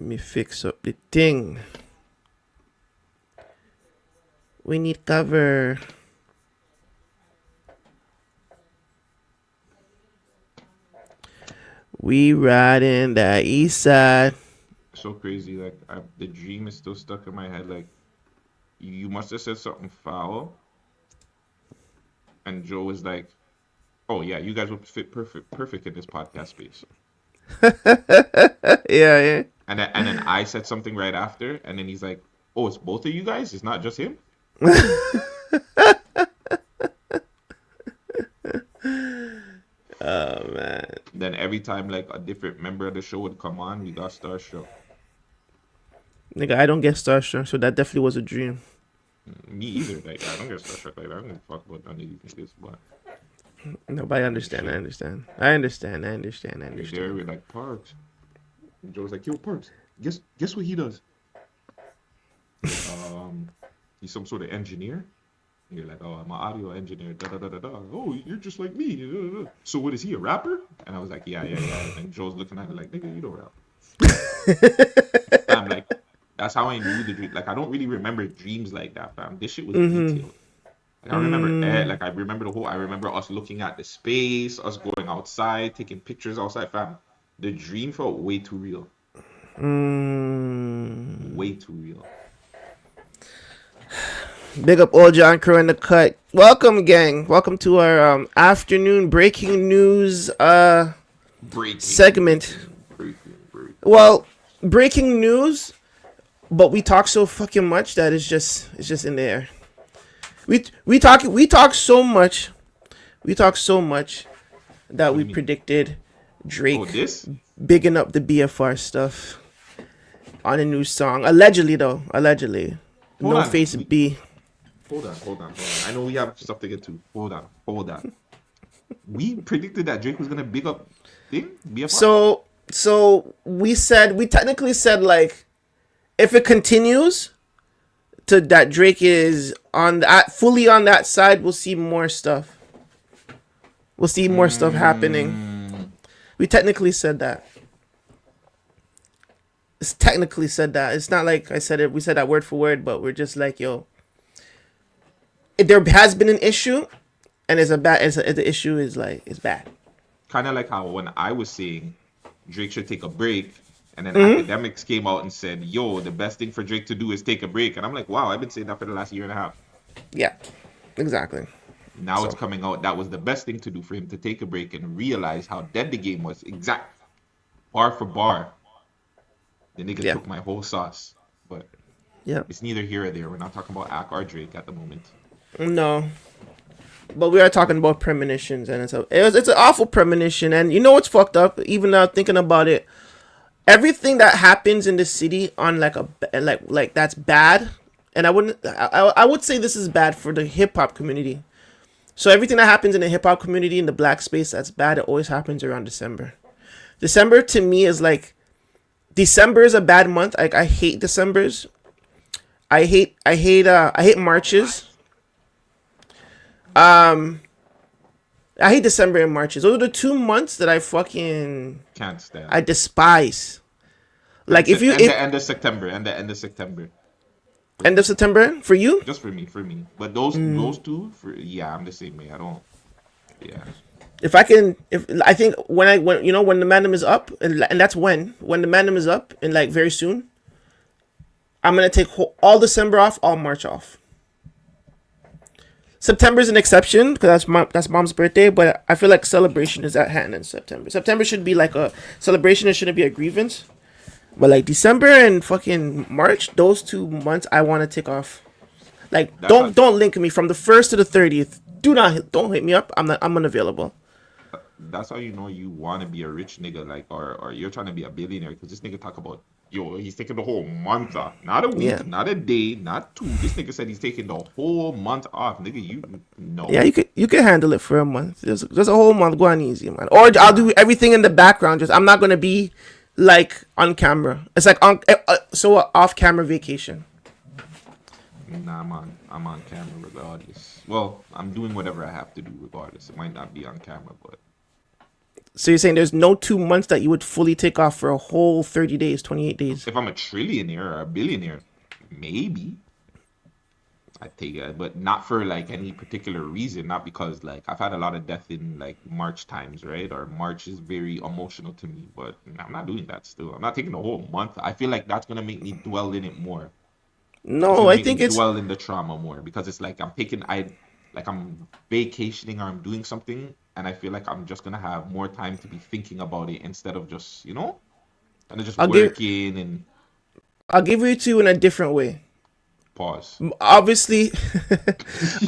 Let me fix up the thing. We need cover. We riding the east side. So crazy. Like the dream is still stuck in my head. Like you must have said something foul, and Joe was like, "Oh yeah, you guys would fit perfect in this podcast space." Yeah. And then I said something right after, and then he's like, "Oh, it's both of you guys. It's not just him." Oh man. Then every time like a different member of the show would come on, we got starstruck. Nigga, I don't get starstruck, so that definitely was a dream. Me either. Like I don't get starstruck. Like I don't give a fuck about none of these niggas. But No, but I understand. shit, I understand. I understand. I understand. I we're there. understand. We're like Parks. And Joe's like, "Yo, Parks. Guess what he does? Um, he's some sort of engineer." And you're like, "Oh, I'm an audio engineer." Da da da da da. Oh, you're just like me. Da, da, da. So what is he? A rapper? And I was like, "Yeah, yeah, yeah." And Joe's looking at it like, "Nigga, you don't rap." I'm like, that's how I knew the dream. Like I don't really remember dreams like that, fam. This shit was Mm-hmm. detailed. Like I remember, like I remember the whole. I remember us looking at the space, us going outside, taking pictures outside, fam. The dream felt way too real, Mm. way too real. Big up all John Crow in the cut. Welcome, gang. Welcome to our afternoon breaking news Breaking, segment. breaking. Well, breaking news, but we talk so fucking much that it's just in the air. We talk so much. We talk so much that What do we you mean? predicted Oh, Drake this? bigging up the BFR stuff on a new song. Allegedly though. Allegedly. Hold No on. face B. Hold on. I know we have stuff to get to. Hold on. We predicted that Drake was gonna big up thing BFR. So we technically said like if it continues to that Drake is on that fully on that side, we'll see more stuff. We'll see more stuff happening. Mm, We technically said that. It's technically said that. It's not like I said it. We said that word for word, but we're just like, yo, there has been an issue, and the issue is like it's bad. kind of like how when I was saying Drake should take a break, and then academics came out and said, "Yo, the best thing for Drake to do is take a break," and I'm like, "Wow, I've been saying that for the last year and a half." Yeah, exactly. Now it's So coming out that was the best thing to do for him to take a break and realize how dead the game was. Exact bar for bar. The nigga yeah, took my whole sauce. But yeah. it's neither here or there. We're not talking about Ack or Drake at the moment. No, but we are talking about premonitions, and it's an awful premonition. And you know what's fucked up? Even now thinking about it, everything that happens in the city on like that's bad. And I would say this is bad for the hip hop community. So everything that happens in the hip hop community in the black space that's bad, it always happens around December. December to me is like December is a bad month. Like I hate Decembers. I hate Marches. I hate December and Marches. Those are the 2 months that Can't stand. I despise. Like And if the end of September. And the end of September. end of September for you, Just for me. But those two, yeah, I'm the same way. I don't. Yeah. if I can, if I think when the Mandem is up, and that's when the Mandem is up, and like very soon, I'm gonna take all December off, all March off. September is an exception because that's mom's birthday, but I feel like celebration is at hand in September. September should be like a celebration. It shouldn't be a grievance. But like December and fucking March, those 2 months I want to take off. Like That's how don't link me from the 1st to the 30th. Don't hit me up. I'm unavailable. that's how you know you want to be a rich nigga, like, or you're trying to be a billionaire. Because this nigga talk about, yo, he's taking the whole month off. Not a Yeah. week, not a day, not two. This nigga said he's taking the whole month off. Nigga, you Yeah, no. you could handle it for a month. Just a whole month. Go on easy, man. Or I'll Nah. do everything in the background. Just I'm not gonna be like on camera. It's like off camera vacation. Nah, I'm on camera regardless. Well, I'm doing whatever I have to do regardless. It might not be on camera, but So you're saying there's no 2 months that you would fully take off for a whole 30 days, 28 days? If I'm a trillionaire or a billionaire, maybe I take it, but not for like any particular reason. Not because like I've had a lot of death in like March times, right? Or March is very emotional to me, but I'm not doing that still. I'm not taking the whole month. I feel like that's gonna make me dwell in it more. It's No, gonna I make think me it's dwell in the trauma more because it's like I'm vacationing or I'm doing something, and I feel like I'm just gonna have more time to be thinking about it instead of just kind of just I'll give working and I'll give it to you in a different way. pause. Obviously,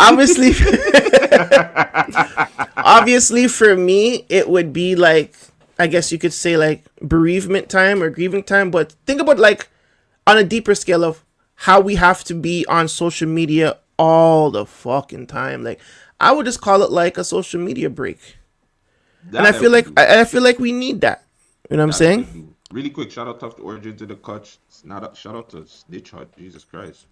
obviously, obviously for me, it would be like, I guess you could say like bereavement time or grieving time. But think about like on a deeper scale of how we have to be on social media all the fucking time. Like I would just call it like a social media break. And I That I feel like would do. I feel like we need that. You know what I'm That I saying? would do. Really quick, shout out Tough to Origins in the Clutch. Not a, shout out to Snitch Hut. Jesus Christ.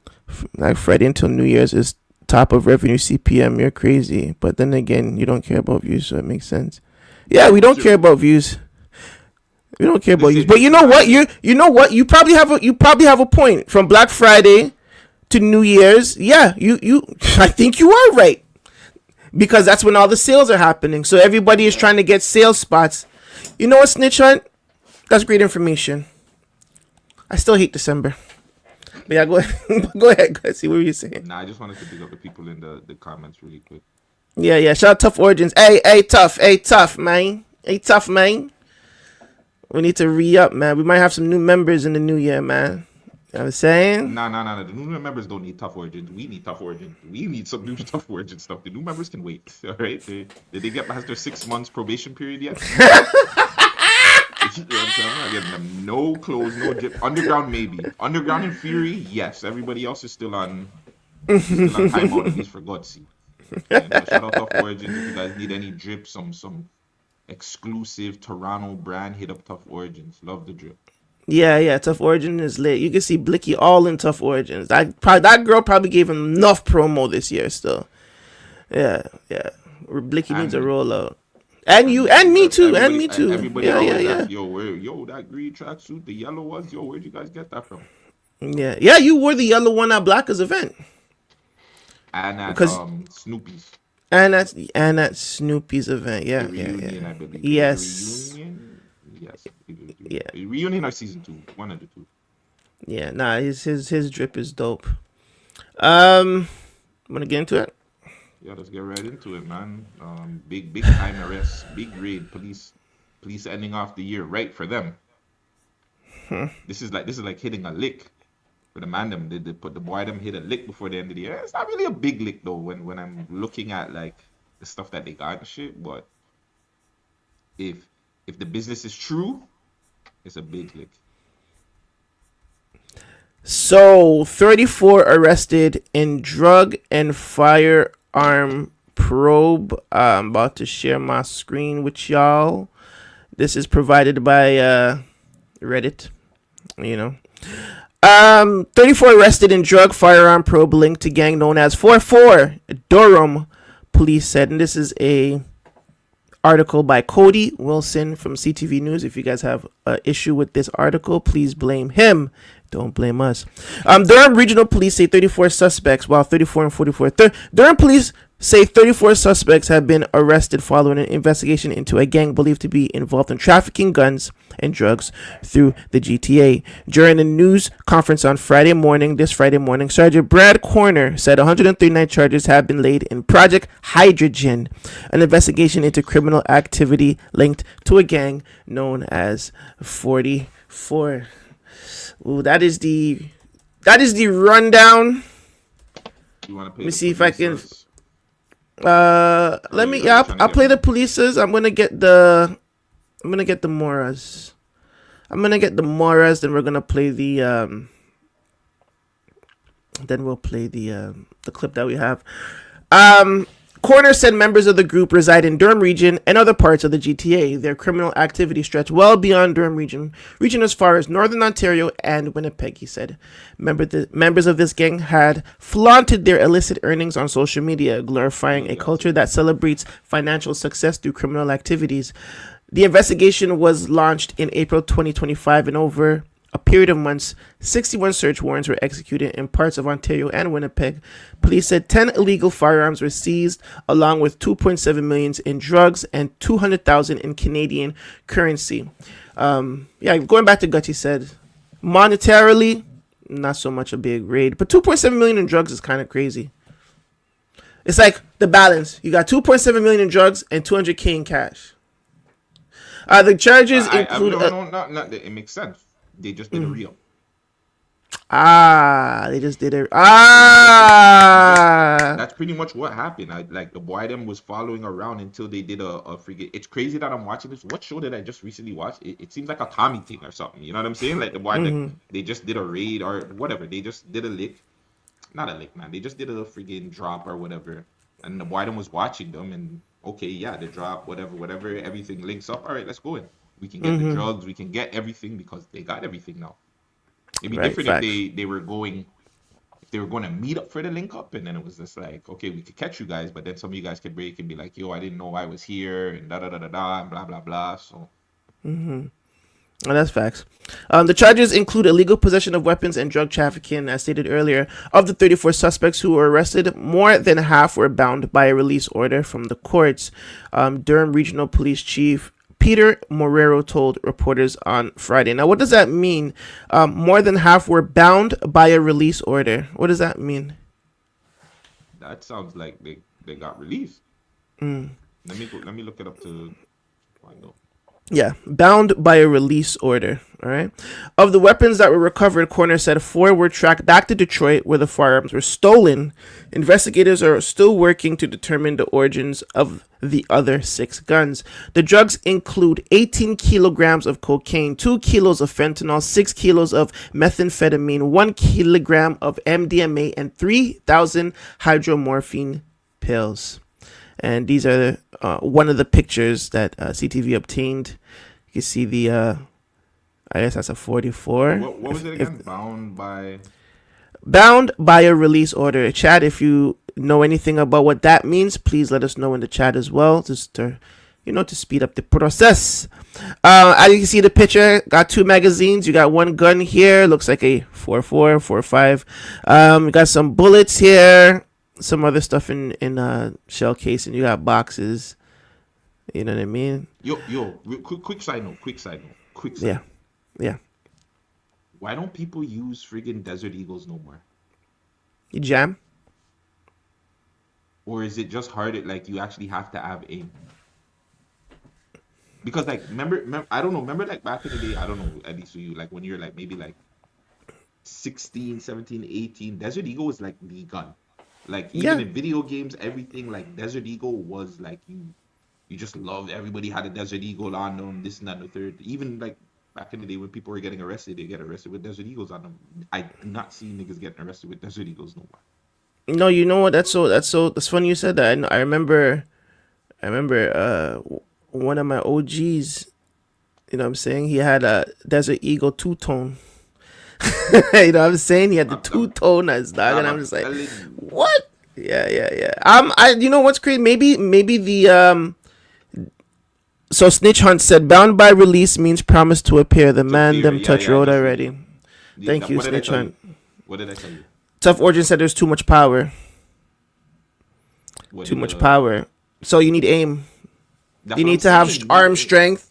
Like Friday until New Year's is top of revenue CPM. You're crazy. But then again, you don't care about views, so it makes sense. Yeah, we don't care about views. We don't care about views. But you know what? You know what? You probably have a point. From Black Friday to New Year's. Yeah, you I think you are right. Because that's when all the sales are happening. So everybody is trying to get sales spots. You know what, Snitch Hunt? That's great information. I still hate December. But yeah, go ahead. Go ahead. See what were you saying? Nah, I just wanted to pick up the people in the comments really quick. Yeah. Shout out Tough Origins. Hey, tough, man. Hey, tough, man. We need to re-up, man. We might have some new members in the new year, man. You know what I'm saying? Nah. The new members don't need Tough Origins. We need Tough Origins. We need some new Tough Origins stuff. The new members can wait. All right? Did they get past their 6 months probation period yet? You know what I'm saying? I'm not getting them no clothes, no drip. Underground maybe. Underground and Fury, yes. Everybody else is still on timeout, at least for God's sake. Shout out Tough Origins. If you guys need any drip, some exclusive Toronto brand, hit up Tough Origins. Love the drip. Yeah. Tough Origin is lit. You can see Blicky all in Tough Origins. That girl probably gave him enough promo this year still. Yeah. Blicky needs a rollout. And you, and me too, Everybody Yeah. Yo, that green tracksuit, the yellow ones, yo, where'd you guys get that from? Yeah. You wore the yellow one at Blacker's event. And at Snoopy's. And at Snoopy's event. Yeah. Reunion, I believe. Yes. Reunion? Yes. Yeah. Reunion or season 2. One of the two. Yeah. Nah. His drip is dope. Wanna get into it? Yeah, let's get right into it, man. Big time arrest, big raid, police ending off the year right for them. This is like hitting a lick for the man. Them they put the boy them hit a lick before the end of the year. It's not really a big lick though when I'm looking at like the stuff that they got and shit. But if the business is true, it's a big lick. So 34 arrested in drug and firearm probe. I'm about to share my screen with y'all. This is provided by Reddit. 34 arrested in drug firearm probe linked to gang known as 4-4. Durham Police said, and this is a article by Cody Wilson from CTV News. If you guys have an issue with this article, please blame him. Don't blame us. Durham Regional Police say 34 suspects, while 34 and 44. Durham Police say 34 suspects have been arrested following an investigation into a gang believed to be involved in trafficking guns and drugs through the GTA. During a news conference on this Friday morning, Sergeant Brad Corner said 139 charges have been laid in Project Hydrogen, an investigation into criminal activity linked to a gang known as 44. Ooh, that is the rundown. Let me see if I can. I'll play the polices. I'm gonna get the Moras. Then we're gonna play the Then we'll play the clip that we have. Corner said members of the group reside in Durham region and other parts of the GTA. Their criminal activity stretch well beyond Durham region as far as Northern Ontario and Winnipeg, he said. Members of this gang had flaunted their illicit earnings on social media, glorifying a culture that celebrates financial success through criminal activities. The investigation was launched in April 2025, and over a period of months, 61 search warrants were executed in parts of Ontario and Winnipeg. Police said 10 illegal firearms were seized, along with 2.7 million in drugs and 200,000 in Canadian currency. Going back to Gutty said, monetarily, not so much a big raid, but 2.7 million in drugs is kind of crazy. It's like the balance. You got 2.7 million in drugs and 200K in cash. The charges include. It makes sense. They just did a reel. They just did it. That's pretty much what happened. Like the boy them was following around until they did a freaking. It's crazy that I'm watching this. What show did I just recently watch? It seems like a Tommy thing or something. You know what I'm saying? Like the boy they just did a raid or whatever. They just did a lick. Not a lick, man. They just did a freaking drop or whatever. And the boy them was watching them and. Okay, yeah, the drop, whatever, everything links up. All right, let's go in. We can get the drugs, we can get everything because they got everything now. It'd be different if they were going to meet up for the link up, and then it was just like, okay, we could catch you guys, but then some of you guys could break and be like, yo, I didn't know I was here, and da da da da da, and blah blah blah. So. Oh, that's facts. The charges include illegal possession of weapons and drug trafficking, as stated earlier. Of the 34 suspects who were arrested, more than half were bound by a release order from the courts. Durham Regional Police Chief Peter Moreira told reporters on Friday. Now, what does that mean? More than half were bound by a release order. What does that mean? That sounds like they got released. Let me look it up to find out. Yeah, bound by a release order. All right. Of the weapons that were recovered, coroner said 4 were tracked back to Detroit, where the firearms were stolen. Investigators are still working to determine the origins of the other 6 guns. The drugs include 18 kilograms of cocaine, 2 kilos of fentanyl, 6 kilos of methamphetamine, 1 kilogram of MDMA, and 3,000 hydromorphine pills. And these are one of the pictures that CTV obtained. You can see the, I guess that's a 44. What was it again? Bound by a release order. Chat, if you know anything about what that means, please let us know in the chat as well, just to, to speed up the process. As you can see the picture, got 2 magazines. You got 1 gun here. Looks like a 4.4, 4.5. You got some bullets here. Some other stuff in shell casing. You got boxes. You know what I mean? Yo, quick side note. Yeah. Why don't people use friggin' Desert Eagles no more? You jam? Or is it just hard? Like you actually have to have aim? Because like remember I don't know. Remember like back in the day, I don't know. At least for you, like when you're like maybe like 16, 17, 18, Desert Eagle was like the gun. Like even in video games, everything like Desert Eagle was like you just loved. Everybody had a Desert Eagle on them. This and that and the third. Even like back in the day when people were getting arrested, they get arrested with Desert Eagles on them. I do not see niggas getting arrested with Desert Eagles no more. No, you know what? That's funny you said that. I remember one of my OGs. You know what I'm saying? He had a Desert Eagle 2-tone. You know what I'm saying? He had the 2-toners, dog, and I'm just like, what? Yeah. I you know what's crazy? Maybe the So Snitch Hunt said, bound by release means promise to appear. The man them touch road already. Thank you, Snitch Hunt. What did I tell you? Tough Origin said there's too much power. Too much power. So you need aim. You need to have arm strength.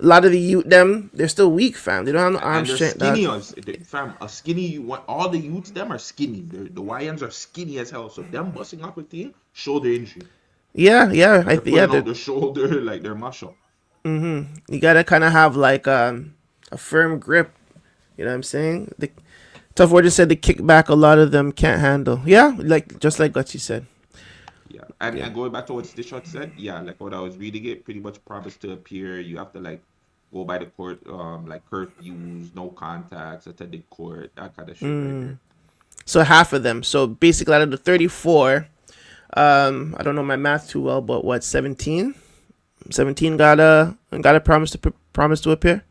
A lot of the youth, they're still weak, fam. They don't have no arm strength. Skinny, fam. A skinny, all the youths, them are skinny. The YNs are skinny as hell. So them busting up with the shoulder injury. Yeah. The shoulder, like they're muscle. You gotta kind of have like a firm grip. You know what I'm saying? The Tough Origin said the kickback, a lot of them can't handle. Yeah, just like Gutsy said. Yeah, and going back to what Stishot said, like what I was reading it, pretty much promise to appear. You have to like go by the court, like curfews, no contacts, attending court, that kind of shit. Right there. So half of them. So basically, out of the 34, I don't know my math too well, but what 17 got a promise to appear.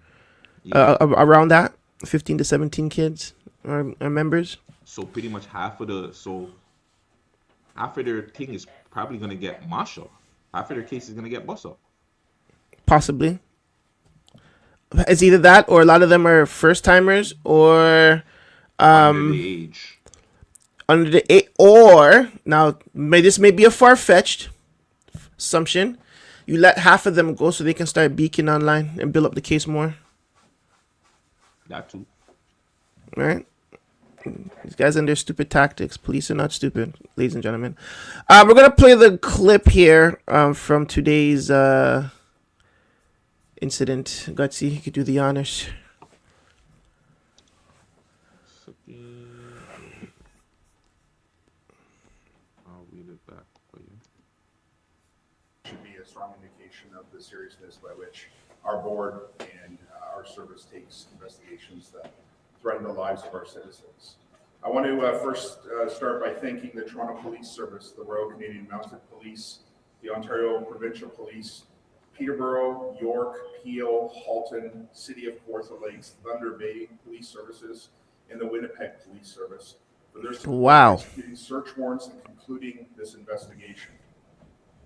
Around that, 15 to 17 kids are members. So pretty much half of their thing is probably gonna get marshal. Half of their case is gonna get bust up. possibly. It's either that or a lot of them are first timers or Under the age. under the eight. Or now, this may be a far fetched assumption. You let half of them go so they can start beaking online and build up the case more. That too. Right? These guys and their stupid tactics. Police are not stupid, ladies and gentlemen. We're gonna play the clip here from today's incident. Gutsy, you could do the honors. I'll read it back for you. Should be a strong indication of the seriousness by which our board and our service takes investigations that threaten the lives of our citizens. I want to first start by thanking the Toronto Police Service, the Royal Canadian Mounted Police, the Ontario Provincial Police, Peterborough, York, Peel, Halton, City of Kawartha Lakes, Thunder Bay Police Services, and the Winnipeg Police Service for their support in executing search warrants and concluding this investigation.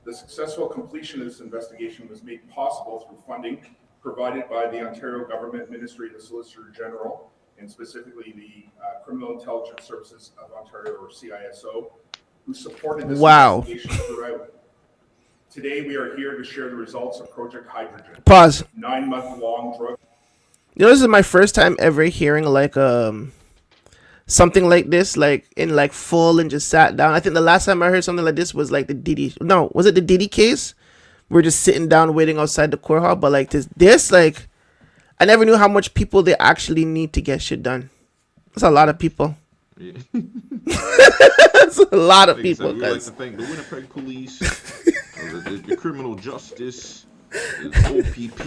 The successful completion of this investigation was made possible through funding provided by the Ontario Government Ministry of the Solicitor General, and specifically the Criminal Intelligence Services of Ontario, or CISO, who supported this investigation throughout. Today, we are here to share the results of Project Hydrogen. Pause. 9-month-long drug. You know, this is my first time ever hearing like something like this, like in like full and just sat down. I think the last time I heard something like this was like the Diddy. No, was it the Diddy case? We're just sitting down waiting outside the court hall. But like this, like I never knew how much people they actually need to get shit done. That's a lot of people. Yeah. That's a lot of people. We would like to thank the Winnipeg Police, the criminal justice, the OPP,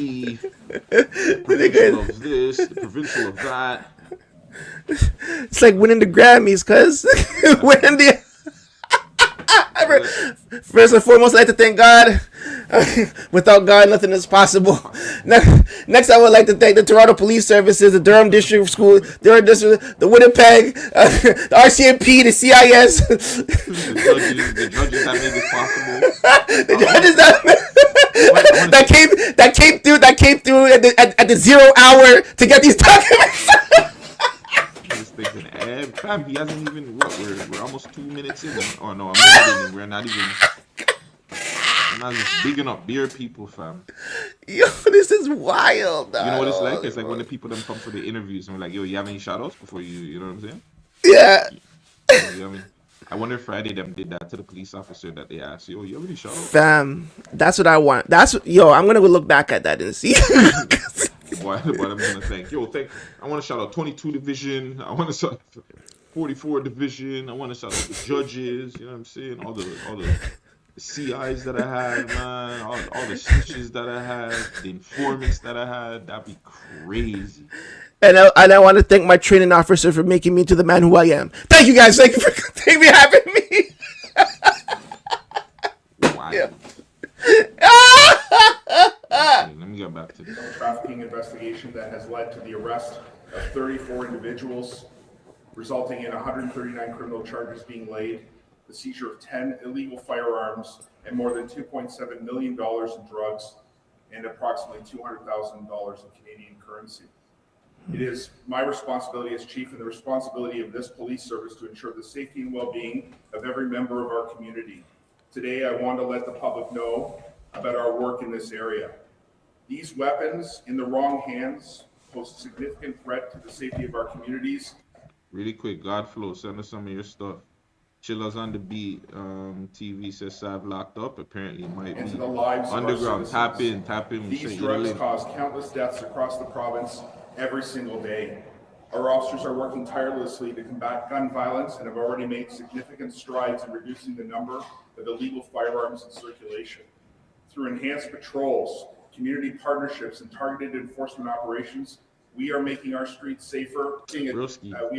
the provincial of this, the provincial of that. It's like winning the Grammys, cuz winning the. First and foremost, I'd like to thank God. Without God, nothing is possible. Next, I would like to thank the Toronto Police Services, the Durham District School, Durham District, the Winnipeg, the RCMP, the CIS. The judges that made this possible. The judges that came through at the 0 hour to get these documents. Fam, he hasn't even. What? We're almost 2 minutes in. Oh no, I'm we're not even. I'm not just bigging up beer people, fam. Yo, this is wild. You know what it's like? It's like when the people them come for the interviews and we're like, yo, you have any shout outs before you know what I'm saying? Yeah. You know what I mean? I wonder if Friday them did that to the police officer that they asked, yo, you have any shout outs? Fam, that's what I want. I'm gonna go look back at that and see. Boy, I'm gonna thank. I want to shout out 22 Division. I want to shout out 44 Division. I want to shout out the judges. You know what I'm saying? All the CIs that I had, man. All the snitches that I had, the informants that I had. That'd be crazy. And I want to thank my training officer for making me into the man who I am. Thank you guys. Thank you for having me. Wow. Yeah. Let me get back to this. Trafficking investigation that has led to the arrest of 34 individuals, resulting in 139 criminal charges being laid, the seizure of 10 illegal firearms, and more than $2.7 million in drugs, and approximately $200,000 in Canadian currency. It is my responsibility as chief and the responsibility of this police service to ensure the safety and well-being of every member of our community. Today, I want to let the public know about our work in this area. These weapons in the wrong hands pose a significant threat to the safety of our communities. Really quick, Godflow, send us some of your stuff. Chillers on the Beat TV says Sav locked up. Apparently, it might be the lives underground. Tap in. These drugs cause countless deaths across the province every single day. Our officers are working tirelessly to combat gun violence and have already made significant strides in reducing the number of illegal firearms in circulation. Through enhanced patrols, community partnerships, and targeted enforcement operations, we are making our streets safer. We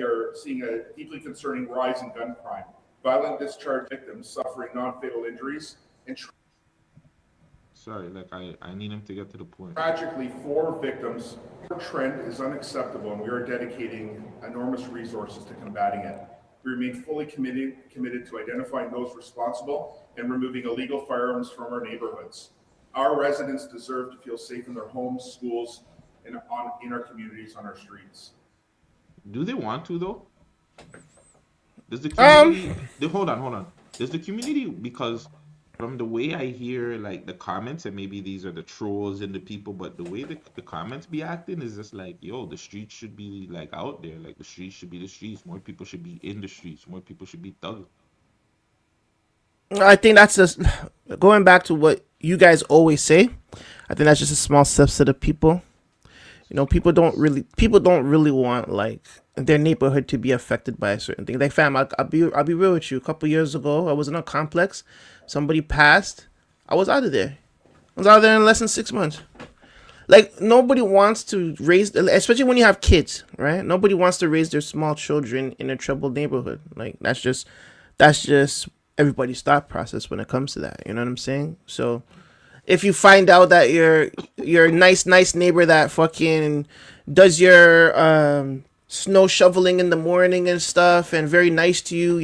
are seeing a deeply concerning rise in gun crime, violent discharge victims suffering non-fatal injuries, and sorry, like I need him to get to the point. Tragically, 4 victims. Our trend is unacceptable, and we are dedicating enormous resources to combating it. We remain fully committed to identifying those responsible and removing illegal firearms from our neighborhoods. Our residents deserve to feel safe in their homes, schools, and in our communities, on our streets. Do they want to though? Does the Um, community? Hold on, hold on. Does the community? Because from the way I hear like the comments, and maybe these are the trolls and the people, but the way the comments be acting is just like, yo, the streets should be like out there. Like the streets should be the streets. More people should be in the streets. More people should be thugging. I think that's just going back to what you guys always say. I think that's just a small subset of people. You know, people don't really want like their neighborhood to be affected by a certain thing. Like, fam, I'll be real with you. A couple years ago, I was in a complex. Somebody passed. I was out of there. I was out of there in less than 6 months. Like, nobody wants to raise, especially when you have kids, right? Nobody wants to raise their small children in a troubled neighborhood. Like, that's just everybody's thought process when it comes to that. You know what I'm saying? So if you find out that your nice neighbor that fucking does your snow shoveling in the morning and stuff, and very nice to you,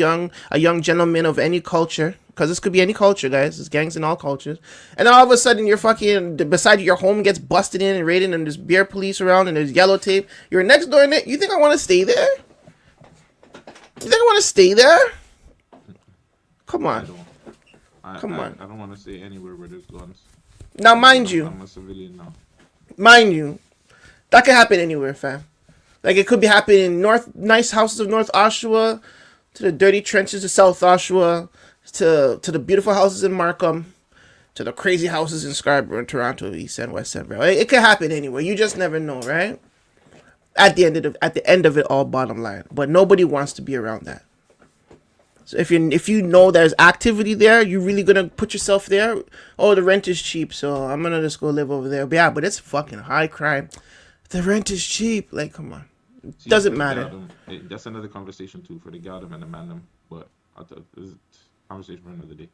a young gentleman of any culture, because this could be any culture, guys. There's gangs in all cultures, and then all of a sudden you're fucking beside your home gets busted in and raided, and there's beer police around, and there's yellow tape. You're next door in it. You think I want to stay there? You think I want to stay there? Come on. Come on. I don't want to stay anywhere where there's guns. Now, mind you, I'm a civilian now. Mind you, that could happen anywhere, fam. Like, it could be happening in nice houses of North Oshawa, to the dirty trenches of South Oshawa, to the beautiful houses in Markham, to the crazy houses in Scarborough and Toronto, East End, West End, bro. It could happen anywhere. You just never know, right? At the end of it all, bottom line. But nobody wants to be around that. So if you know there's activity there, you're really gonna put yourself there. Oh, the rent is cheap, so I'm gonna just go live over there. But yeah, but it's fucking high crime. The rent is cheap. Like, come on. It doesn't matter. That's another conversation too for the Galdem and the Mandem. But this is a conversation for another day.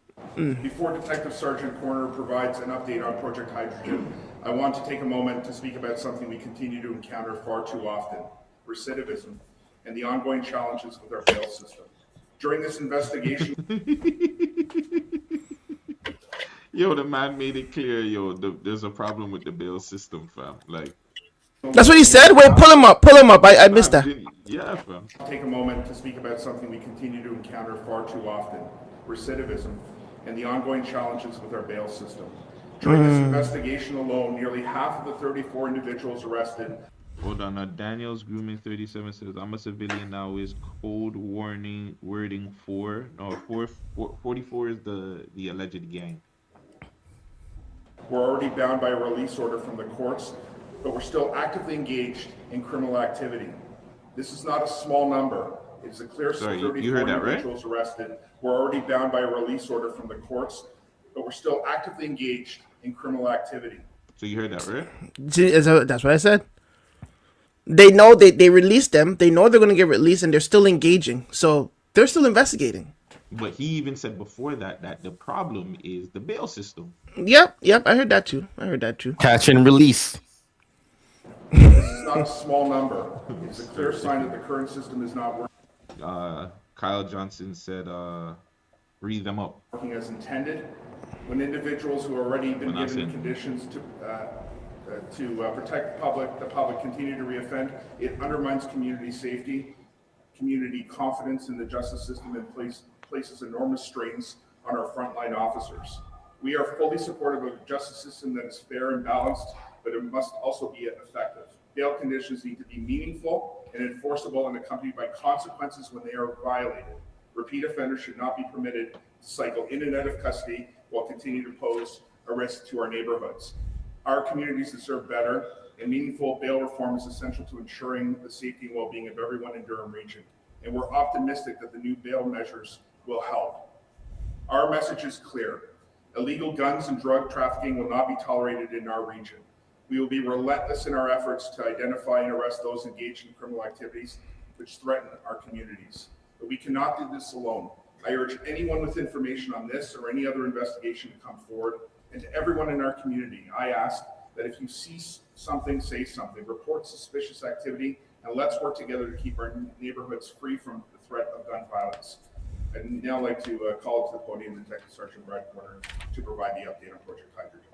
Before Detective Sergeant Corner provides an update on Project Hydrogen, I want to take a moment to speak about something we continue to encounter far too often: recidivism and the ongoing challenges with our bail system. During this investigation, yo, the man made it clear, there's a problem with the bail system, fam. Like, that's what he said. Wait, pull him up. I missed that. Yeah, fam. Take a moment to speak about something we continue to encounter far too often: recidivism and the ongoing challenges with our bail system. During this investigation alone, nearly half of the 34 individuals arrested. Hold on, Daniels Grooming 37 says, I'm a civilian now is code wording 4. No, 44 is the alleged gang. We're already bound by a release order from the courts, but we're still actively engaged in criminal activity. This is not a small number. It's a clear 34 individuals arrested. We're already bound by a release order from the courts, but we're still actively engaged in criminal activity. So you heard that, right? That's what I said. They know they released them. They know they're going to get released, and they're still engaging. So they're still investigating. But he even said before that the problem is the bail system. Yep. I heard that too. Catch and release. This is not a small number. It's a clear sign that the current system is not Kyle Johnson said, read them up. Working as intended. When individuals who have already been given the conditions to protect the public continue to reoffend, it undermines community safety, community confidence in the justice system, and places enormous strains on our frontline officers. We are fully supportive of a justice system that is fair and balanced, but it must also be effective. Bail conditions need to be meaningful and enforceable and accompanied by consequences when they are violated. Repeat offenders should not be permitted to cycle in and out of custody while continuing to pose a risk to our neighborhoods. Our communities deserve better, and meaningful bail reform is essential to ensuring the safety and well-being of everyone in Durham Region. And we're optimistic that the new bail measures will help. Our message is clear. Illegal guns and drug trafficking will not be tolerated in our region. We will be relentless in our efforts to identify and arrest those engaged in criminal activities which threaten our communities. But we cannot do this alone. I urge anyone with information on this or any other investigation to come forward. And to everyone in our community, I ask that if you see something, say something, report suspicious activity, and let's work together to keep our neighborhoods free from the threat of gun violence. I'd now like to call to the podium Detective Sergeant Brad Corner to provide the update on Project Hydrogen.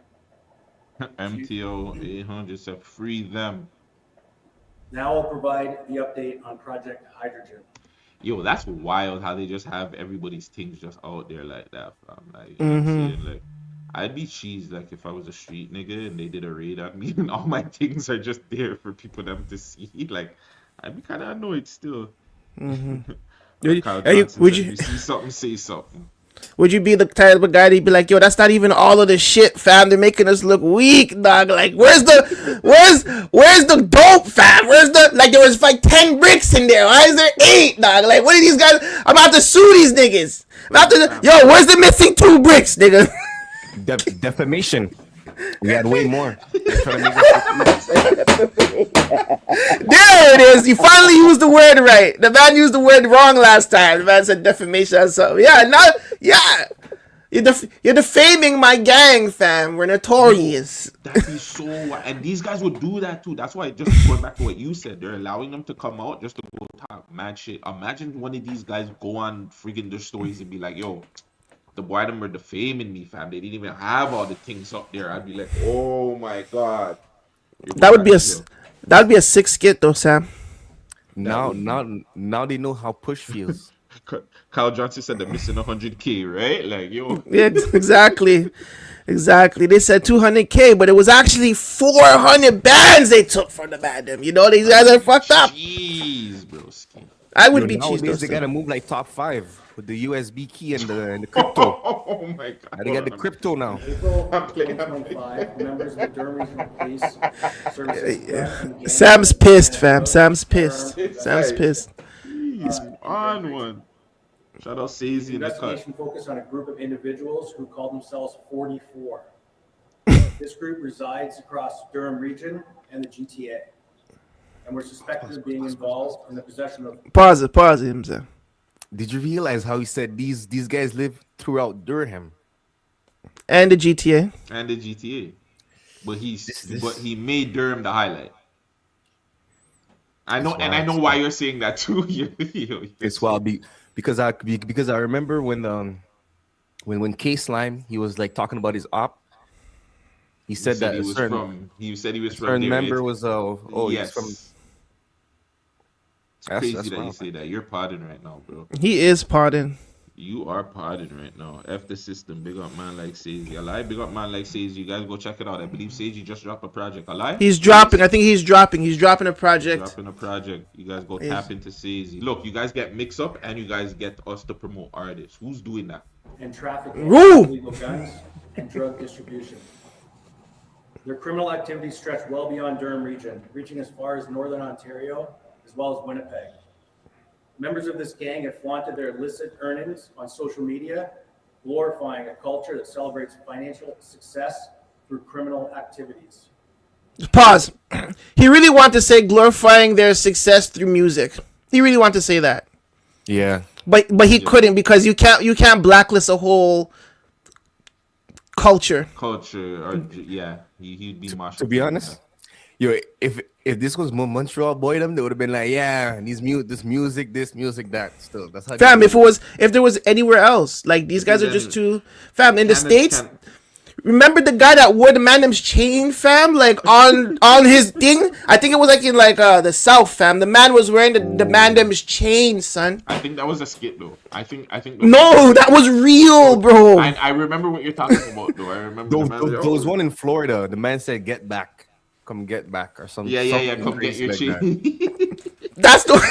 MTO 800 said free them. Now I'll provide the update on Project Hydrogen. Yo, that's wild how they just have everybody's things just out there like that, fam. Like, you know what I'm saying? Like, I'd be cheesed like if I was a street nigga and they did a raid on me and all my things are just there for people them to see. Like, I'd be kind of annoyed still. Kyle Johnson would said, you if you see something, say something. would you be the type of guy to be like, yo, that's not even all of the shit, fam? They're making us look weak, dog. Like, where's the dope, fam? Where's the, like, there was like 10 bricks in there. Why is there 8, dog? Like, what are these guys? I'm about to sue these niggas. Yo, where's the missing 2 bricks, nigga? Defamation. We had way more. They're trying to make There it is. You finally used the word right. The man used the word wrong last time. The man said defamation or something. Yeah. You're defaming my gang, fam. We're notorious. That'd be so. And these guys would do that too. That's why, just going back to what you said, they're allowing them to come out just to go talk mad shit. Imagine one of these guys go on freaking their stories and be like, yo, the boy them were defaming me, fam. They didn't even have all the things up there. I'd be like, oh my god. That would be a sick skit though, Sam. Now they know how push feels. Kyle Johnson said they're missing 100K, right? Like, yo. Yeah, exactly. They said 200K, but it was actually 400 bands they took from the band. You know, these guys are fucked up. Jeez, bro. I would be cheesed. Nowadays they gotta move like top 5 with the USB key and the crypto. Oh my god. They got the crypto now. April 2025, members of the Durham Regional Police Services. Sam's pissed, fam. Sam's pissed. He's on one. Shout out Sazy The in the cut. investigation focused on a group of individuals who called themselves 44. This group resides across Durham Region and the GTA, and were suspected of being involved in the possession of. Pause it, Sam. Did you realize how he said these guys live throughout Durham? And the GTA. But he made Durham the highlight. I know, and I know why you're saying that too. It's wild because I remember when Case Lime, he was like talking about his op. He said that he said he was from certain there. member was yes. He's from. It's crazy that's that you wild. say that. You're podding right now, bro. He is pardoned. You are podding right now. F the system. Big up man like Sazy. Lie. Big up man like Sazy. You guys go check it out. I believe Sazy just dropped a project. Lie. He's dropping. I think he's dropping. He's dropping a project. You guys go tap into Sazy. Look, you guys get mixed up and you guys get us to promote artists. Who's doing that? And trafficking Woo! of illegal guns and drug distribution. Their criminal activities stretch well beyond Durham Region, reaching as far as Northern Ontario, as well as Winnipeg. Members of this gang have flaunted their illicit earnings on social media, glorifying a culture that celebrates financial success through criminal activities. Pause. He really wanted to say glorifying their success through music. He really wanted to say that. Yeah. But he couldn't, because you can't blacklist a whole culture. He'd be Marshall. To be honest, yo, if this was Montreal boy, they would have been like, yeah, this music, that. Still, that's how. Fam, if there was anywhere else, like these guys are just too. Fam, in the States. Remember the guy that wore the Mandem's chain, fam? Like on his thing? I think it was like in the South, fam. The man was wearing the Mandem's chain, son. I think that was a skit though. I think no, that was real, bro. I remember what you're talking about though. I remember there was one in Florida. The man said, "Get back, come get back," or something. Yeah. Come get your chain. That's the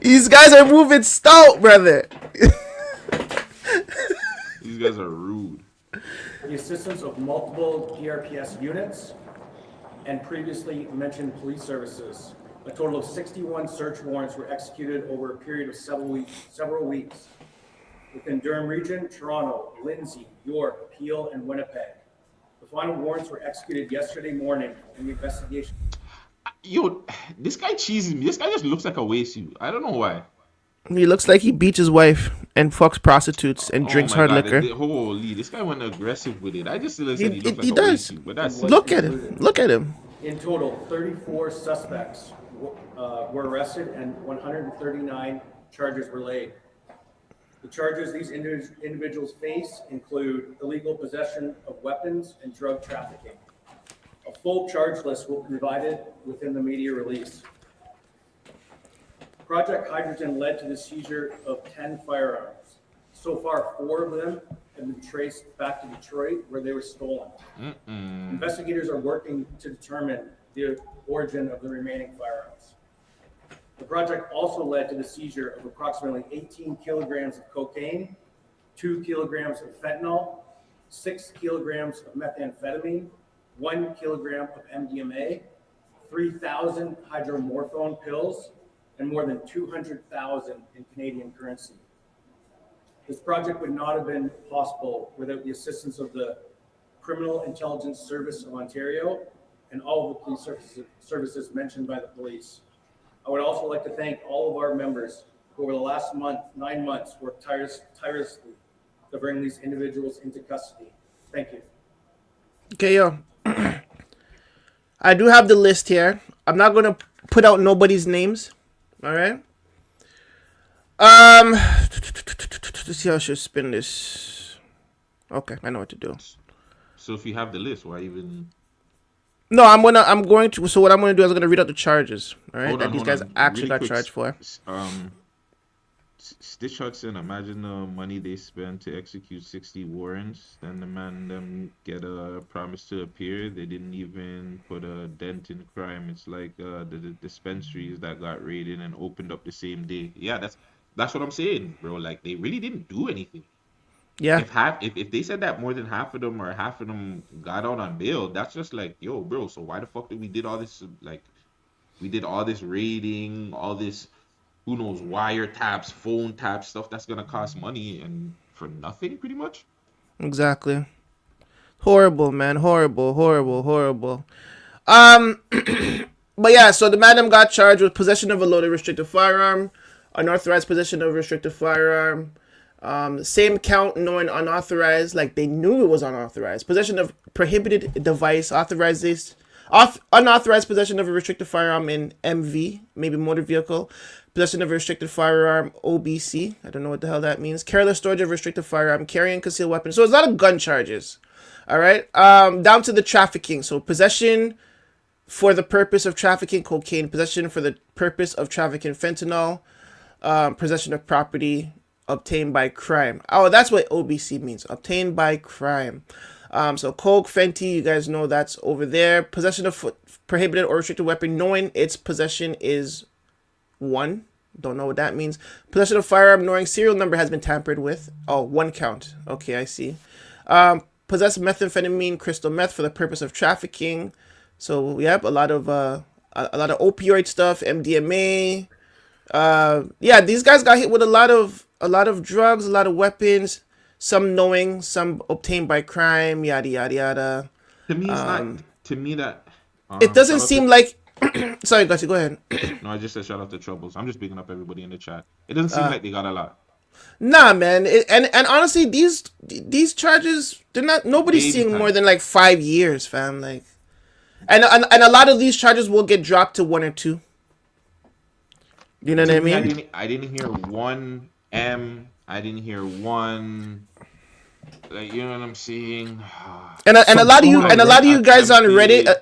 these guys are moving stout, brother. These guys are rude. The assistance of multiple DRPS units and previously mentioned police services. A total of 61 search warrants were executed over a period of several weeks within Durham Region, Toronto, Lindsay, York, Peel, and Winnipeg. The final warrants were executed yesterday morning in the investigation. Yo, this guy cheeses me. This guy just looks like a waste you. I don't know why. He looks like he beats his wife and fucks prostitutes and drinks hard liquor. Holy, this guy went aggressive with it. I just still said he looks like he a does. waste you, but that's Look at him. Look at him. In total, 34 suspects were arrested and 139 charges were laid. The charges these individuals face include illegal possession of weapons and drug trafficking. A full charge list will be provided within the media release. Project Hydrogen led to the seizure of 10 firearms. So far, 4 of them have been traced back to Detroit, where they were stolen. Investigators are working to determine the origin of the remaining firearms. The project also led to the seizure of approximately 18 kilograms of cocaine, 2 kilograms of fentanyl, 6 kilograms of methamphetamine, 1 kilogram of MDMA, 3,000 hydromorphone pills, and more than 200,000 in Canadian currency. This project would not have been possible without the assistance of the Criminal Intelligence Service of Ontario and all of the police services mentioned by the police. I would also like to thank all of our members who over the last 9 months worked tirelessly to bring these individuals into custody. Thank you. Okay, yo. I do have the list here. I'm not going to put out nobody's names. All right. Let's see how I should spin this. Okay, I know what to do. So if you have the list, why even? No, I'm going to. So what I'm going to do is I'm going to read out the charges. All right, Hold that on, these hold guys on. actually Really got quick, charged for. Stitch Hudson, imagine the money they spent to execute 60 warrants. Then the man them get a promise to appear. They didn't even put a dent in crime. It's like the dispensaries that got raided and opened up the same day. Yeah, that's what I'm saying, bro. Like they really didn't do anything. Yeah, If they said that more than half of them or half of them got out on bail, that's just like, yo, bro. So why the fuck did we did all this? Like, we did all this raiding, all this, who knows, wiretaps, phone taps, stuff that's gonna cost money and for nothing, pretty much. exactly. Horrible, man. Horrible. But yeah, so the madam got charged with possession of a loaded restricted firearm, unauthorized possession of a restricted firearm, same count, knowing unauthorized, like they knew it was unauthorized, possession of prohibited device, unauthorized possession of a restricted firearm in MV, maybe motor vehicle, possession of a restricted firearm, OBC, I don't know what the hell that means, careless storage of restricted firearm, carrying concealed weapons. So there's a lot of gun charges. All right, down to the trafficking. So possession for the purpose of trafficking cocaine, possession for the purpose of trafficking fentanyl, possession of property obtained by crime. Oh, that's what OBC means, obtained by crime. So coke, fenty, you guys know that's over there. Possession of prohibited or restricted weapon, knowing its possession is 1. Don't know what that means. Possession of firearm, knowing serial number has been tampered with. Oh, 1 count. Okay, I see. Possess methamphetamine, crystal meth for the purpose of trafficking. So we have a lot of opioid stuff, MDMA. Yeah, these guys got hit with a lot of drugs, a lot of weapons. Some knowing, some obtained by crime, yada yada yada. To me, it's not. To me, that It doesn't shout out seem to- like. Sorry, Gussie, go ahead. No, I just said shout out to Troubles. I'm just picking up everybody in the chat. It doesn't seem like they got a lot. Nah, man, and honestly, these charges, they're not. Nobody's Baby seeing time. more than like 5 years, fam. Like, and a lot of these charges will get dropped to 1 or 2. You know what I To me, mean? I didn't hear one M. I didn't hear one. Like, you know what I'm saying? And a lot of you guys on attempted- Reddit.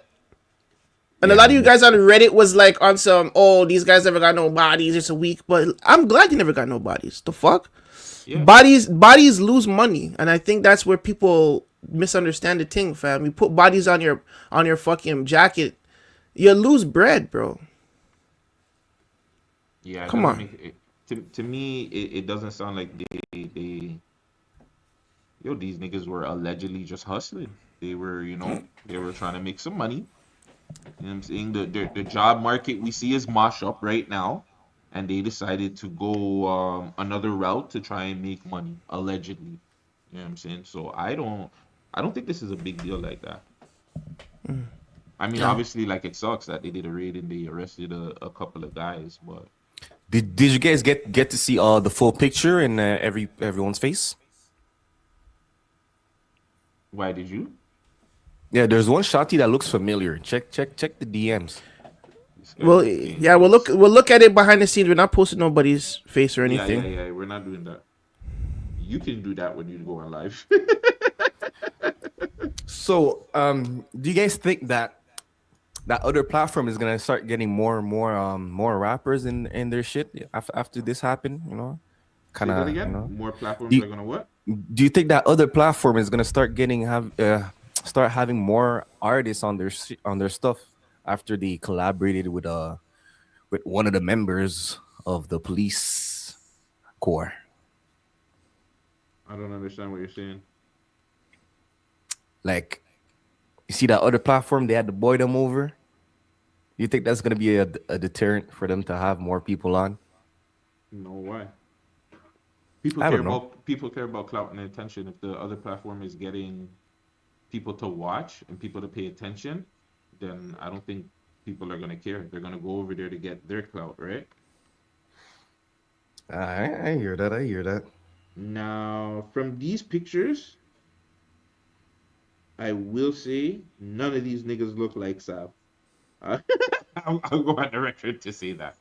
And a lot of you guys on Reddit was like on some, oh, these guys never got no bodies, it's a week. But I'm glad you never got no bodies. The fuck? Yeah. Bodies lose money. And I think that's where people misunderstand the thing, fam. You put bodies on your fucking jacket, you lose bread, bro. Yeah, it Come doesn't on. make to me, it doesn't sound like these niggas were allegedly just hustling. They were, they were trying to make some money. You know what I'm saying? The job market we see is mosh up right now, and they decided to go another route to try and make money, allegedly. You know what I'm saying? So I don't think this is a big deal like that. I mean, obviously, like, it sucks that they did a raid and they arrested a couple of guys, but Did you guys get to see the full picture in everyone's face? why did you? Yeah, there's one shotty that looks familiar. Check the DMs. This guy Well, is yeah, we'll look at it behind the scenes. We're not posting nobody's face or Yeah, anything. yeah, we're not doing that. You can do that when you go on live. So, do you guys think that other platform is gonna start getting more and more rappers in their shit after this happened? You know, Say kind that of, you again. know. More platforms Do are gonna what? do you think that other platform is gonna start start having more artists on their stuff after they collaborated with one of the members of the police corps? I don't understand what you're saying. Like, you see that other platform, they had to boy them over. You think that's gonna be a deterrent for them to have more people on? No, why? I don't know. People care about clout and attention. If the other platform is getting people to watch and people to pay attention, then I don't think people are gonna care. They're gonna go over there to get their clout, right? I hear that. I hear that. Now, from these pictures, I will say none of these niggas look like Sab. I'll go on the record to say that.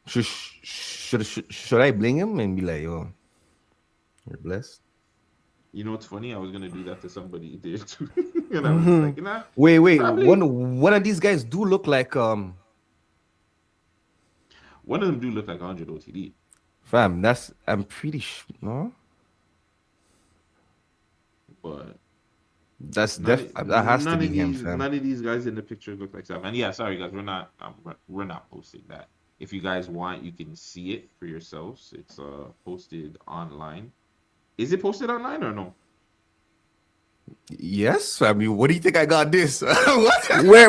Should I bling him and be like, yo, you're blessed? You know what's funny? I was gonna do that to somebody there too, and I was like, nah. Wait. Probably. One of these guys do look like One of them do look like 100 OTD. fam. I'm pretty sure. No, But that has to be him, fam. none of these guys in the picture look like Sam. And yeah, sorry guys, we're not posting that. If you guys want, you can see it for yourselves. It's posted online. Is it posted online or no? Yes, I mean, what do you think I got this? What? Where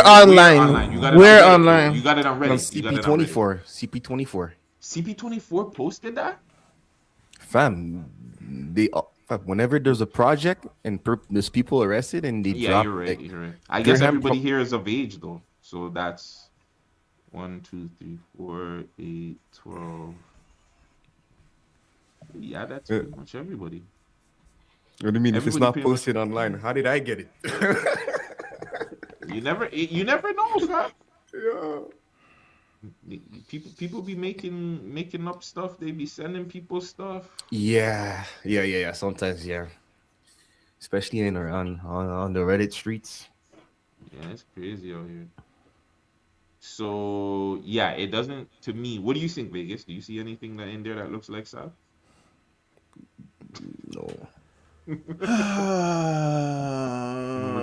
online? You got it Where on Reddit. online? You got it on On Reddit. You got it on Reddit. CP24. CP24 posted that? Fam, whenever there's a project and there's people arrested and they Yeah, drop. you're right. Like, You're right. I guess Durham everybody here is of age though. So that's 1, 2, 3, 4, 8, 12. Yeah, that's pretty much everybody. What do you mean if it's Everybody not pretty much- posted online? How did I get it? You never know, fam. Yeah. People be making up stuff. They be sending people stuff. Yeah. Sometimes, yeah. Especially on the Reddit streets. Yeah, it's crazy out here. So yeah, it doesn't. To me, what do you think, Vegas? Do you see anything that in there that looks like Sab? No. We're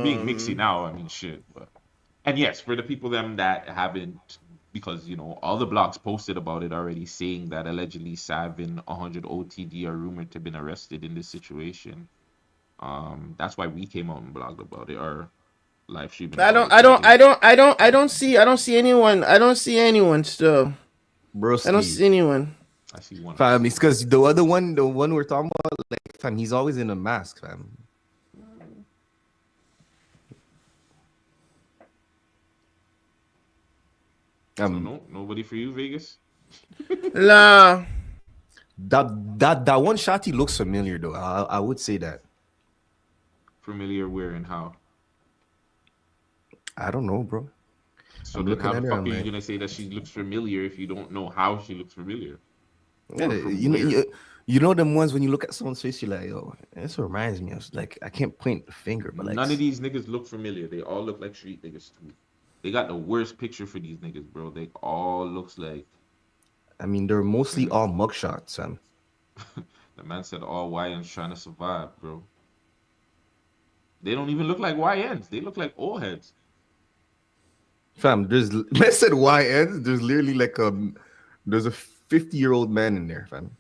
being mixy now. I mean, shit. But and yes, for the people that haven't, because you know all the blogs posted about it already, saying that allegedly Sav and 100 OTD are rumored to have been arrested in this situation. That's why we came out and blogged about it. Our live streaming. I don't see anyone. I don't see anyone still. Broski. I don't see anyone. I see one. Fam, it's because the one we're talking about, like, fam, he's always in a mask, fam. So no, nobody for you, Vegas. Nah. That one shot, he looks familiar though. I would say that. Familiar where and how? I don't know, bro. So I'm then looking how at the her, fuck I'm are you like- gonna say that she looks familiar if you don't know how she looks familiar? Yeah, you know them ones when you look at someone's face, you're like, yo, this reminds me of, like, I can't point the finger, but like, None of these niggas look familiar. They all look like street niggas too. They got the worst picture for these niggas, bro. They all looks like I mean, they're mostly all mugshots, fam. the man said all YNs trying to survive, bro. They don't even look like YNs. They look like old heads. Fam, I said YN, there's literally like there's a 50-year-old man in there, fam.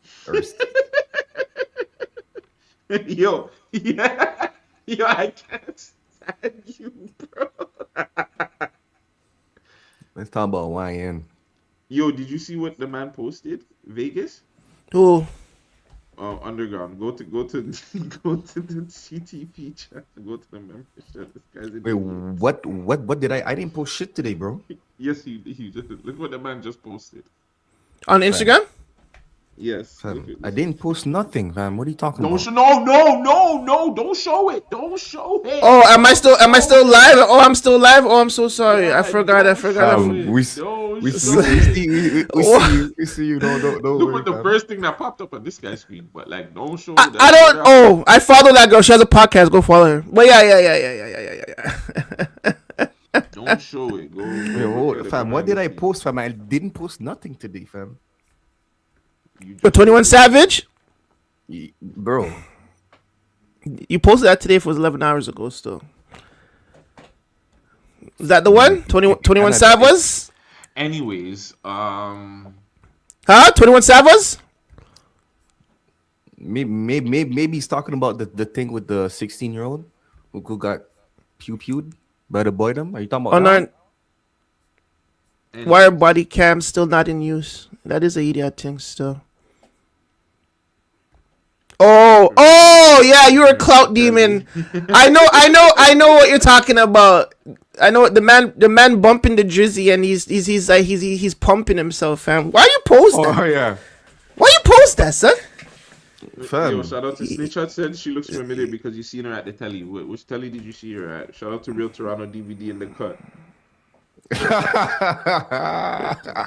Yo, yeah. Yo, I can't stand you, bro. Let's talk about YN. Yo, did you see what the man posted? Vegas? Who? Underground. Go to go to the CTP chat. Go to the membership. This guy's an Wait, idiot. what did I didn't post shit today, bro. Yes, he just look what the man just posted. On Instagram? Yes. Fam, I didn't post nothing, fam. What are you talking Don't about? show. No. Don't show it. Don't show it. Oh, am I still Show live? it. Oh, I'm still live. Oh, I'm so sorry. I Yeah, forgot. don't show Fam, it. Don't we show see it. we see you. Don't Look worry, what the fam. first thing that popped up on this guy's screen. But like, don't show I that. don't. Oh, I follow that girl. She has a podcast. Go follow her. But yeah. Don't show it. Go. Wait, Look hold, at it fam, what behind did the I scenes. post, fam? I didn't post nothing today, fam. You just- But 21 Savage, Bro, you posted that today. If it was 11 hours ago, still. Is that the one? 21 Sav was? Anyways, Huh? 21 Sav was? maybe he's talking about the thing with the 16-year-old who got pewed by the boydom. Are you talking about Oh, that? no. Why are body cams still not in use? That is a idiot thing still. Oh, yeah, you're a clout demon. I know what you're talking about. I know the man bumping the drizzy and he's pumping himself, fam. Why you post that? Oh yeah, Why you post that, son? fam. Yo, shout out to Snitchat said she looks familiar because you seen her at the telly. Which telly did you see her at? Shout out to Real Toronto DVD in the cut.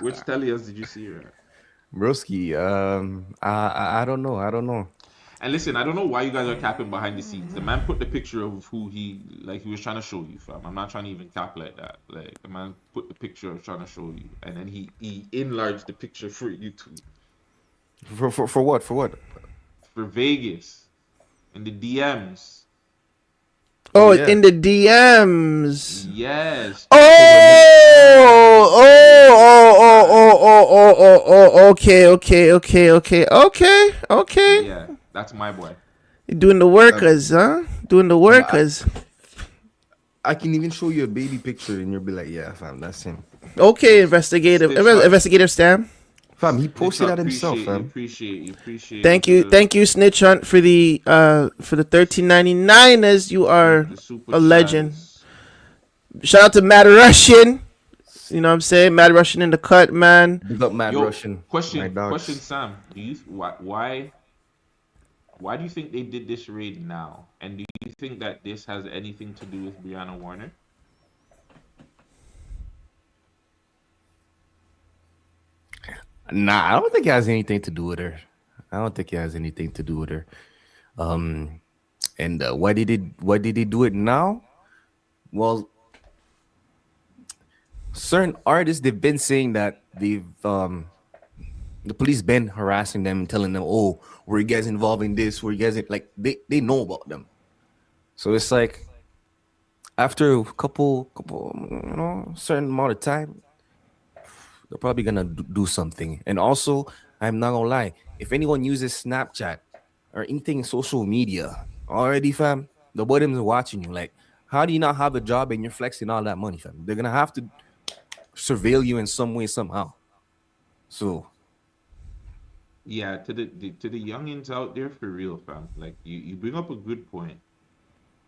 Which telly else did you see her at? Broski, I don't know. And listen, I don't know why you guys are capping behind the scenes. The man put the picture of who he was trying to show you, fam. I'm not trying to even cap like that. Like the man put the picture of trying to show you, and then he enlarged the picture for you to For what? For what? for Vegas in the DMs. Oh, yeah. in the DMs. Yes. Okay. Yeah, that's my boy. You're doing the workers, huh? Doing the workers. I can even show you a baby picture and you'll be like, yeah, fam, that's him. Okay, investigative Stam. Fam, he posted that Appreciate himself, you, fam. appreciate Thank you, Snitch Hunt for the $13.99 as you are the super a legend. chats. Shout out to Mad Russian. You know what I'm saying? Mad Russian in the cut, man. Big up Mad Yo, Russian. my question, dogs. Sam. Do you why do you think they did this raid now? And do you think that this has anything to do with Brianna Warner? Nah, I don't think it has anything to do with her. And why did he do it now? Well, certain artists, they've been saying that the police been harassing them, telling them, "Oh, were you guys involved in this? Were you guys they know about them?" So it's like after a couple, certain amount of time, they're probably gonna do something. And also, I'm not gonna lie, if anyone uses Snapchat or anything in social media already, fam, the boydoms are watching you. Like, how do you not have a job and you're flexing all that money, fam? They're gonna have to surveil you in some way, somehow. So Yeah, to the youngins out there, for real, fam. Like you bring up a good point.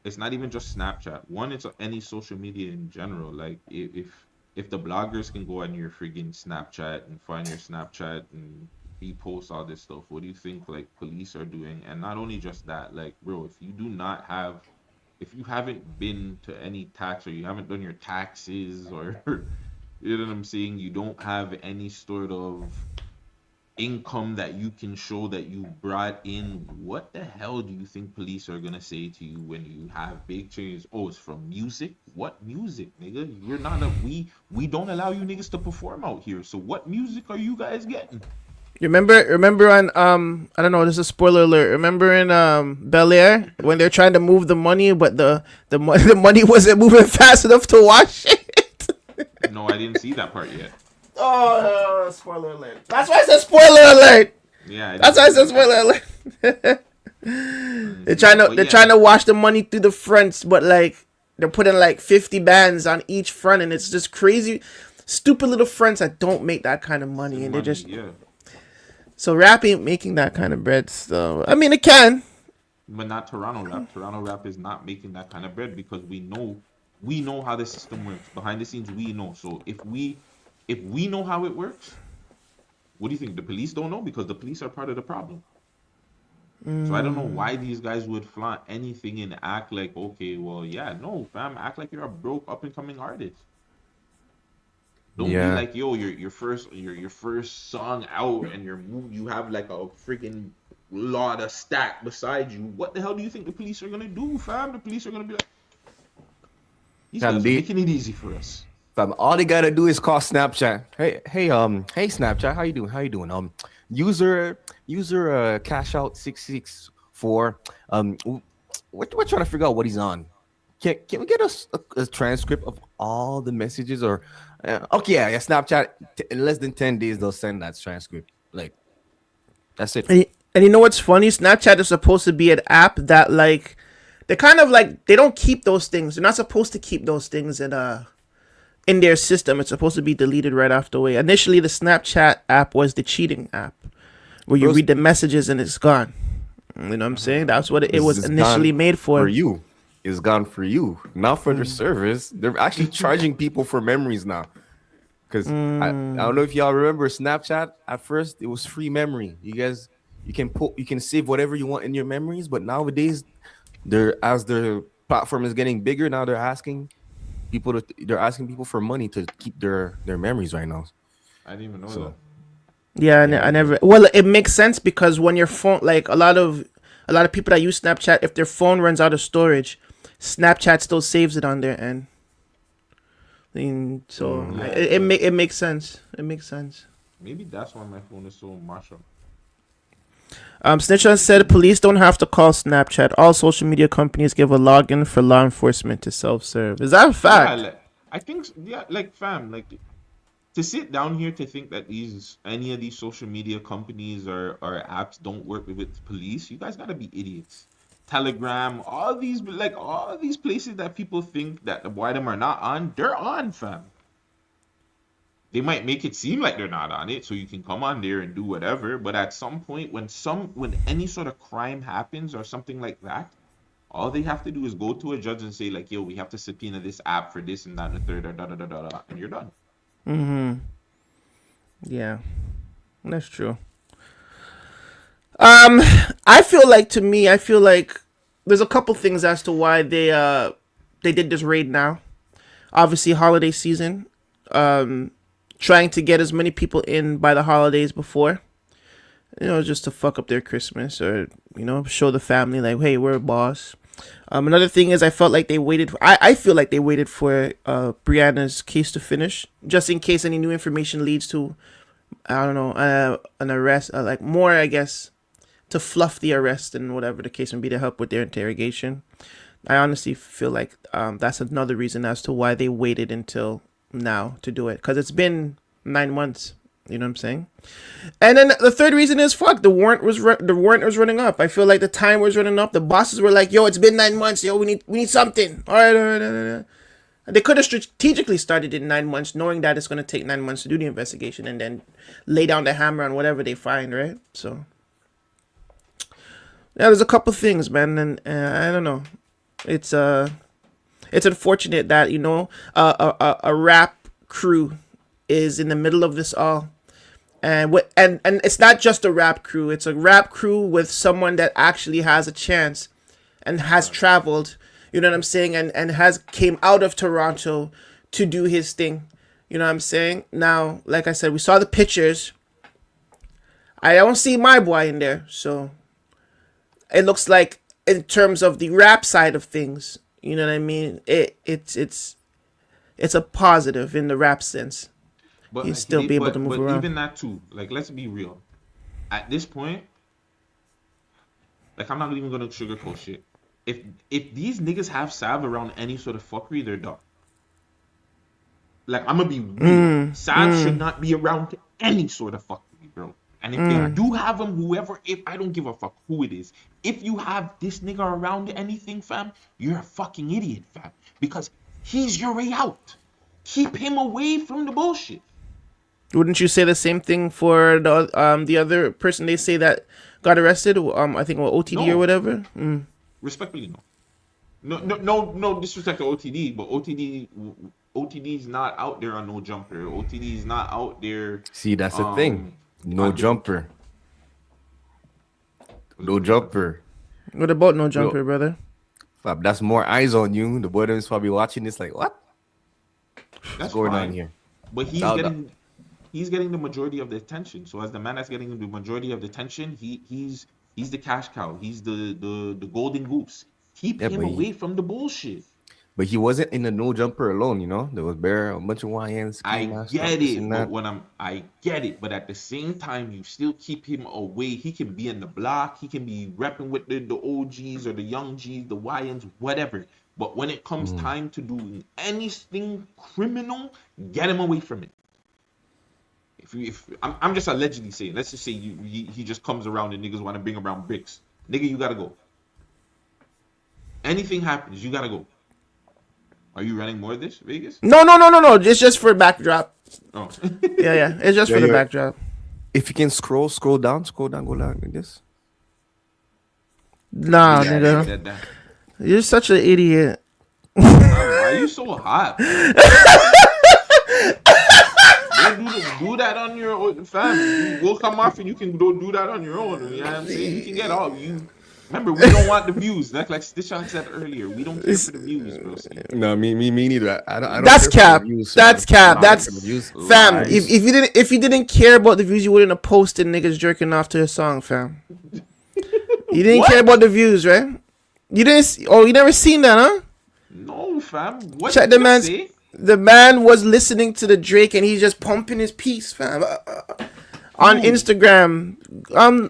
It's not even just Snapchat. One, it's any social media in general. Like if the bloggers can go on your friggin' Snapchat and find your Snapchat and repost all this stuff, what do you think like police are doing? And not only just that, like bro, if you haven't been to any tax or you haven't done your taxes or you know what I'm saying, you don't have any sort of income that you can show that you brought in, what the hell do you think police are gonna say to you when you have big changes? Oh, it's from music? What music, nigga? You're not we don't allow you niggas to perform out here. So what music are you guys getting? Remember on I don't know, this is a spoiler alert. Remember in Bel Air when they're trying to move the money, but the money wasn't moving fast enough to wash it. No, I didn't see that part yet. Oh, spoiler alert! That's why I said spoiler alert. Yeah, That's why I said spoiler alert. They're trying to wash the money through the fronts, but like they're putting like 50 bands on each front, and it's just crazy, stupid little fronts that don't make that kind of money, and they're just so rap ain't making that kind of bread. So I mean, it can, but not Toronto rap. Toronto rap is not making that kind of bread because we know how the system works behind the scenes. We know. So if we know how it works, What do you think? The police don't know because the police are part of the problem. So I don't know why these guys would flaunt anything and act like, okay, well, yeah, no, fam, act like you're a broke up and coming artist. Don't be Yeah. like, yo, your first song out and you have like a freaking lot of stack beside you. What the hell do you think the police are gonna do, fam? The police are gonna be like, these Fam, guys are they- making it easy for us. Fam, all they gotta do is call Snapchat. Hey, Snapchat, how you doing? How you doing? User, cash out 664. We're trying to figure out what he's on. Can we get a transcript of all the messages or? Okay, yeah, Snapchat. In less than 10 days, they'll send that transcript. Like, that's it. And you know what's funny? Snapchat is supposed to be an app that like they kind of like they don't keep those things. They're not supposed to keep those things in their system. It's supposed to be deleted right after way. Initially, the Snapchat app was the cheating app, where you read the messages and it's gone. You know what I'm saying? That's what it was It's initially gone made for. For you, it's gone for you, not for the service. They're actually charging people for memories now. Because I don't know if y'all remember Snapchat. At first, it was free memory. You can save whatever you want in your memories. But nowadays, as their platform is getting bigger, now they're asking people for money to keep their memories right now. I didn't even know So- that. Yeah, I never. Well, it makes sense because when your phone, like a lot of people that use Snapchat, if their phone runs out of storage, Snapchat still saves it on their end. I mean, so it makes sense. It makes sense. Maybe that's why my phone is so mashed up. Snitch said police don't have to call Snapchat. All social media companies give a login for law enforcement to self-serve. Is that a fact? Yeah, I think, like, fam, like, to sit down here to think that any of these social media companies or apps don't work with police, you guys gotta be idiots. Telegram, all these places that people think that why them are not on, they're on, fam. They might make it seem like they're not on it, so you can come on there and do whatever. But at some point, when any sort of crime happens or something like that, all they have to do is go to a judge and say like, "Yo, we have to subpoena this app for this and that and the third, or da da da da da," and you're done. Yeah, that's true. I feel like there's a couple things as to why they did this raid now. Obviously, holiday season. Trying to get as many people in by the holidays before, just to fuck up their Christmas or, show the family like, hey, we're a boss. Another thing is I felt like they waited. I feel like they waited for Brianna's case to finish, just in case any new information leads to, I don't know, an arrest, like more, I guess, to fluff the arrest and whatever the case may be to help with their interrogation. I honestly feel like that's another reason as to why they waited until now to do it, because it's been 9 months. You know what I'm saying? And then the third reason is the warrant was running up. I feel like the time was running up. The bosses were like, "Yo, it's been 9 months. Yo, we need something." All right. They could have strategically started in 9 months, knowing that it's going to take 9 months to do the investigation, and then lay down the hammer on whatever they find. Right? So yeah, there's a couple things, man, and I don't know. It's unfortunate that a rap crew is in the middle of this all, and it's not just a rap crew. It's a rap crew with someone that actually has a chance, and has traveled. You know what I'm saying, and has came out of Toronto to do his thing. You know what I'm saying. Now, like I said, we saw the pictures. I don't see my boy in there, so it looks like in terms of the rap side of things. You know what I mean? It's a positive in the rap sense. But He'd still be able to move around. Even that too, like, let's be real. At this point, like, I'm not even gonna sugarcoat shit. If these niggas have Sav around any sort of fuckery, they're done. Like, I'm gonna be real. Sav should not be around any sort of fuckery, bro. And if they do have him, I don't give a fuck who it is. If you have this nigga around anything, fam, you're a fucking idiot, fam. Because he's your way out. Keep him away from the bullshit. Wouldn't you say the same thing for the other person they say that got arrested? I think OTD or whatever. Respectfully, no disrespect to OTD, but OTD's not out there on no jumper. OTD's not out there. See, that's the thing. No jumper. No jumper. What about no jumper, brother? Fam, that's more eyes on you. The boy is probably watching this like, what? That's What's going fine. on here? But Now he's getting the majority of the attention. So as the man that's getting the majority of the attention, he's the cash cow. He's the golden goose. Keep Yeah, him but away from the bullshit. But he wasn't in the no jumper alone, you know. There was a bunch of YNs. I get it, but I get it, but at the same time, you still keep him away. He can be in the block, he can be repping with the OGs or the young Gs, the YNs, whatever. But when it comes time to doing anything criminal, get him away from it. If I'm just allegedly saying, let's just say he just comes around and niggas want to bring around bricks, nigga, you gotta go. Anything happens, you gotta go. Are you running more of this, Vegas? No. It's just for backdrop. Oh. Yeah. It's just for the backdrop. If you can scroll down, go down like this. Nah, nigga. That. You're such an idiot. Why are you so hot? Do that on your own, fam. We'll come off and you can go do that on your own. You know what I'm saying? You can get all you. Remember, we don't want the views. Like Stitchon said earlier, we don't care for the views, bro. No, me neither. I don't That's care for cap. the views, That's cap. That's views. fam. Lies. If you didn't care about the views, you wouldn't have posted niggas jerking off to a song, fam. You didn't care about the views, right? You didn't. Oh, you never seen that, huh? No, fam. What Check did the you man. say? The man was listening to the Drake and he's just pumping his piece, fam. On Instagram,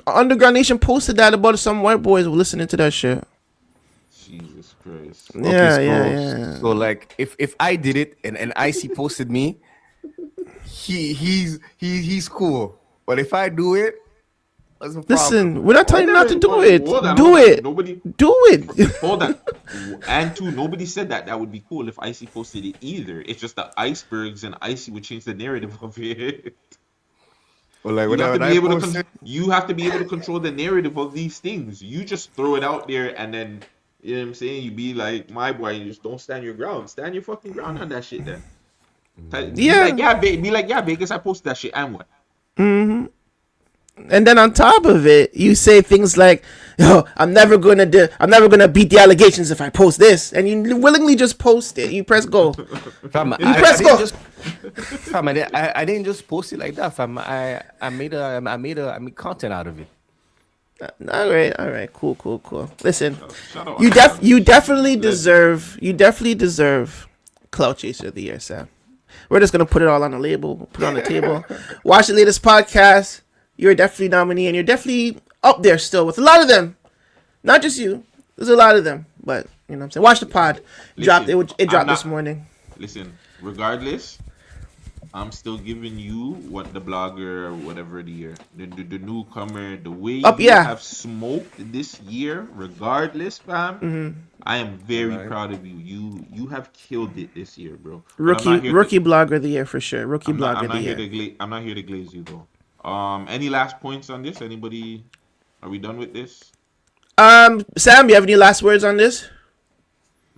Underground Nation posted that about some white boys were listening to that shit. Jesus Christ. Yeah. So like, if I did it and Icy posted me, he's cool. But if I do it, what's the problem? Listen, we're not telling you not to do it. Hold on. Do it. Nobody. Do it. Hold on. And two, nobody said that would be cool if Icy posted it either. It's just the icebergs and Icy would change the narrative of it. Well, like, you have to be able to control the narrative of these things. You just throw it out there and then, you know what I'm saying? You be like, my boy, you just don't stand your ground. Stand your fucking ground on that shit then. Yeah. Be like, Vegas, I posted that shit and what? Mm-hmm. And then on top of it, you say things like, "Yo, I'm never gonna beat the allegations if I post this," and you willingly just post it. You press go. Fam, I didn't just post it like that, fam. I made content out of it. All right, cool. Listen, Shut up. you definitely deserve Clout Chaser of the Year, Sam. We're just gonna put it all on the label, put it on the table. Watch the latest podcast. You're definitely nominee, and you're definitely up there still with a lot of them. Not just you. There's a lot of them, but you know what I'm saying. Watch the pod. It dropped this morning. Listen, regardless, I'm still giving you what the blogger or whatever the year, the newcomer, the way you have smoked this year. Regardless, fam, I am very proud of you. You have killed it this year, bro. Rookie blogger of the year for sure. Blogger of the year. I'm not here to glaze you though. Any last points on this? Anybody? Are we done with this? Sam, you have any last words on this?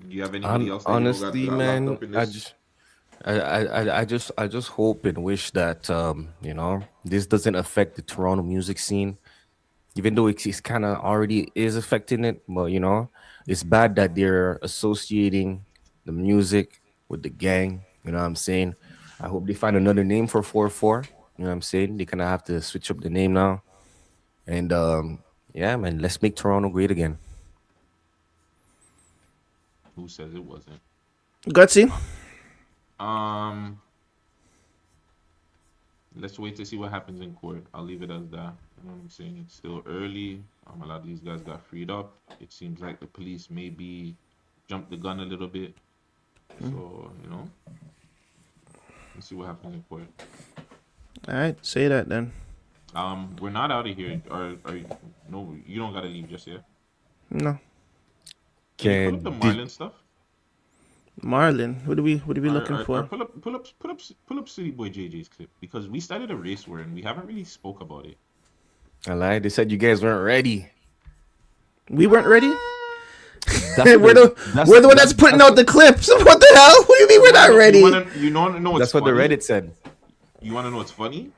Do you have anybody else? Honestly, man, I just hope and wish that this doesn't affect the Toronto music scene, even though it's kind of already is affecting it. But it's bad that they're associating the music with the gang. You know what I'm saying? I hope they find another name for 4-4. You know what I'm saying? They kind of have to switch up the name now. And yeah, man, let's make Toronto great again. Who says it wasn't? Gutsy. Let's wait to see what happens in court. I'll leave it as that. You know what I'm saying? It's still early. A lot of these guys got freed up. It seems like the police maybe jumped the gun a little bit. So, let's see what happens in court. All right, say that then. We're not out of here. No, you don't gotta leave just yet. No. Can you pull up the Marlin stuff? Marlin, what are we looking for? Pull up City Boy JJ's clip, because we started a race war and we haven't really spoke about it. I lied. They said you guys weren't ready. We weren't ready. We're the one that's putting out the clips. What the hell? What do you mean we're not ready? You know what's That's what funny? the Reddit said. You want to know what's funny?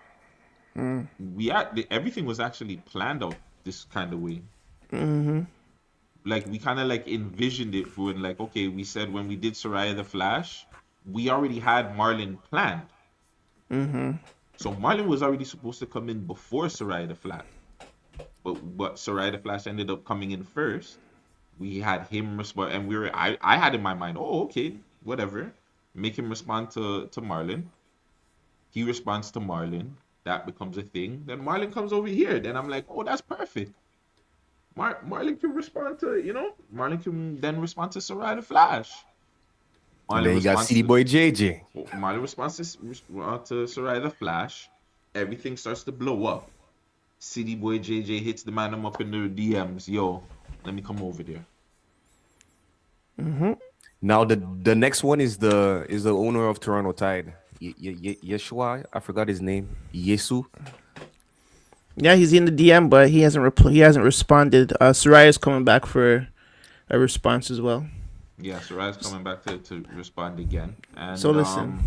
everything was actually planned out this kind of way. Like we kind of like envisioned it for when, like, okay, we said when we did Soraya the Flash, we already had Marlon planned. So Marlon was already supposed to come in before Soraya the Flash, but Soraya the Flash ended up coming in first. We had him respond, and I had in my mind, oh, okay, whatever, make him respond to Marlon. He responds to Marlon. That becomes a thing. Then Marlon comes over here. Then I'm like, oh, that's perfect. Marlon can respond to, Marlon can then respond to Soraya the Flash. And then you got City Boy JJ. Marlon responds to Soraya the Flash. Everything starts to blow up. City Boy JJ hits the man up in the DMs. Yo, let me come over there. Now the next one is the owner of Toronto Tide. Yeshua, I forgot his name. Yesu. Yeah, he's in the DM, but he hasn't responded. Soraya's coming back for a response as well. Yeah, Soraya's coming back to respond again. And so listen,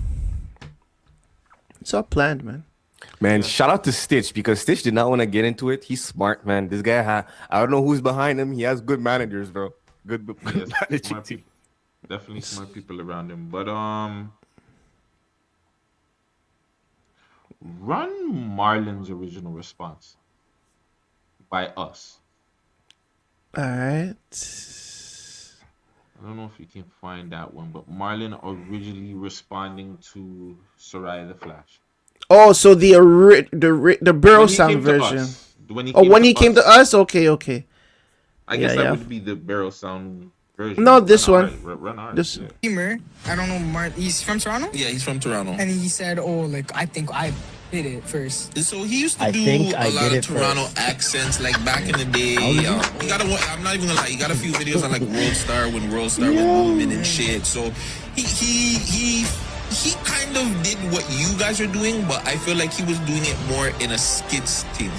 it's all planned, man. Man, shout out to Stitch, because Stitch did not want to get into it. He's smart, man. This guy I don't know who's behind him. He has good managers, bro. Good managing team. Definitely smart people around him. But run Marlon's original response by us. All right. I don't know if you can find that one, but Marlon originally responding to Soraya the Flash. Oh, so the Burrow sound version. When he came to us? Okay. I guess that would be the Barrel Sound version. No, this one. Run ours. This. Yeah. I don't know. He's from Toronto? Yeah, he's from Toronto. And he said, oh, like, I think I did it first. So he used to do a lot of Toronto accents, like back in the day. I'm not even gonna lie, he got a few videos on like World Star when World Star was booming and shit. So he kind of did what you guys are doing, but I feel like he was doing it more in a skit thing.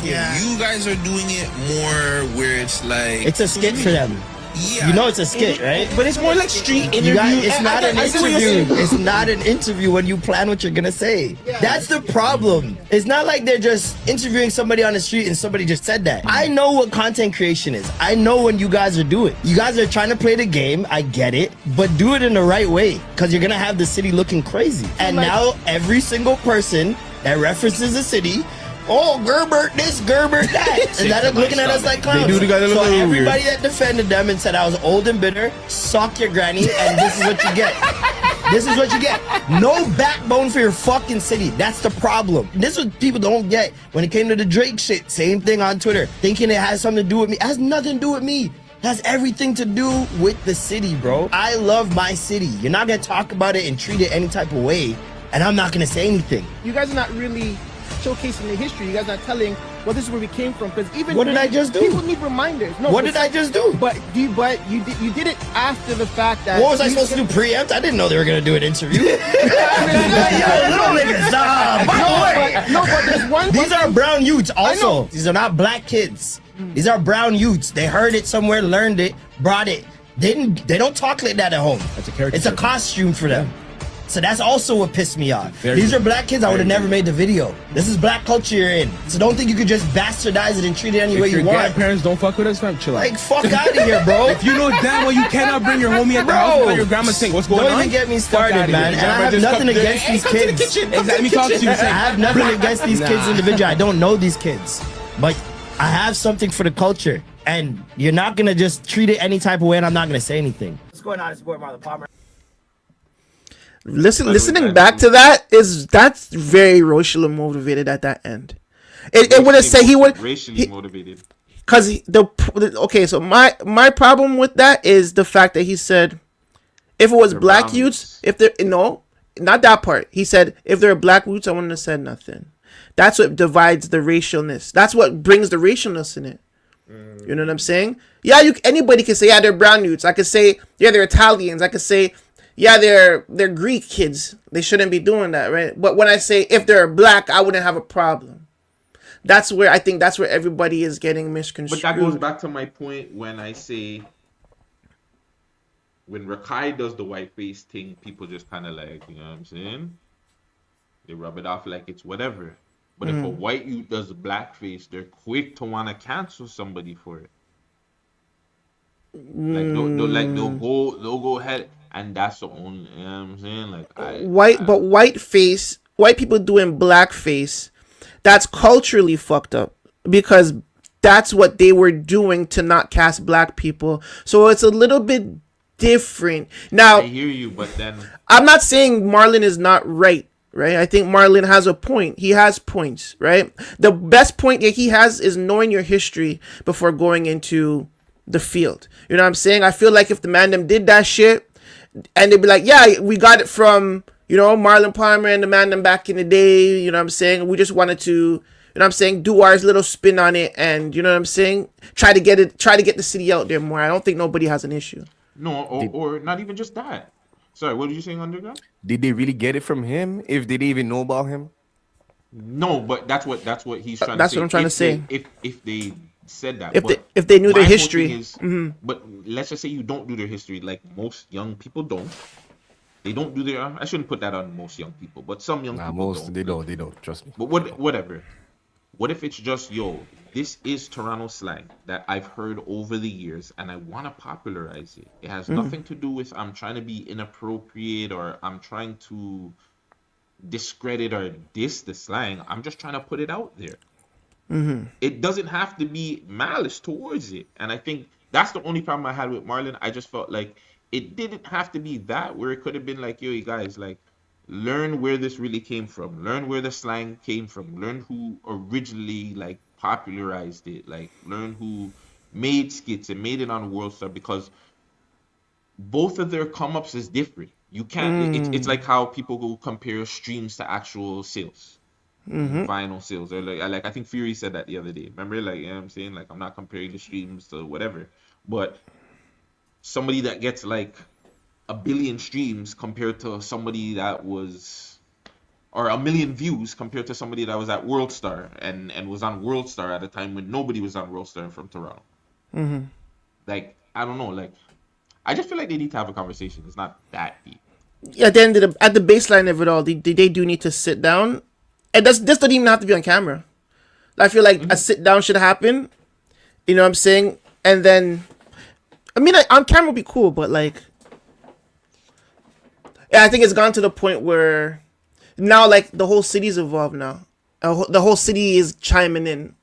Yeah. You guys are doing it more where it's like it's a skit for them. Yeah. You know it's a skit, right? But it's more like street interview. It's not an interview. It's not an interview when you plan what you're gonna say. Yeah. That's the problem. It's not like they're just interviewing somebody on the street and somebody just said that. I know what content creation is. I know when you guys are doing. You guys are trying to play the game. I get it, but do it in the right way, because you're gonna have the city looking crazy. And now every single person that references the city, oh, Gerbert this, Gerbert that. And that looking at us like clowns. So everybody that defended them and said I was old and bitter, sock your granny, and this is what you get. This is what you get. No backbone for your fucking city. That's the problem. This is what people don't get when it came to the Drake shit. Same thing on Twitter. Thinking it has something to do with me. It has nothing to do with me. It has everything to do with the city, bro. I love my city. You're not going to talk about it and treat it any type of way, and I'm not going to say anything. You guys are not really showcasing the history. You guys are not telling, well, this is where we came from, because even what did I just do? People need reminders. No, what did I just do? But you did it after the fact that. What was I supposed to do? Preempt? I didn't know they were gonna do an interview. Yo, little niggas, but there's one. These are brown youths. Also, these are not black kids. These are brown youths. They heard it somewhere, learned it, brought it. They don't talk like that at home. That's a character. It's a costume for them. So that's also what pissed me off. These are black kids. I would have never made the video. This is black culture you're in. So don't think you could just bastardize it and treat it any way you want. Your grandparents don't fuck with us, fam. Chill out. Like, fuck out of here, bro. If you know damn well you cannot bring your homie at the house without your grandma saying what's going on. Don't even get me started, man. And I have nothing against these kids. I have nothing against these kids individually. I don't know these kids, but I have something for the culture. And you're not gonna just treat it any type of way, and I'm not gonna say anything. What's going on? It's boy Marlon Palmer. Listening back to that's very racially motivated at that end. It would have said he would racially motivated. Because okay, so my problem with that is the fact that he said if it was black youths, if they're not that part. He said if they're black youths, I wouldn't have said nothing. That's what divides the racialness. That's what brings the racialness in it. You know what I'm saying? Yeah, anybody can say they're brown youths. I could say they're Italians. I could say they're Greek kids. They shouldn't be doing that, right? But when I say if they're black, I wouldn't have a problem. That's where everybody is getting misconstrued. But that goes back to my point when I say when Rakai does the white face thing, people just kind of like, you know what I'm saying? They rub it off like it's whatever. But if a white youth does blackface, they're quick to want to cancel somebody for it. Like they'll go ahead, and that's the only. You know what I'm saying? Like white people doing blackface, that's culturally fucked up because that's what they were doing to not cast black people. So it's a little bit different. Now, I hear you, but then I'm not saying Marlon is not right. Right, I think Marlon has a point. He has points, right? The best point that he has is knowing your history before going into the field. You know what I'm saying? I feel like if the man them did that shit, and they'd be like, yeah, we got it from, you know, Marlon Palmer and the man them back in the day. You know what I'm saying? We just wanted to, you know what I'm saying, do our little spin on it, and you know what I'm saying, try to get the city out there more. I don't think nobody has an issue. No, or not even just that. Sorry, what did you say, Underground? Did they really get it from him? If they didn't even know about him? No, but that's what he's trying to say. That's what I'm trying to say. If they said that, if they knew their my whole history, thing is, but let's just say you don't do their history, like most young people don't. They don't do their. I shouldn't put that on most young people, but some young people don't. They don't. Trust me. But whatever. What if it's just, yo, this is Toronto slang that I've heard over the years and I want to popularize it. It has nothing to do with I'm trying to be inappropriate or I'm trying to discredit or diss the slang. I'm just trying to put it out there. It doesn't have to be malice towards it. And I think that's the only problem I had with Marlon. I just felt like it didn't have to be that, where it could have been like, yo, you guys, like, learn where this really came from, learn where the slang came from, learn who originally like popularized it, like learn who made skits and made it on World Star, because both of their come-ups is different. You can't it's like how people go compare streams to actual sales, vinyl sales, or like I think Fury said that the other day, remember, like, you know what I'm saying, like, I'm not comparing the streams to whatever, but somebody that gets like 1 billion streams compared to somebody that was, or 1 million views compared to somebody that was at World Star and was on World Star at a time when nobody was on World Star from Toronto. Like, I don't know, like, I just feel like they need to have a conversation. It's not that deep. Yeah, at the baseline of it all, they do need to sit down, and this doesn't even have to be on camera. I feel like a sit down should happen. You know what I'm saying? And then, I mean, like, on camera would be cool, but like, yeah, I think it's gone to the point where now, like, the whole city's evolved now. The whole city is chiming in,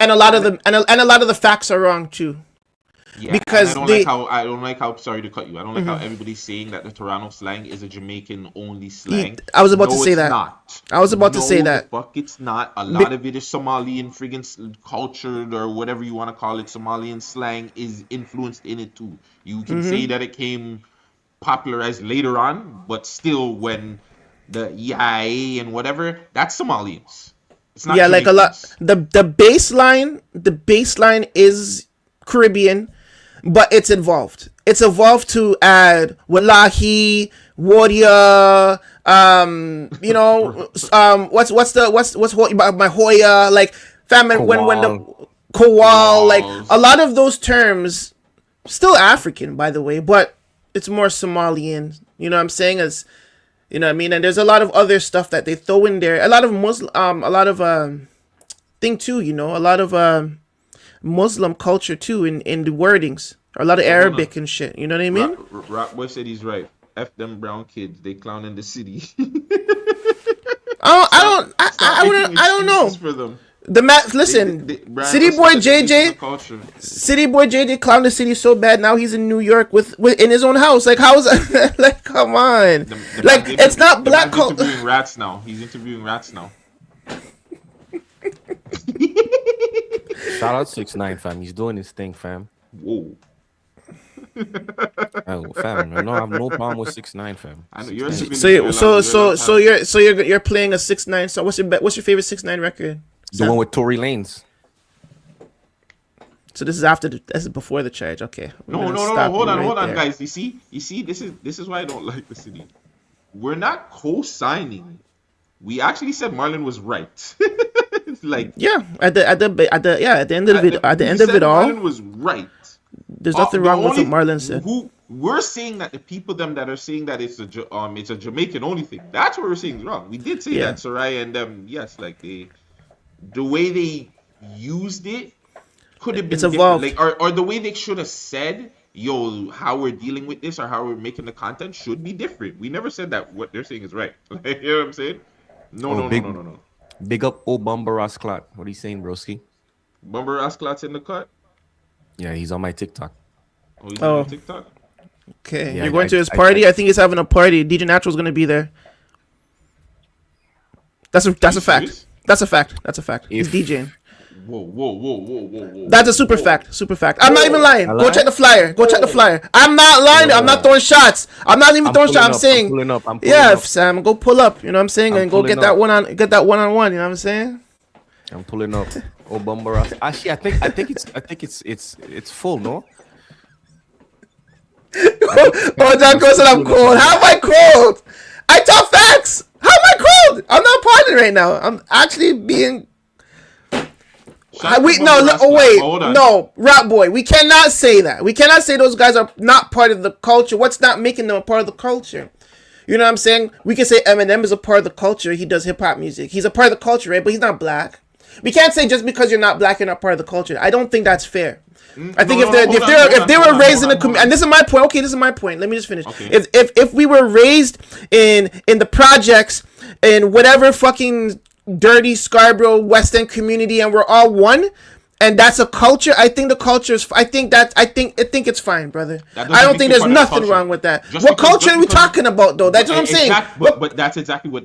and a lot of the facts are wrong too. Yeah, because I don't like how sorry to cut you. I don't like how everybody's saying that the Toronto slang is a Jamaican only slang. I was about to say that. Not. I was about to say that. Fuck, it's not. A lot of it is Somalian friggin' cultured or whatever you want to call it. Somalian slang is influenced in it too. You can say that it came popularized later on, but still, when the yai and whatever, that's Somalians. It's not Jamaicans. Like a lot. The baseline is Caribbean, but it's evolved. It's evolved to add Wallahi, Warrior, you know, what's my Hoya, like famine when the Kowal, like a lot of those terms, still African, by the way, but it's more Somalian. You know what I'm saying? As you know what I mean? And there's a lot of other stuff that they throw in there. A lot of thing too, you know, a lot of Muslim culture too in the wordings. A lot of Arabic and shit. You know what I mean? Rockboy said he's right. F them brown kids. They clown in the city. I don't know. For them. Listen, City Boy JJ clowned the city so bad. Now he's in New York with in his own house. Like, how is that? Like, come on. Like, it's not black culture. He's interviewing rats now. He's interviewing rats now. Shout out 6ix9ine, fam. He's doing his thing, fam. Whoa. Oh, fam, I have no problem with 6ix9ine, fam. I know you're so you're playing a 6ix9ine. So what's your favorite 6ix9ine record? The one with Tory Lanez. So this is before the charge. Okay. No. Hold on, guys. You see, this is why I don't like the city. We're not co-signing. We actually said Marlon was right. Like, yeah, at the end of it all, Marlon was right. There's nothing wrong with what Marlon said. we're saying that the people them that are saying that it's a Jamaican only thing. That's what we're saying is wrong. We did say that Soraya and them, yes, like the way they used it could have been It's different. evolved. Like or the way they should have said, yo, how we're dealing with this or how we're making the content should be different. We never said that what they're saying is right. Like, you know what I'm saying? No. Big up old Bumba Rasclat. What are you saying, broski? Bumber Asclat's in the cut. Yeah, he's on my TikTok. Oh, he's on TikTok. Okay, Yeah, you're going to his party. I think he's having a party. DJ Natural's gonna be there. That's a fact. serious? That's a fact. He's DJing. Whoa. That's a super fact. Super fact. I'm not even lying. I Go lie? check the flyer. I'm not lying. I'm not throwing shots. I'm not even throwing shots. I'm saying, I'm pulling up. yeah, Sam, go pull up. You know what I'm saying, I'm and go get pulling that up. one-on-one. You know what I'm saying? I'm pulling up. Oh, Bumba Ras. Actually, I think it's full. No. Oh, John Cole said I'm cold. How am I cold? I talk facts. How am I cold? I'm not partying right now. I'm actually being. No, Rap Boy. We cannot say that. We cannot say those guys are not part of the culture. What's not making them a part of the culture? You know what I'm saying? We can say Eminem is a part of the culture. He does hip hop music. He's a part of the culture, right? But he's not black. We can't say just because you're not black, you're not part of the culture. I don't think that's fair. I think if they were raised in a community, and this is my point. Okay, this is my point. Let me just finish. Okay. If we were raised in the projects in whatever fucking dirty Scarborough West End community, and we're all one, and that's a culture. I think the culture is. I think it's fine, brother. I don't think there's nothing wrong with that. What culture are we talking about, though? That's what I'm saying. But that's exactly what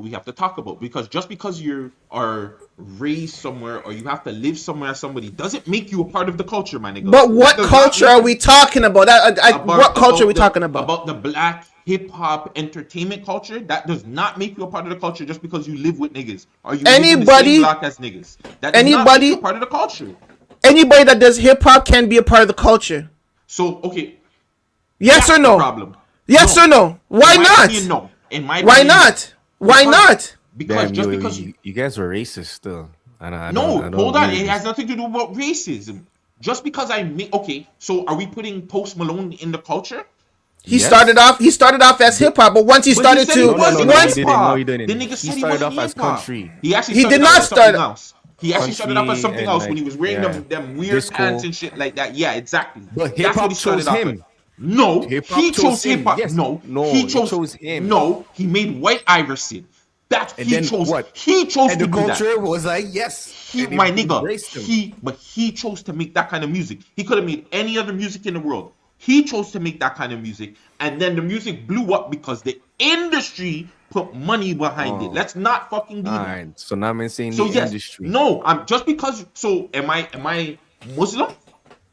we have to talk about, because just because you are raised somewhere or you have to live somewhere as somebody doesn't make you a part of the culture, my nigga. But what culture are we talking about? What culture are we talking about? About the black hip-hop entertainment culture. That does not make you a part of the culture just because you live with niggas or you live in the same block as niggas. That does not make you a part of the culture. Anybody that does hip-hop can be a part of the culture. So, okay. Yes or no? Problem. Yes or no? Why not? No. In my Why opinion, not? Why not? Because Damn, you guys were racist still. Hold on. It has nothing to do about racism. Just because so are we putting Post Malone in the culture? He started off as hip hop, but once he started to he didn't. The nigga said He started off as hip-hop. country. He actually He did not start else. He actually started off as something else when he was wearing them weird disco pants and shit like that. Yeah, exactly. But That's what hip-hop he started chose off him. with. No, Hip-hop he chose him. hip hop. Yes. No, he chose him. No, he made White Iverson. He chose and to the do culture that. was like, yes. My nigga, he chose to make that kind of music. He could have made any other music in the world. He chose to make that kind of music, and then the music blew up because the industry put money behind it. Let's not fucking do that. Alright, so now I'm saying So the yes, industry. no, I'm just because. So am I Muslim?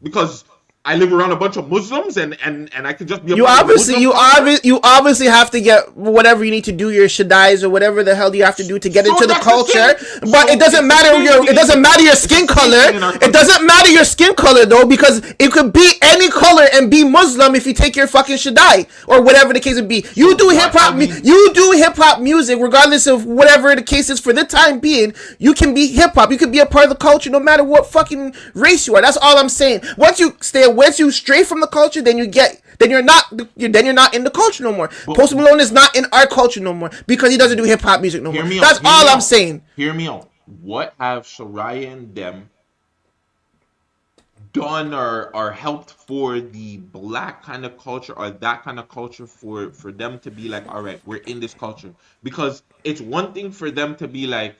Because I live around a bunch of Muslims, and I can just be. you obviously have to get whatever you need to do, your shaddais or whatever the hell you have to do to get into the culture. But it doesn't matter your skin color. It doesn't matter your skin color though, because it could be any color and be Muslim if you take your fucking shaddai or whatever the case would be. You do hip hop music regardless of whatever the case is for the time being. You can be hip hop. You can be a part of the culture no matter what fucking race you are. That's all I'm saying. Once you stray from the culture, then you're not in the culture no more. Post Malone is not in our culture no more because he doesn't do hip hop music no more. That's all I'm saying. Hear me out. What have Soraya and them done or helped for the black kind of culture or that kind of culture for them to be like, all right, we're in this culture? Because it's one thing for them to be like,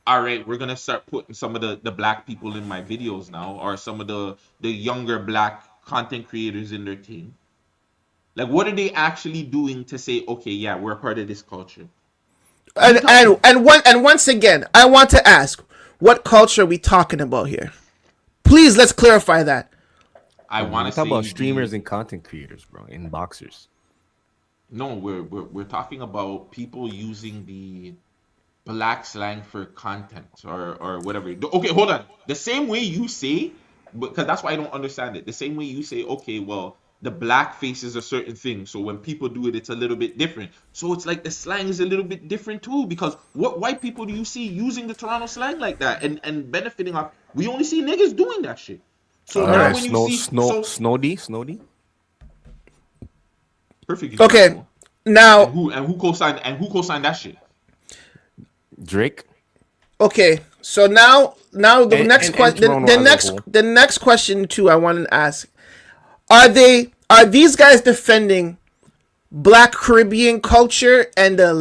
all right, we're gonna start putting some of the black people in my videos now, or some of the younger black content creators in their team. Like, what are they actually doing to say, okay, yeah, we're a part of this culture? And once again, I want to ask, what culture are we talking about here? Please, let's clarify that. I want to talk about streamers and content creators, bro, and boxers. No, we're talking about people using the black slang for content or whatever. Okay, hold on. The same way you say, because that's why I don't understand it. The same way you say, okay, well, the black face is a certain thing, so when people do it, it's a little bit different. So it's like the slang is a little bit different too, because what white people do you see using the Toronto slang like that and benefiting off? We only see niggas doing that shit. So now when you see Snowdy. Perfect Okay, example. now And who co-signed that shit? Drake. okay, so now the And- next and question, Toronto as a whole. the next question too, I want to ask: are these guys defending Black Caribbean culture and the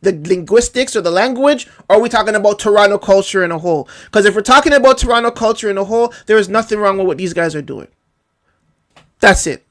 linguistics or the language, or are we talking about Toronto culture in a whole? Because if we're talking about Toronto culture in a whole, there is nothing wrong with what these guys are doing. That's it.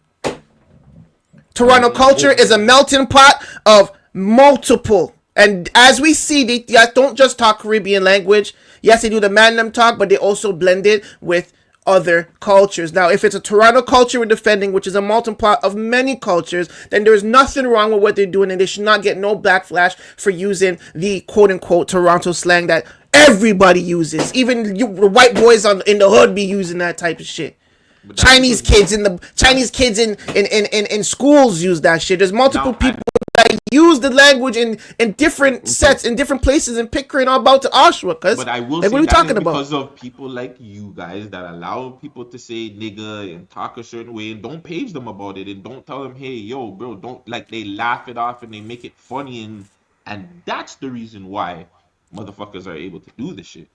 Toronto culture is a melting pot of multiple. And as we see, they don't just talk Caribbean language. Yes, they do the Mandem talk, but they also blend it with other cultures. Now, if it's a Toronto culture we're defending, which is a melting pot of many cultures, then there's nothing wrong with what they're doing, and they should not get no backlash for using the quote-unquote Toronto slang that everybody uses. Even the white boys in the hood be using that type of shit. Chinese kids in schools use that shit. There's multiple people that use the language in different sets in different places in Pickering or about to Oshawa. But I will like, say what are we that talking is about? because of people like you guys that allow people to say nigga and talk a certain way and don't page them about it and don't tell them, hey, yo, bro, don't, like, they laugh it off and they make it funny, and that's the reason why motherfuckers are able to do this shit.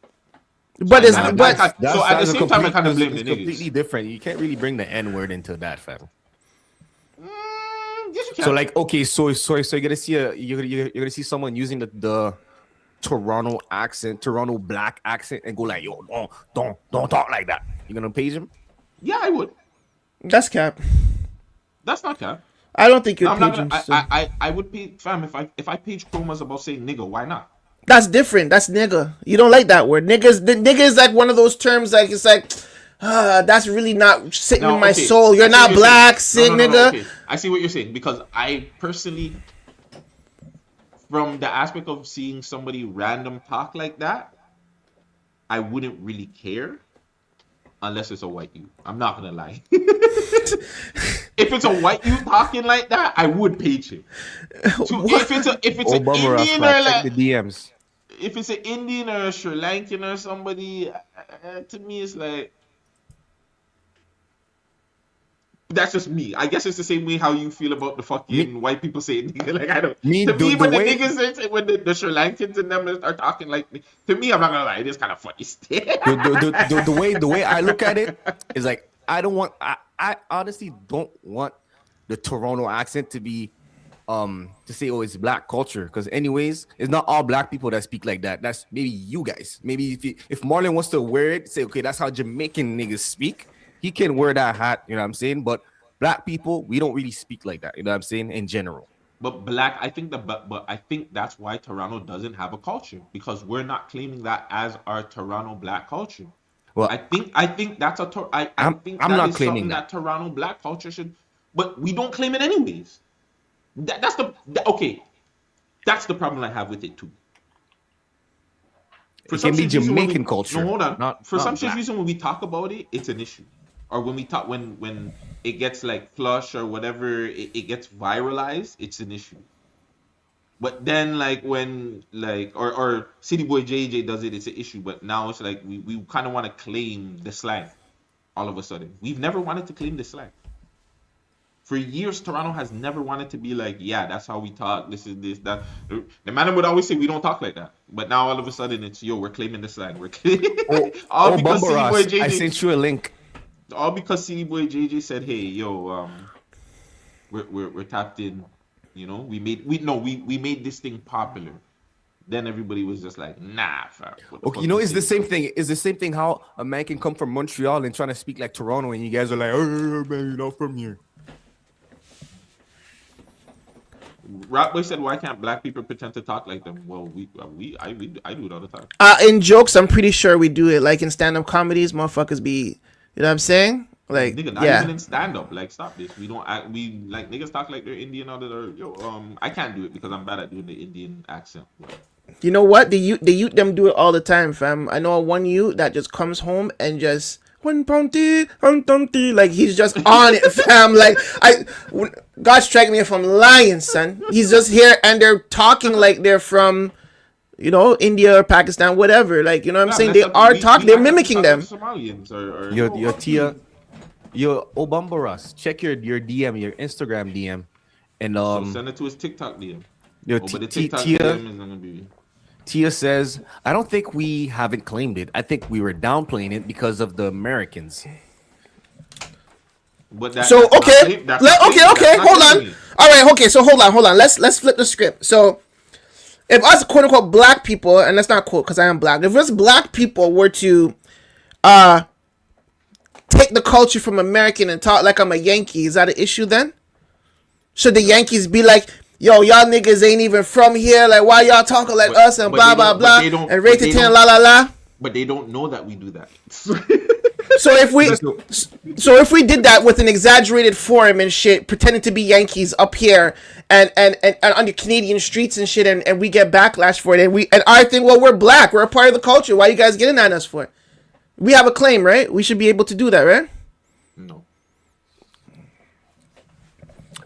But So it's at the same time, I kind of blame the It's niggas. completely different. You can't really bring the N word into that, fam. Yes, you can. So like, okay, so you're gonna see you're gonna see someone using the Toronto accent, Toronto black accent, and go like, yo, don't talk like that. You're gonna page him? Yeah, I would. That's cap. That's not cap. I don't think you're No, I'm not paging. gonna, I would pay, fam, if I page chromas about saying nigga, why not? That's different. That's nigga. You don't like that word. Nigga is like one of those terms. Like it's like, that's really not sitting in my soul. You're not black, sit, nigga. Okay. I see what you're saying, because I personally, from the aspect of seeing somebody random talk like that, I wouldn't really care unless it's a white youth. I'm not gonna lie. If it's a white youth talking like that, I would page him. So if it's an Indian or like the DMs. If it's an Indian or a Sri Lankan or somebody, to me it's like, that's just me. I guess it's the same way how you feel about the fucking white people saying nigga. Like, I don't. When the niggas say, when the Sri Lankans and them are talking like, to me, I'm not gonna lie, it is kind of funny. the way I look at it is like, I honestly don't want the Toronto accent to be to say, oh, it's black culture, because anyways, it's not all black people that speak like that. That's maybe you guys. Maybe if Marlon wants to wear it, say, okay, that's how Jamaican niggas speak, he can wear that hat, you know what I'm saying? But black people, we don't really speak like that, you know what I'm saying, in general. But black, I think but I think that's why Toronto doesn't have a culture, because we're not claiming that as our Toronto black culture. Well, I think that's I'm not claiming that Toronto black culture should, but we don't claim it anyways. That's the problem I have with it too. It can be Jamaican culture. No, hold on. For some black reason, when we talk about it, it's an issue. Or when we talk, when it gets like flush or whatever, it gets viralized, it's an issue. But then, like, when, like, or City Boy JJ does it, it's an issue. But now it's like we kind of want to claim the slang all of a sudden. We've never wanted to claim the slang. For years, Toronto has never wanted to be like, yeah, that's how we talk. This is this, that. The man would always say we don't talk like that. But now all of a sudden it's, yo, we're claiming the slang. We're claiming all because City Boy JJ. I sent you a link. All because City Boy JJ said, hey, yo, we're tapped in. You know, we made this thing popular. Then everybody was just like, nah, fam. Okay, you know, it's the same thing. It's the same thing how a man can come from Montreal and trying to speak like Toronto, and you guys are like, oh, man, you're not from here. Rapboy said, why can't black people pretend to talk like them? Well, I do it all the time. In jokes, I'm pretty sure we do it. Like in stand-up comedies, motherfuckers be, you know what I'm saying? Like, nigga, not even in stand-up. Like, stop this. We like niggas talk like they're Indian or I can't do it because I'm bad at doing the Indian accent. You know what? The youth them do it all the time, fam. I know one youth that just comes home and just like he's just on it, fam. Like God strike me if I'm lying, son. He's just here and they're talking like they're from, you know, India or Pakistan, whatever. Like, you know what I'm saying? They are talking. They're mimicking them. Somalians or Your Tia, your Obambaras, check your DM, your Instagram DM, And So send it to his TikTok DM. yo, But the TikTok Tia DM is not gonna be. Tia says, I don't think we haven't claimed it. I think we were downplaying it because of the Americans. But that, So that's not okay, claim- that's not okay, claiming- okay, that's not hold on. claiming it. All right, okay, so hold on. Let's flip the script. So, if us quote unquote black people, and that's not quote because I am black. If us black people were to, take the culture from American and talk like I'm a Yankee, is that an issue then? Should the Yankees be like, yo, y'all niggas ain't even from here, like why y'all talking like us and but blah they blah don't- blah but they don't- and but rate they to 10 don't- la la la. But they don't know that we do that. So if we did that with an exaggerated form and shit, pretending to be Yankees up here and on the Canadian streets and shit, and we get backlash for it, and I think, well, we're black, we're a part of the culture. Why are you guys getting at us for it? We have a claim, right? We should be able to do that, right? No.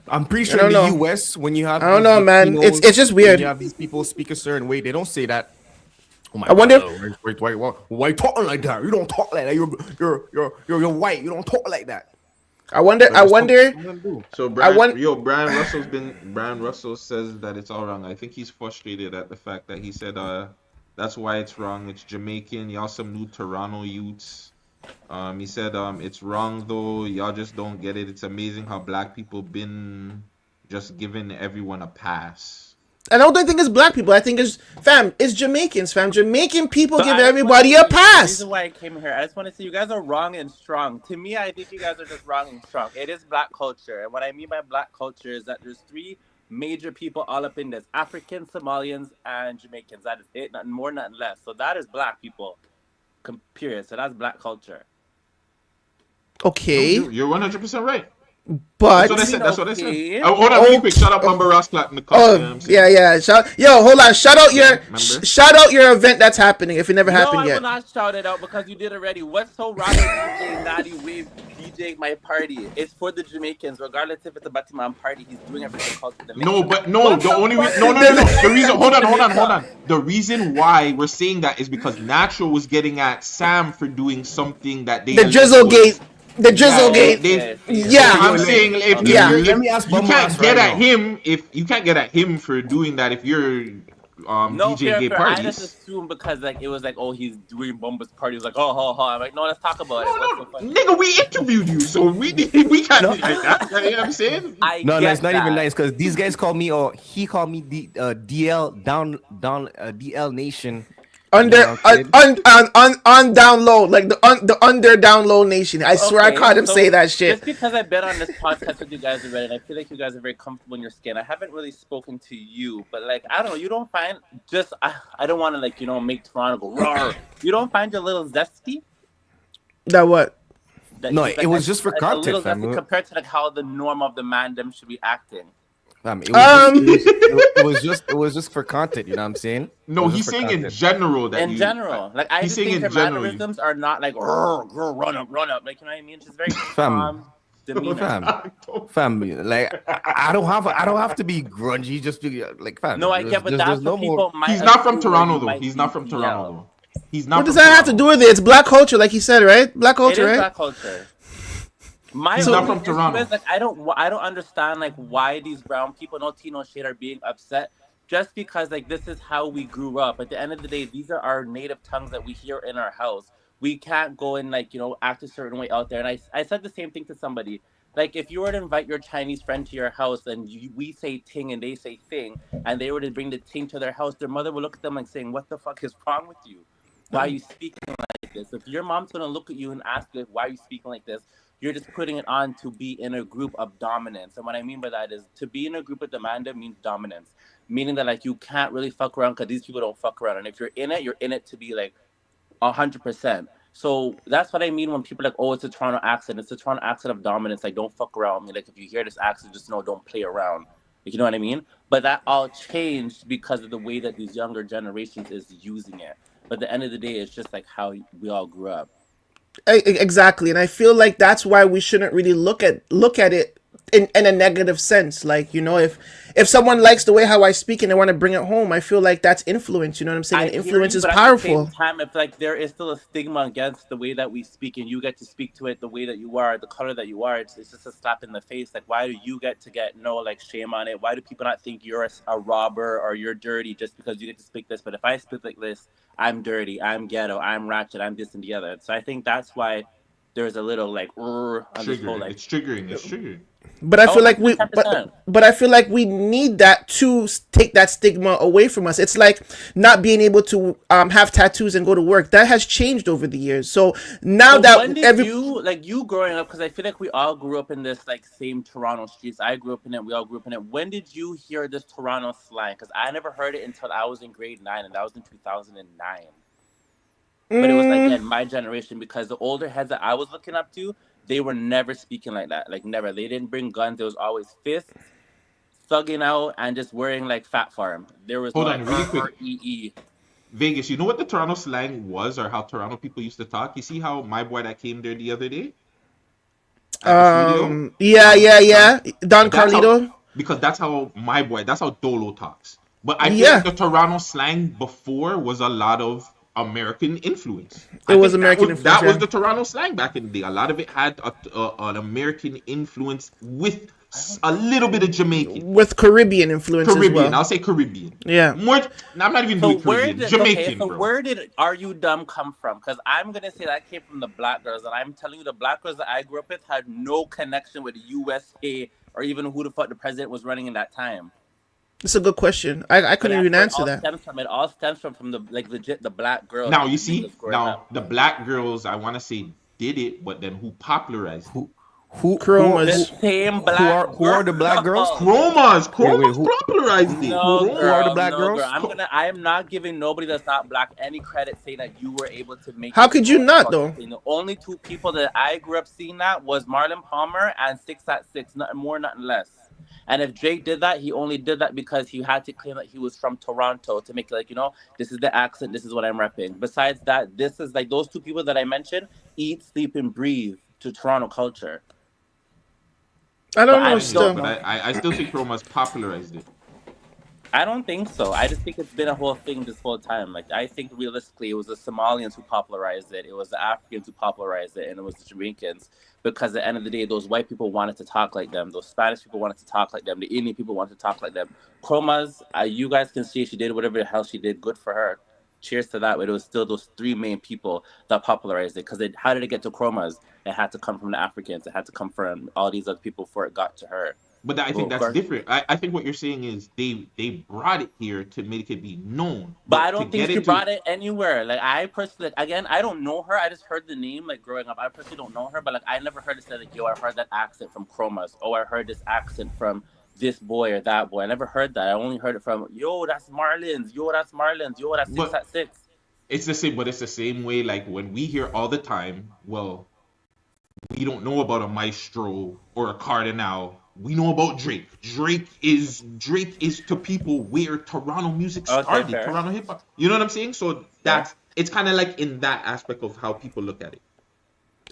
I'm pretty sure I in don't the know. US, when you have I don't these know, man. Latinos, It's just when weird. you have these people speak a certain way, they don't say that. Oh my I wonder- God, why you talking like that? You don't talk like that. You're white. You don't talk like that. I wonder. So Brian Russell says that it's all wrong. I think he's frustrated at the fact that he said that's why it's wrong. It's Jamaican. Y'all some new Toronto youths. He said it's wrong though. Y'all just don't get it. It's amazing how black people been just giving everyone a pass. I don't think it's black people. I think it's Jamaicans, fam. Jamaican people So give I just everybody wanna a say, pass. The reason why I came here, I just want to say you guys are wrong and strong. To me, I think you guys are just wrong and strong. It is black culture. And what I mean by black culture is that there's three major people all up in this: Africans, Somalians, and Jamaicans. That is it, nothing more, nothing less. So that is black people, period. So that's black culture. Okay, You're 100% right. but That's what I said. Okay. Hold on, really quick. Shout out Bumba Ross Clat in the cut. You know what I'm saying? yeah. Hold on. Shout out Remember? shout out your event that's happening if it never No, happened I yet. will not shout it out because you did already. What's so wrong with DJ Natty Wave DJing my party? It's for the Jamaicans, regardless if it's a Batiman party. He's doing everything called the No, but no. The only reason, no. The reason, hold on. The reason why we're saying that is because Natural was getting at Sam for doing something that they The Drizzle Gate. The Drizzle Gate. Yeah. I'm saying if Yeah. Let me ask you Bumba can't Ross get right at now. him if you can't get at him for doing that if you're No, DJ gay I parties. just assumed because like it was like, oh, he's doing Bumba's party. It was like, oh. I'm like, no, let's talk about it. What's so funny? Nigga, we interviewed you, so we can't do like that. You know what I'm saying? No, get it's not that. even nice because these guys call me, or he called me DL DL Nation. Under You know what I'm saying? on down low, like the under down low nation. I swear I Okay, caught him so say that shit. Just because I've been on this podcast with you guys already, and I feel like you guys are very comfortable in your skin. I haven't really spoken to you, but like I don't know, you don't find I don't want to like make Toronto go roar. You don't find your little zesty? That what? That No, he's, it was just for a content, little fam. zesty compared to like how the norm of the man them should be acting. It was just for content. You know what I'm saying? No, he's saying in general that In general, like I he's just saying think in her general. mannerisms are not like run up, like you know what I mean. She's very calm demeanor. Fam, like I don't have to be grungy. Just be like, fam. No, I get, but that's what people might. He's not from assume Toronto you though. might He's not be from DL. Toronto though. He's not. What does from that have to Toronto. do with it? It's black culture, like he said, right? Black It culture, is right? black culture. My He's not only from issue Toronto. is, like, I don't understand like why these brown people, no tea, no shade, are being upset just because like this is how we grew up. At the end of the day, these are our native tongues that we hear in our house. We can't go and like act a certain way out there. And I said the same thing to somebody. Like if you were to invite your Chinese friend to your house and we say ting and they say thing, and they were to bring the ting to their house, their mother would look at them like saying, "What the fuck is wrong with you? Why are you speaking like this?" If your mom's gonna look at you and ask you, "Why are you speaking like this?" You're just putting it on to be in a group of dominance. And what I mean by that is to be in a group of demand means dominance, meaning that like you can't really fuck around because these people don't fuck around. And if you're in it to be like 100%. So that's what I mean when people are like, oh, it's a Toronto accent. It's a Toronto accent of dominance. Like, don't fuck around with me. Like, if you hear this accent, just know don't play around. Like, you know what I mean? But that all changed because of the way that these younger generations is using it. But at the end of the day, it's just like how we all grew up. Exactly, and I feel like that's why we shouldn't really look at it in a negative sense. Like, you know, if someone likes the way how I speak and they want to bring it home, I feel like that's influence. You know what I'm saying? I And hear influence you, is but at the same powerful. time, it's like there is still a stigma against the way that we speak, and you get to speak to it the way that you are, the color that you are. It's just a slap in the face. Like, why do you get no like shame on it? Why do people not think you're a robber or you're dirty just because you get to speak this? But if I speak like this, I'm dirty, I'm ghetto, I'm ratchet, I'm this and the other. So I think that's why there's a little like on this whole Trigger. like. It's triggering. It's triggering. But I Oh, feel like definitely 10%. but I feel like we need that to take that stigma away from us. It's like not being able to have tattoos and go to work. That has changed over the years. So now So that when did you like you growing up? Because I feel like we all grew up in this like same Toronto streets. I grew up in it. We all grew up in it. When did you hear this Toronto slang? Because I never heard it until I was in grade 9, and that was in 2009. But it was like in my generation because the older heads that I was looking up to, they were never speaking like that. Like never. They didn't bring guns. It was always fists, thugging out, and just wearing like fat farm. There was no Hold like on, really quick. E. Vegas, you know what the Toronto slang was, or how Toronto people used to talk? You see how my boy that came there the other day at the studio? yeah. Don That's Carlito. because that's how my boy, that's how Dolo talks. But I feel Yeah. like the Toronto slang before was a lot of American influence. It was American influence, That was yeah. the Toronto slang back in the day. A lot of it had an American influence with a little bit of Jamaican. With Caribbean influence as Caribbean, well. I'll say Caribbean. Yeah. More, I'm not even So doing Caribbean. Jamaican, bro. where did "Are You Dumb" come from? Because I'm gonna say that came from the black girls, and I'm telling you, the black girls that I grew up with had no connection with the USA or even who the fuck the president was running in that time. It's a good question. I couldn't even answer that. It all stems from the like legit the black girls. Now and you the see, niggas growing now up. the black girls, I want to say did it, but then who popularized it? Chromas. The same black who are the black girls? Chromas who- popularized it. No, Who are the girl, black no, girls? girl. I am not giving nobody that's not black any credit saying that you were able to make. How it could you so not, fucking though? thing. The only two people that I grew up seeing that was Marlon Palmer and 6 at 6, nothing more, nothing less. And if Drake did that, he only did that because he had to claim that he was from Toronto to make it like, you know, this is the accent, this is what I'm repping. Besides that, this is like those two people that I mentioned eat, sleep, and breathe to Toronto culture. I don't But know I still. But I still think Chromas popularized it. I don't think so. I just think it's been a whole thing this whole time. Like, I think realistically, it was the Somalians who popularized it. It was the Africans who popularized it, and it was the Jamaicans. Because at the end of the day, those white people wanted to talk like them. Those Spanish people wanted to talk like them. The Indian people wanted to talk like them. Chromas, you guys can see she did whatever the hell she did. Good for her. Cheers to that. But it was still those three main people that popularized it. Because how did it get to Chromas? It had to come from the Africans. It had to come from all these other people before it got to her. But I think that's different. I think what you're saying is they brought it here to make it be known. But I don't think she brought it anywhere. Like, I personally, like, again, I don't know her. I just heard the name, like, growing up. I personally don't know her, but, like, I never heard it said, like, yo, I heard that accent from Chromas. Oh, I heard this accent from this boy or that boy. I never heard that. I only heard it from, yo, that's Marlins. Yo, that's Marlins. Yo, that's 6 at 6. It's the same, but it's the same way, like, when we hear all the time, well, we don't know about a Maestro or a Cardinal. We know about Drake. Drake is to people where Toronto music started, Toronto hip hop. You know what I'm saying? So it's kind of like in that aspect of how people look at it.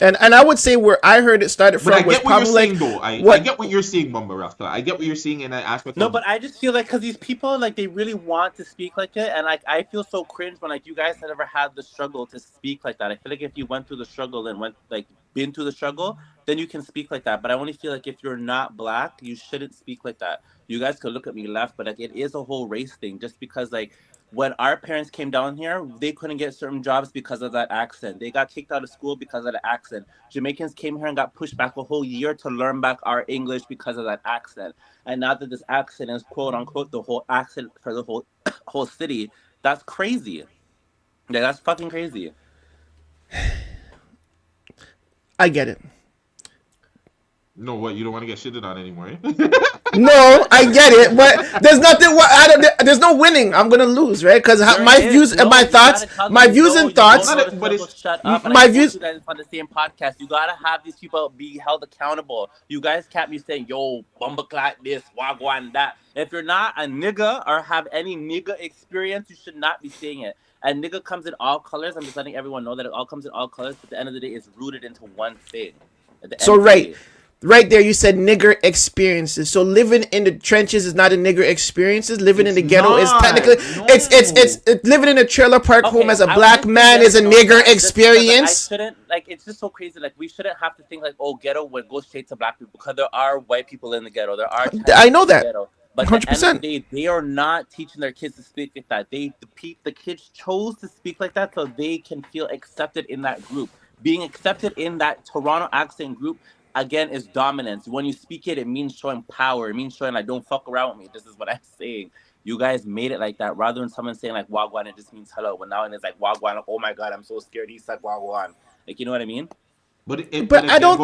And I would say where I heard it started from But I was get what you're probably saying, though. I get what you're saying, Bumba Rasta. I get what you're saying in that aspect. No, but I just feel like because these people, like, they really want to speak like it, and like I feel so cringe when like you guys had ever had the struggle to speak like that. I feel like if you went through the struggle and been through the struggle, then you can speak like that. But I only feel like if you're not black, you shouldn't speak like that. You guys could look at me laugh, but like it is a whole race thing. Just because like when our parents came down here, they couldn't get certain jobs because of that accent. They got kicked out of school because of the accent. Jamaicans came here and got pushed back a whole year to learn back our English because of that accent. And now that this accent is quote unquote the whole accent for the whole city, that's crazy. Yeah, that's fucking crazy. I get it. No, what, you don't want to get shitted on anymore, eh? No, I get it, but there's nothing. There's no winning. I'm gonna lose, right? Because my views and my thoughts, my views and thoughts. Shut up. My views. You guys on the same podcast. You gotta have these people be held accountable. You guys can't be saying, "Yo, bumbleclat this, wagwan that." If you're not a nigga or have any nigga experience, you should not be saying it. And nigga comes in all colors. I'm just letting everyone know that it all comes in all colors. But at the end of the day, it's rooted into one thing. So right. right there you said nigger experiences. So living in the trenches is not a nigger experiences. Living in the ghetto is technically it's living in a trailer park home as a black man is a nigger experience. I shouldn't like. It's just so crazy. Like we shouldn't have to think like, oh, ghetto would go straight to black people because there are white people in the ghetto. There are I know that. Ghetto. But at the end of the day, they are not teaching their kids to speak like that. The kids chose to speak like that so they can feel accepted in that group. Being accepted in that Toronto accent group, again, is dominance. When you speak it, it means showing power. It means showing like, don't fuck around with me. This is what I'm saying. You guys made it like that rather than someone saying like wagwan, it just means hello. But now it's like wagwan, like, oh my god, I'm so scared. He said wagwan. Like, you know what I mean? But I don't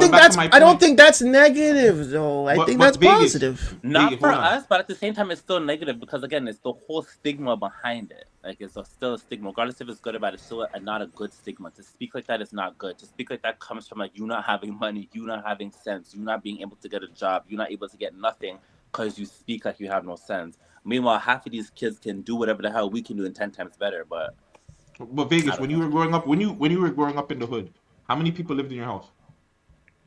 think that's negative though. I think that's positive. Not for us, but at the same time, it's still negative because again, it's the whole stigma behind it. Like it's still a stigma, regardless if it's good or bad. It's still not a good stigma. To speak like that is not good. To speak like that comes from like you not having money, you not having sense, you not being able to get a job, you not able to get nothing because you speak like you have no sense. Meanwhile, half of these kids can do whatever the hell we can do in 10 times better. But Vegas, when you were growing up, when you were growing up in the hood, how many people lived in your house?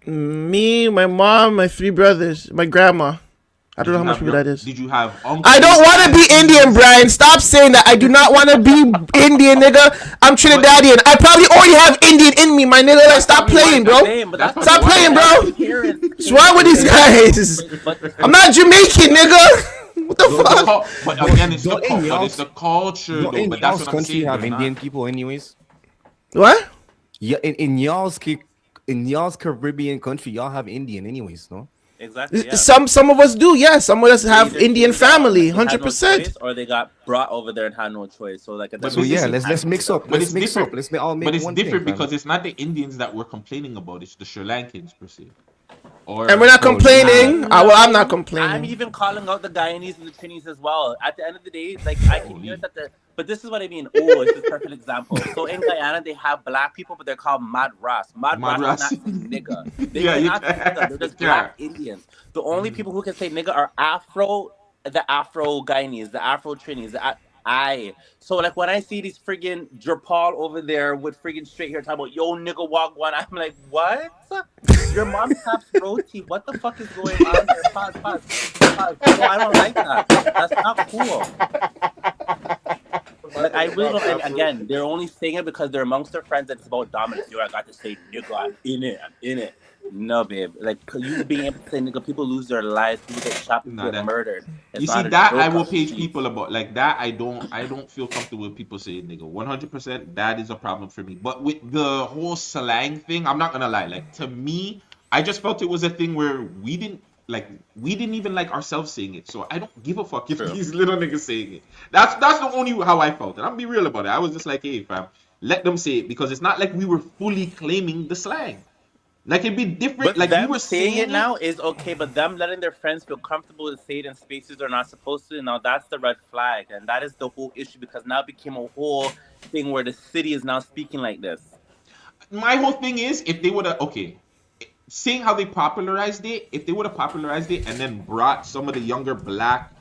Me, my mom, my 3 brothers, my grandma. I don't know how much people that is. Did you have uncles? I don't want to be Indian, Brian. Stop saying that. I do not want to be Indian, nigga. I'm Trinidadian. I probably already have Indian in me, my nigga. Like, stop playing, bro. Stop playing, bro. What's wrong with these guys? I'm not Jamaican, nigga. What the fuck? But again, it's the culture, though. But that's what I'm saying. Have Indian people, anyways. What? Yeah, in y'all's Caribbean country, y'all have Indian, anyways, no? Exactly. Yeah. Some of us do, yeah. Some of us have Indian family, 100%. Or they got brought over there and had no choice. So like, let's mix up. Let's mix up. Let's all make. But it's one different thing, because it's not the Indians that we're complaining about. It's the Sri Lankans per se. And we're not complaining. Well, I'm not complaining. I'm even calling out the Guyanese and the Trinis as well. At the end of the day, like I can hear that but this is what I mean. Oh, it's a perfect example. So in Guyana, they have black people, but they're called Mad Ras. Mad Ras is not nigga. They cannot say nigga. They're just black Indians. The only people who can say nigga are the Afro Guyanese, the Afro Trinis, So like when I see these friggin' Jerpaul over there with friggin' straight hair talking about yo nigga wagwan, I'm like, what? Your mom taps roti. What the fuck is going on here? Pause. No, I don't like that. That's not cool. Like I really don't. And again, they're only saying it because they're amongst their friends and it's about dominance. Yo, I got to say nigga, I'm in it. No, babe. Like you being able to say nigga, people lose their lives, people get shot, people get murdered. You see that I will page people about like that. I don't feel comfortable with people saying nigga. 100%, that is a problem for me. But with the whole slang thing, I'm not gonna lie. Like to me, I just felt it was a thing where we didn't even like ourselves saying it. So I don't give a fuck if these little niggas saying it. That's the only how I felt. And I'm be real about it. I was just like, hey fam, let them say it because it's not like we were fully claiming the slang. Like it'd be different. But like them you were saying it now is okay, but them letting their friends feel comfortable to say it in spaces they're not supposed to, now that's the red flag, and that is the whole issue because now it became a whole thing where the city is now speaking like this. My whole thing is if they would have seeing how they popularized it, if they would have popularized it and then brought some of the younger black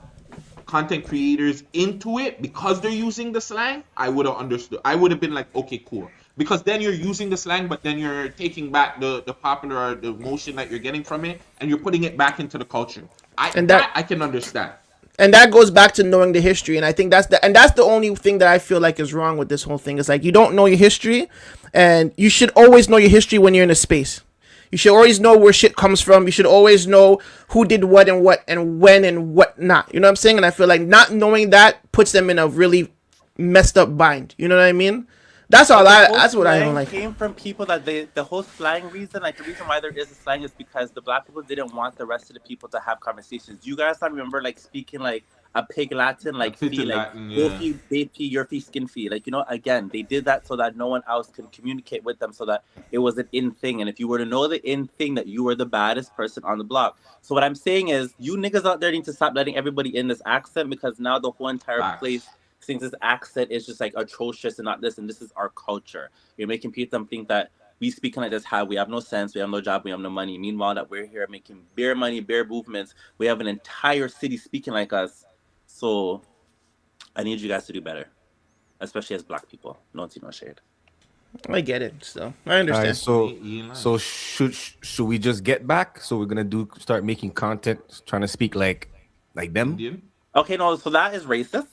content creators into it because they're using the slang, I would have understood. I would have been like, okay, cool. Because then you're using the slang, but then you're taking back the popular, the emotion that you're getting from it, and you're putting it back into the culture. I can understand. And that goes back to knowing the history, and I think that's the only thing that I feel like is wrong with this whole thing. Is like you don't know your history, and you should always know your history when you're in a space. You should always know where shit comes from. You should always know who did what and when and what not. You know what I'm saying? And I feel like not knowing that puts them in a really messed up bind. You know what I mean? That's what I don't like. Came from people that the whole slang reason, like the reason why there is a slang is because the black people didn't want the rest of the people to have conversations. You guys not remember like speaking like a pig Latin, like fee, like your fee, skin fee. Like, you know, again, they did that so that no one else could communicate with them so that it was an in thing. And if you were to know the in thing, that you were the baddest person on the block. So what I'm saying is you niggas out there need to stop letting everybody in this accent because now the whole entire place thinks this accent is just like atrocious and not this, and this is our culture. You're making people think that we speaking like this, how we have no sense, we have no job, we have no money. Meanwhile, that we're here making bare money, bare movements. We have an entire city speaking like us. So I need you guys to do better, especially as black people. No tea, no shade. I get it. So I All understand. right, so He ain't lying. so should we just get back? So we're gonna start making content, trying to speak like them. Indian. Okay, no, so that is racist.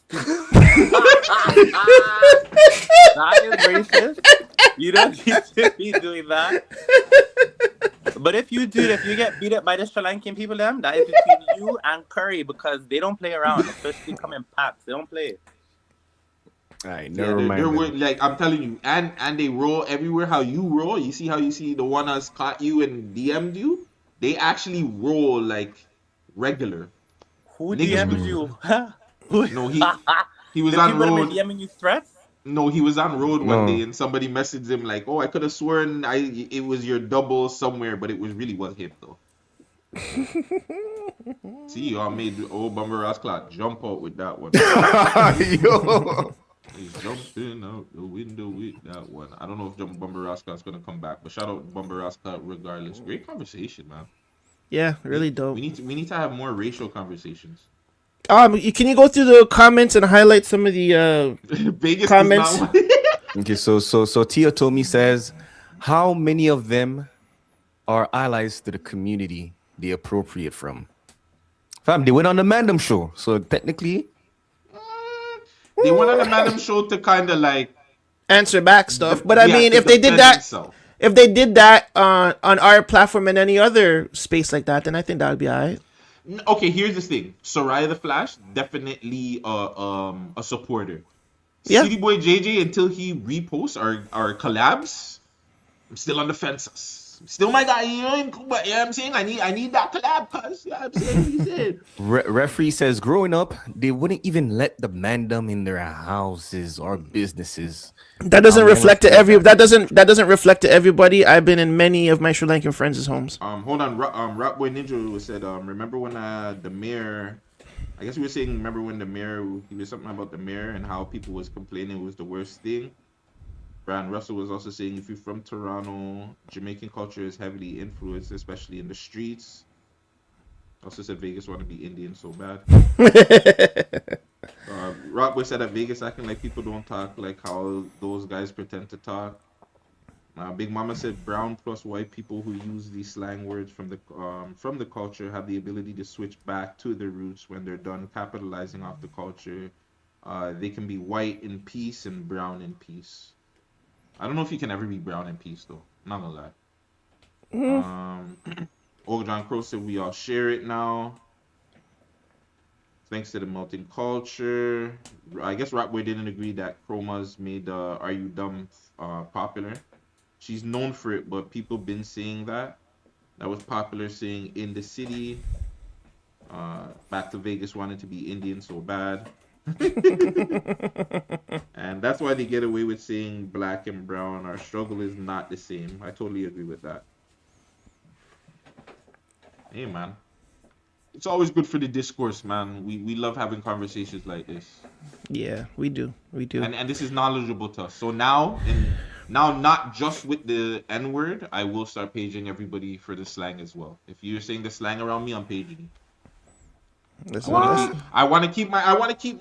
That is racist. You don't need to be doing that. But if you get beat up by the Sri Lankan people, that is between you and Curry, because they don't play around, especially come in packs. They don't play. All right, Yeah, never mind. they're like I'm telling you, and they roll everywhere. How you roll? You see how you see the one that's caught you and DM'd you? They actually roll like regular. Who Niggas DM'd do. you? No, he was The on people that road. been DMing you threats? No, he was on road one No. day and somebody messaged him like, "Oh, I could have sworn it was your double somewhere, but it was him though." See, y'all made old Bummer Rasclot jump out with that one. Yo. He's jumping out the window with that one. I don't know if Bumber Rasclot's gonna come back, but shout out to Bumber Rasclot regardless. Great conversation, man. Yeah, really dope. We need to have more racial conversations. Can you go through the comments and highlight some of the Vegas comments? is not one. Okay, so Tia Tomi says, how many of them are allies to the community they appropriate from? Fam, they went on the Mandem show, so technically, They went on the Madam show to kind of like answer back stuff. But I yeah, mean, to if they did defend that, himself. if they did that on our platform and any other space like that, then I think that would be alright. Okay, here's the thing. Soraya the Flash, definitely a supporter. Yeah. City Boy JJ, until he reposts our collabs, I'm still on the fences. Still my guy, you know what I'm saying? I need that collab, cuz. You know what I'm saying? What you said. referee says, growing up, they wouldn't even let the Mandem in their houses or businesses. That doesn't I'm reflect to gonna- every. That doesn't reflect to everybody. I've been in many of my Sri Lankan friends' homes. Hold on. Rap Boy Ninja said, remember when the mayor, I guess we were saying, remember when the mayor, he was something about the mayor and how people was complaining it was the worst thing. Brian Russell was also saying, if you're from Toronto, Jamaican culture is heavily influenced, especially in the streets. Also said Vegas want to be Indian so bad. Rockboy said that Vegas acting like people don't talk like how those guys pretend to talk. Big Mama said brown plus white people who use these slang words from the culture have the ability to switch back to their roots when they're done capitalizing off the culture. They can be white in peace and brown in peace. I don't know if you can ever be brown in peace though. Not gonna lie. Old John Crow said we all share it now. Thanks to the melting culture. I guess Rockboy didn't agree that Chroma's made Are You Dumb popular. She's known for it, but people been saying that. That was popular saying in the city. Back to Vegas wanted to be Indian so bad. And that's why they get away with saying black and brown. Our struggle is not the same. I totally agree with that. Hey, man. It's always good for the discourse, man. We love having conversations like this. Yeah, we do. We do. And this is knowledgeable to us. So now, not just with the N-word, I will start paging everybody for the slang as well. If you're saying the slang around me, I'm paging you. I want to keep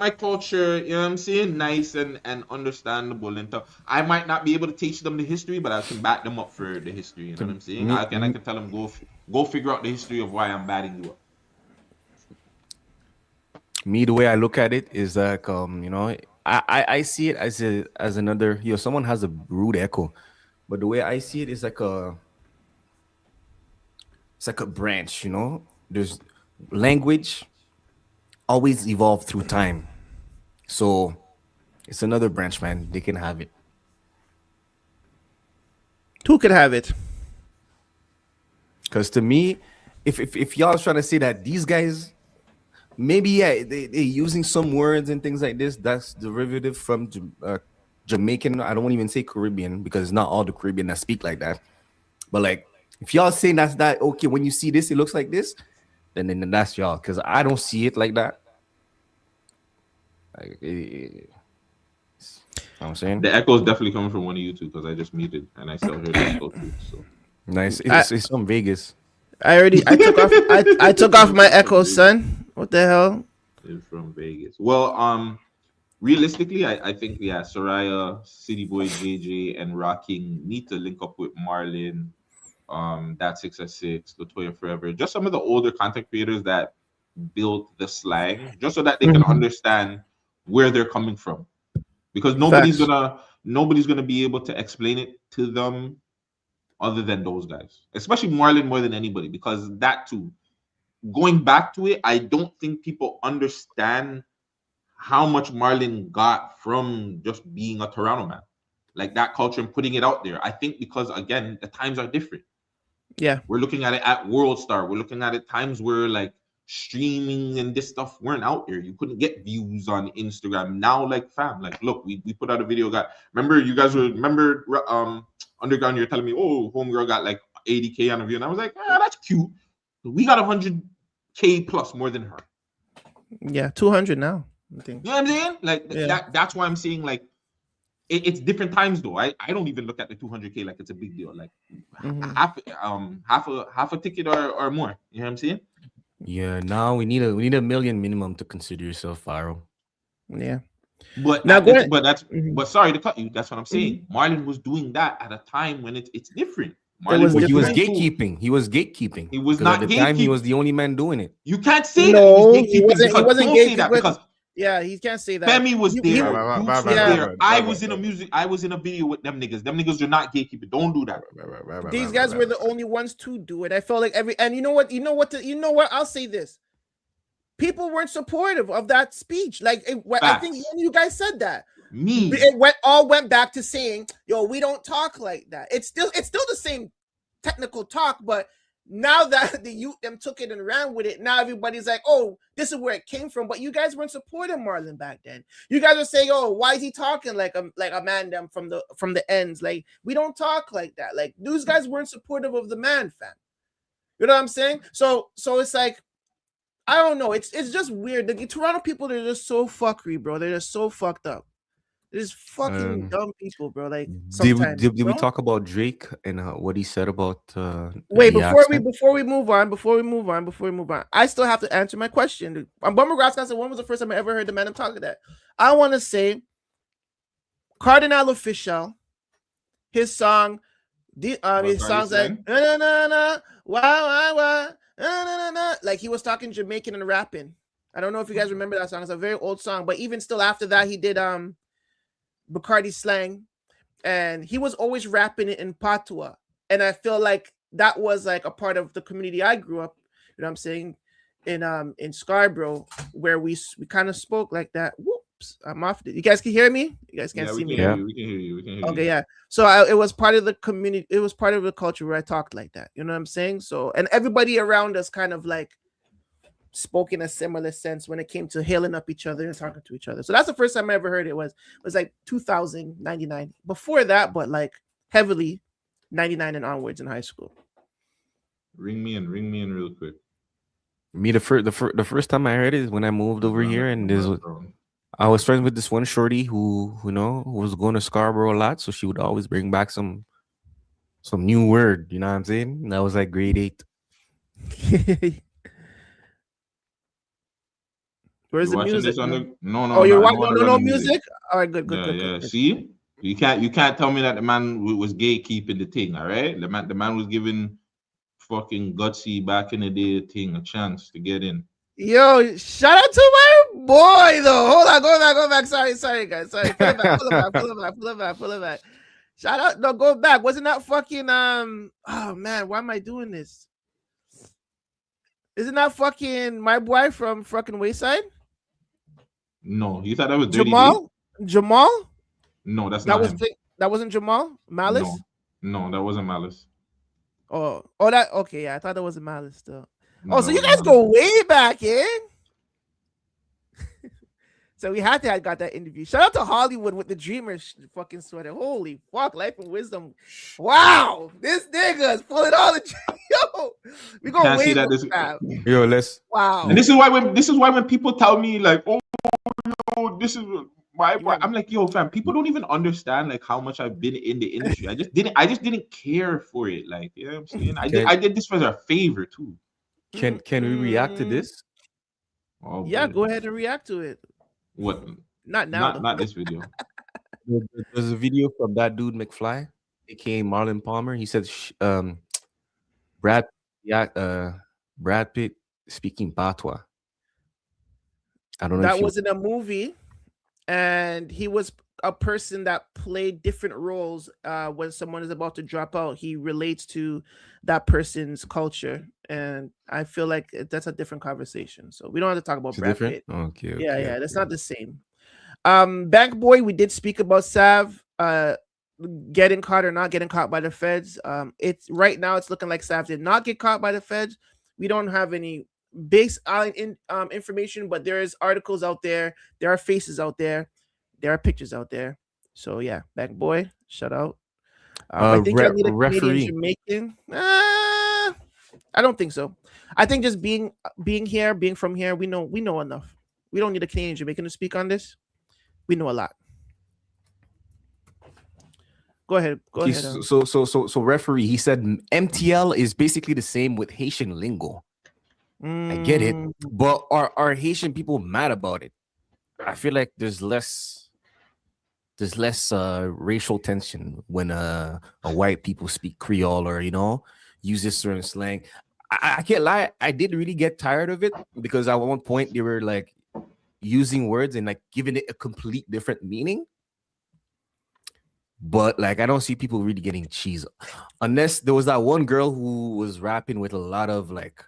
my culture, you know what I'm saying, nice and understandable and tough. I might not be able to teach them the history, but I can back them up for the history. You know what I'm saying? I can tell them go figure out the history of why I'm batting you up. Me, the way I look at it is like, I see it as another, someone has a rude echo, but the way I see it is like it's like a branch, there's language always evolve through time. So it's another branch, man. They can have it. Who could have it? Because to me, if y'all trying to say that these guys, maybe they're using some words and things like this, that's derivative from Jamaican. I don't want to even say Caribbean because it's not all the Caribbean that speak like that. But like, if y'all saying that's that, okay, when you see this, it looks like this, then that's y'all. Because I don't see it like that. Like, you know what I'm saying? The echo is definitely coming from one of you two because I just muted and I still heard the echo too. So nice. It's from Vegas. I took off my echo, son. What the hell? It's from Vegas. Well, realistically, I think Soraya, City Boy, JJ, and Rocking need to link up with Marlon, that 6 Latoya Forever, just some of the older content creators that built the slang, just so that they can understand where they're coming from. Because nobody's Facts. gonna be able to explain it to them other than those guys, especially Marlon more than anybody. Because that too, going back to it, I don't think people understand how much Marlon got from just being a Toronto man, like that culture and putting it out there. I think because again, the times are different. Yeah. We're looking at it at World Star. We're looking at it times where like streaming and this stuff weren't out there. You couldn't get views on Instagram. Now, like fam, like look, we put out a video. Remember you guys remember Underground, you're telling me, oh, homegirl got like 80K on a view. And I was like, that's cute. We got 100K plus more than her. Yeah, 200 now, I think. You know what I'm saying? Like that's why I'm saying like it's different times though. I don't even look at the 200K like it's a big deal. Like half a ticket or more. You know what I'm saying? Yeah, now we need a million minimum to consider yourself viral. Yeah. But now but sorry to cut you. That's what I'm saying. Marlon was doing that at a time when it's different. He was gatekeeping. He was gatekeeping. He was not at the time. He was the only man doing it. You can't say no, that he was gatekeeping. he wasn't Don't say that because yeah, he can't say that. Femi was there. I was in a video with them niggas. Them niggas are not gatekeeping. Don't do that. These guys were the only ones to do it. I felt like and you know what? I'll say this. People weren't supportive of that speech. Like I think you guys said that. It all went back to saying, "Yo, we don't talk like that." It's still the same technical talk, but now that the youth them took it and ran with it, now everybody's like, "Oh, this is where it came from." But you guys weren't supporting Marlon back then. You guys were saying, "Oh, why is he talking like a man them from the ends?" Like we don't talk like that. Like those guys weren't supportive of the man, fam. You know what I'm saying? So it's like, I don't know. It's just weird. The Toronto people, they're just so fuckery, bro. They're just so fucked up. They're just fucking dumb people, bro. Like sometimes. Did we talk about Drake and what he said about? Wait, before we move on, I still have to answer my question. Bummer Grass said, when was the first time I ever heard the man I'm talking that? I want to say, Cardinal Official, his song, his songs like na na na wah wah. Like he was talking Jamaican and rapping. I don't know if you guys remember that song. It's a very old song, but even still after that, he did Bacardi slang, and he was always rapping it in patois. And I feel like that was like a part of the community I grew up. You know what I'm saying? In Scarborough, where we kind of spoke like that. Whoops, I'm off. You guys can hear me? You guys can't see me. We can hear you. Okay, yeah. So it was part of the community. It was part of the culture where I talked like that. You know what I'm saying? So, and everybody around us kind of like spoke in a similar sense when it came to hailing up each other and talking to each other. So that's the first time I ever heard it. Was like 2099. Before that, but like heavily 99 and onwards in high school. Ring me in real quick. Me the first time I heard it is when I moved over here, and I was friends with this one shorty who was going to Scarborough a lot, so she would always bring back some new word. You know what I'm saying? And that was like grade 8. Where's the music? No. You're watching no music? All right, good. Yeah. See, you can't tell me that the man was gatekeeping the thing. All right, the man was giving fucking Gutsy back in the day thing a chance to get in. Yo, shout out to my boy though. Hold on, go back. Sorry guys. Sorry. Pull it back. Shout out. No, go back. Wasn't that fucking oh man, why am I doing this? Isn't that fucking my boy from fucking Wayside? No, you thought that was Dirty Jamal? No, that wasn't Jamal? Malice? No, that wasn't Malice. Oh, that okay, yeah. I thought that was a Malice still. No, so you guys go way back, eh? So we had to have got that interview. Shout out to Hollywood with the Dreamer fucking sweater. Holy fuck, life and wisdom. Wow, this nigga's pulling all the yo. We gonna wait that. Yo, let's. Wow. And this is why when people tell me like, oh, yo, this is why I'm like, yo, fam, people don't even understand like how much I've been in the industry. I just didn't care for it. Like, you know what I'm saying? I did this for a favor too. Can we react to this? Yeah, go ahead and react to it. What? Not now. Not this video. There's a video from that dude McFly, aka Marlon Palmer. He said, Brad Pitt speaking patois. I don't know. That was in a movie, and he was a person that played different roles. When someone is about to drop out, he relates to that person's culture, and I feel like that's a different conversation. So we don't have to talk about It's Brad different. Pitt. Okay. Yeah, that's not the same. Bank Boy, we did speak about Sav getting caught or not getting caught by the feds. It's right now it's looking like Sav did not get caught by the feds. We don't have any base information, but there is articles out there, there are faces out there, there are pictures out there. So yeah, Bank Boy, shout out. I think I need a referee. Canadian Jamaican. I don't think so. I think just being here, being from here, we know enough. We don't need a Canadian Jamaican to speak on this. We know a lot. Go ahead. So referee, he said MTL is basically the same with Haitian lingo. I get it, but are Haitian people mad about it? I feel like there's less racial tension when a white people speak Creole or use this certain slang. I can't lie, I did really get tired of it because at one point they were like using words and like giving it a complete different meaning. But like I don't see people really getting cheese unless there was that one girl who was rapping with a lot of like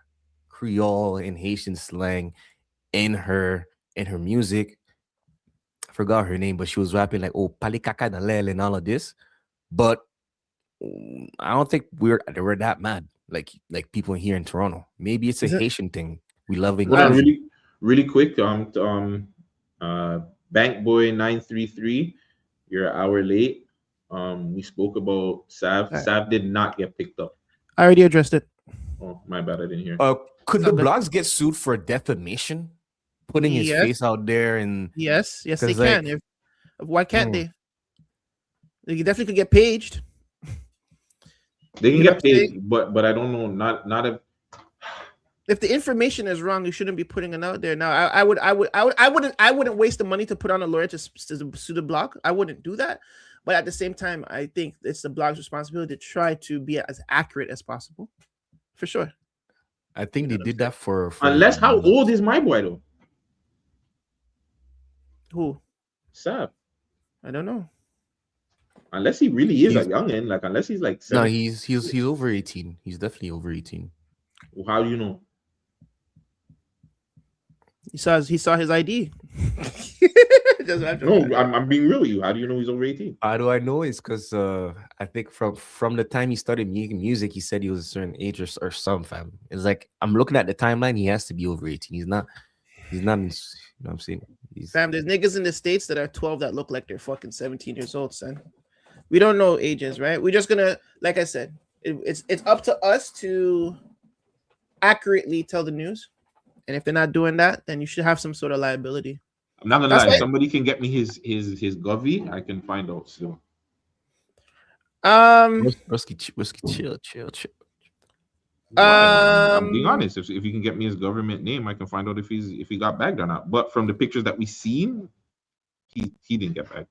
Creole and Haitian slang in her music. I forgot her name, but she was rapping like palikaka dalele and all of this. But I don't think we're that mad like people here in Toronto. Maybe it's a Haitian thing. We love it. Really quick. Bank Boy 933, you're an hour late. We spoke about Sav. Right. Sav did not get picked up. I already addressed it. Oh, my bad, I didn't hear. Could the blogs get sued for defamation? Putting his face out there and yes, they can. Why can't they? They definitely could get paged. They can get paid, but I don't know. Not if the information is wrong, you shouldn't be putting it out there. Now, I wouldn't waste the money to put on a lawyer to sue the blog. I wouldn't do that. But at the same time, I think it's the blog's responsibility to try to be as accurate as possible. For sure. I think they did that for unless how old is my boy though? Who? Sav. I don't know. Unless he really is a youngin, like unless he's like 7. No, he's over 18. He's definitely over 18. Well, how do you know? He saw his ID. No, I'm being real with you. How do you know he's over 18? How do I know? It's because I think from the time he started making music, he said he was a certain age or some fam. It's like I'm looking at the timeline. He has to be over 18. He's not. You know what I'm saying? Fam, there's niggas in the States that are 12 that look like they're fucking 17 years old, son. We don't know ages, right? We're just gonna, like I said, it's up to us to accurately tell the news. And if they're not doing that, then you should have some sort of liability. I'm not gonna lie. If somebody can get me his govy, I can find out still. Rusky, chill. I'm being honest. If you can get me his government name, I can find out if he got bagged or not. But from the pictures that we seen, he didn't get bagged.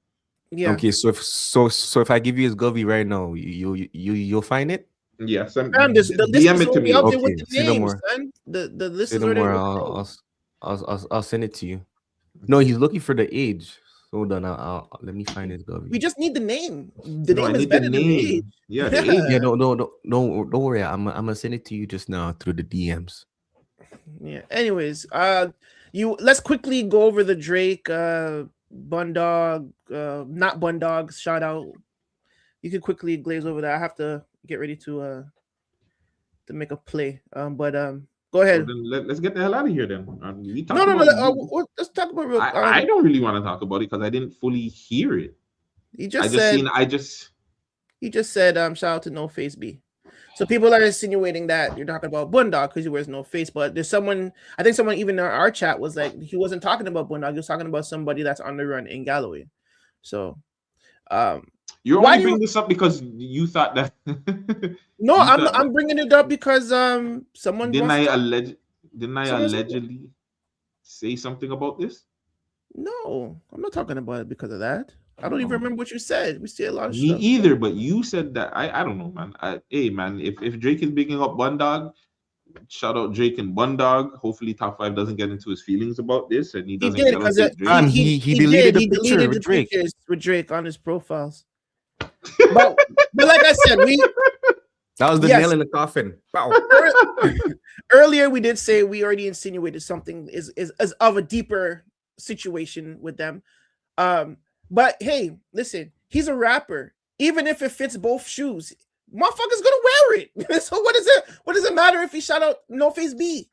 Yeah. Okay, so if I give you his govy right now, you'll find it. Yes. The list DM it to me. Okay, with the names, son. The list is already. I'll send it to you. No, he's looking for the age. Hold on, let me find his govy. We just need the name. The name is better than the age. Yeah, the age. Yeah, no, don't worry. I'm gonna send it to you just now through the DMs. Yeah. Anyways, let's quickly go over the Drake, Bundog, not Bundogs shout out. You can quickly glaze over that. I have to get ready to make a play. Go ahead. So then let's get the hell out of here then. Let's talk about real. I don't really want to talk about it because I didn't fully hear it. He just said shout out to No Face B. So people are insinuating that you're talking about Bundog because he wears no face, but there's someone, I think someone even in our chat was like, he wasn't talking about Bundog, he was talking about somebody that's on the run in Galloway. So you're only bringing this up because you thought that no, I'm bringing it up because someone didn't I allegedly say something about this? No, I'm not talking about it because of that. I don't even remember what you said. We see a lot of Me stuff. either, but you said that. I don't know, man. Hey, man, if Drake is bigging up Bun Dog, shout out Drake and Bun Dog. Hopefully, Top 5 doesn't get into his feelings about this, and he He doesn't did yellow because tape Drake. And he deleted the He picture deleted with the Drake. pictures with Drake on his profiles. But like I said, That was the Yes. nail in the coffin. Wow. earlier we did say we already insinuated something is of a deeper situation with them. But hey, listen, he's a rapper. Even if it fits both shoes, motherfucker's gonna wear it. So what is it? What does it matter if he shout out No Face B?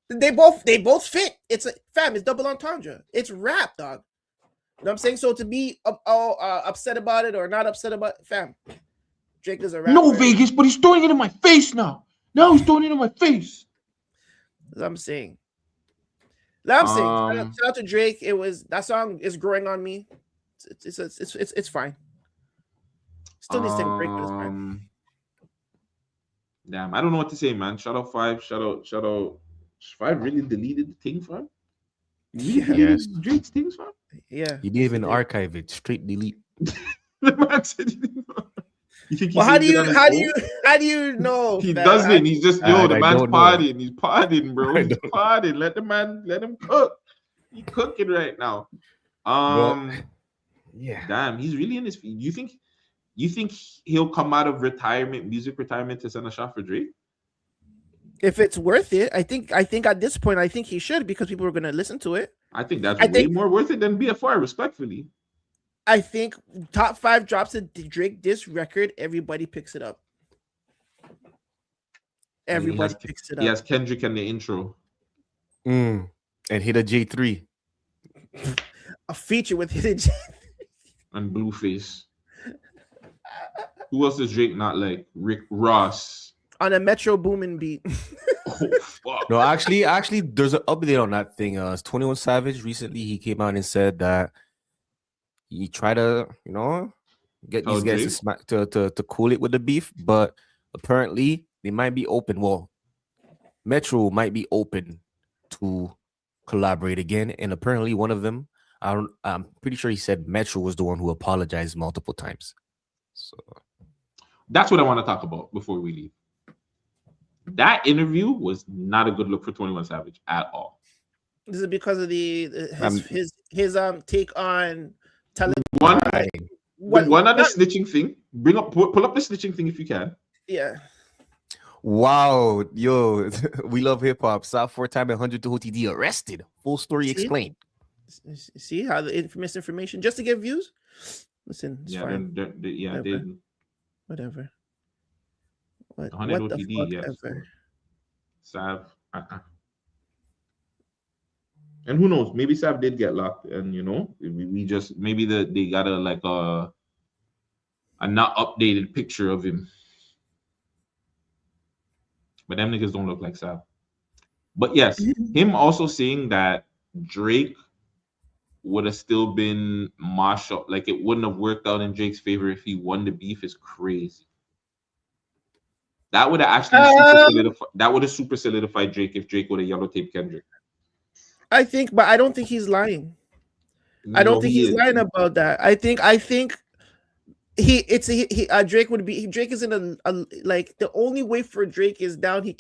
They both fit. It's it's double entendre. It's rap, dog. You know what I'm saying? So to be upset about it or not upset about it, fam, Drake is a rapper. No, Vegas, but he's throwing it in my face now. Now he's throwing it in my face. That's what I'm saying. Shout out to Drake. That song is growing on me. It's fine. Still needs to take a break, but it's fine. Damn, I don't know what to say, man. Shout out 5. Shout out 5 really deleted the thing, fam. Yes. Drake's things, fam. Yeah. He didn't even archive it. Straight delete. The man said he didn't know. You think he Well, how saved do it on his you phone? how do you know? He that? doesn't. He's just the I man's don't know. partying. He's partying, bro. I He's don't- partying. Let him cook. He's cooking right now. Yeah. Damn, he's really in his feet. You think he'll come out of music retirement to send a shot for Drake? If it's worth it, I think at this point I think he should because people are gonna listen to it. I think that's way more worth it than BFR, respectfully. I think Top 5 drops a Drake diss record, everybody picks it up. Everybody picks it up. He has Kendrick in the intro. And hit a J3. A feature with Hidden And Blueface. Who else does Drake not like? Rick Ross. on a Metro Boomin beat. Oh fuck. No, actually, there's an update on that thing. 21 Savage recently he came out and said that he tried to, get these guys to cool it with the beef, but apparently they might be open. Well, Metro might be open to collaborate again, and apparently one of them, I'm pretty sure he said Metro was the one who apologized multiple times. So that's what I want to talk about before we leave. That interview was not a good look for 21 Savage at all. This is because of his take on telling one other snitching thing. Pull up the snitching thing if you can. Yeah. Wow, yo, we love hip hop. South 4-time 100 to OTD arrested. Full story explained. See how the misinformation just to get views. Listen, it's fine. Whatever. What the OTD, fuck yes. ever. Sav. And who knows? Maybe Sav did get locked, and we just maybe they got a not updated picture of him. But them niggas don't look like Sav. But yes, him also saying that Drake would have still been mashed up, like it wouldn't have worked out in Drake's favor if he won the beef is crazy. That would have actually super solidified Drake if Drake would have yellow taped Kendrick. I think, but I don't think he's lying. I don't think he's lying about that. I think Drake is in a like the only way for Drake is down. His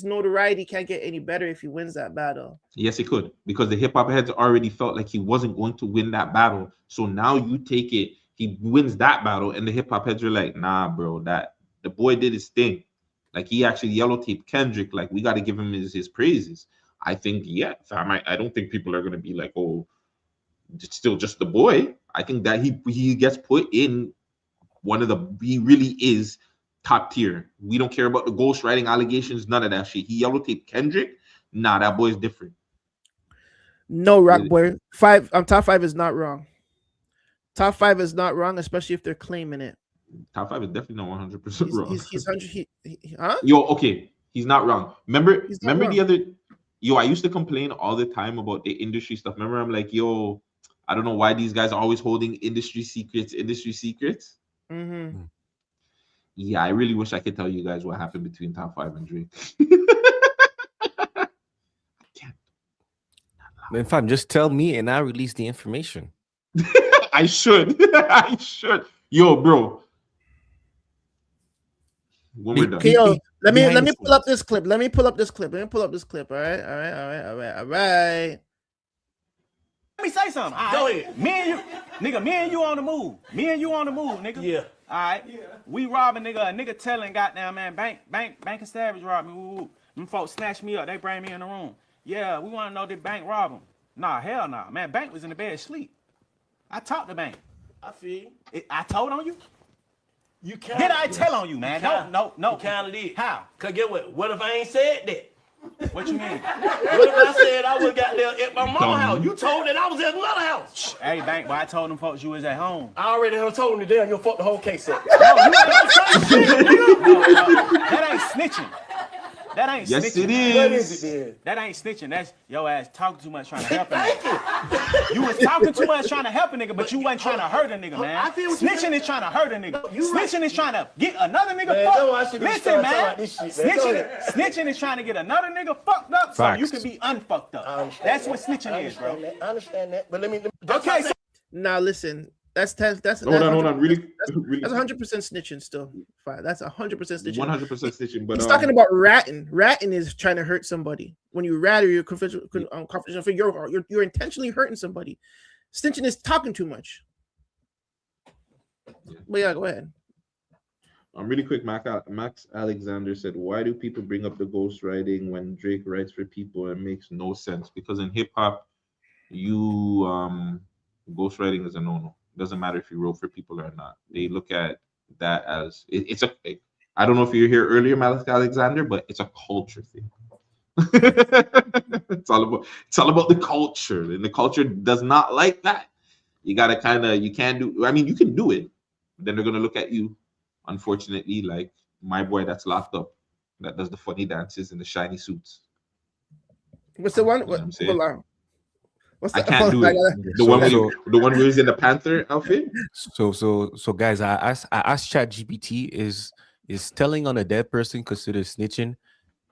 notoriety can't get any better if he wins that battle. Yes, he could, because the hip hop heads already felt like he wasn't going to win that battle. So now you take it, he wins that battle, and the hip hop heads are like, nah, bro, that the boy did his thing. Like he actually yellow taped Kendrick. Like we got to give him his praises. I think, I don't think people are gonna be like, oh, it's still just the boy. I think that he gets put in he really is top tier. We don't care about the ghostwriting allegations, none of that shit. He yellow taped Kendrick. Nah, that boy's different. No, Rock Boy. Top 5 is not wrong. Top 5 is not wrong, especially if they're claiming it. Top 5 is definitely not 100% wrong. He's 100. Huh? Yo, okay, he's not wrong. Remember wrong. The other. Yo, I used to complain all the time about the industry stuff. Remember, I'm like, yo, I don't know why these guys are always holding industry secrets. Mm-hmm. Yeah, I really wish I could tell you guys what happened between Top 5 and Drake. In fact, just tell me and I release the information. I should. I should. Yo, bro. When we're done. Okay, yo, let me Behind the pull up this clip. Let me pull up this clip. All right. Let me say something. Go ahead. Me and you on the move. Nigga. Yeah. All right. Yeah. We robbing nigga. A nigga telling goddamn man bank and Savage robbed me. Woo. Them folks snatch me up. They bring me in the room. Yeah, we want to know did bank rob him. Nah, hell nah. Man, bank was in the bed asleep. I talked to bank. I feel you. I told on you. You can't. Did I tell on you, man? No. You kind of did. How? Cause get what if I ain't said that? What you mean? What if I said I was got there at my mama's house? You told that I was at another house. Hey, bank, but I told them folks you was at home. I already told them today. You fucked the whole case up. No, you ain't saying shit. No, that ain't snitching. That ain't yes, snitching. It is. What is it then? That ain't snitching. That's your ass talking too much trying to help a nigga. You was talking too much trying to help a nigga, but you wasn't trying to hurt a nigga, man. Snitching is trying to hurt a nigga. Snitching is trying to get another nigga fucked up. Listen, man. Snitching is trying to get another nigga fucked up so you can be unfucked up. That's what snitching is, bro. I understand that, but let me. Okay, so now listen. That's hold on. Really, that's 100% snitching still. Fine. That's 100% snitching. 100% snitching. But he's talking about ratting. Ratting is trying to hurt somebody. When you rat or you're confidential, you're intentionally hurting somebody. Snitching is talking too much. Yeah. But yeah, go ahead. Really quick, Max Alexander said, "Why do people bring up the ghostwriting when Drake writes for people? It makes no sense because in hip hop, ghostwriting is a no-no. Doesn't matter if you wrote for people or not. They look at that as I don't know if you were here earlier, Max Alexander, but it's a culture thing. It's all about the culture, and the culture does not like that. You gotta you can do it, but then they're gonna look at you, unfortunately, like my boy that's locked up, that does the funny dances in the shiny suits. What's the one? I can't do it. The one where he's in the Panther outfit. So guys, I asked ChatGPT is telling on a dead person considered snitching?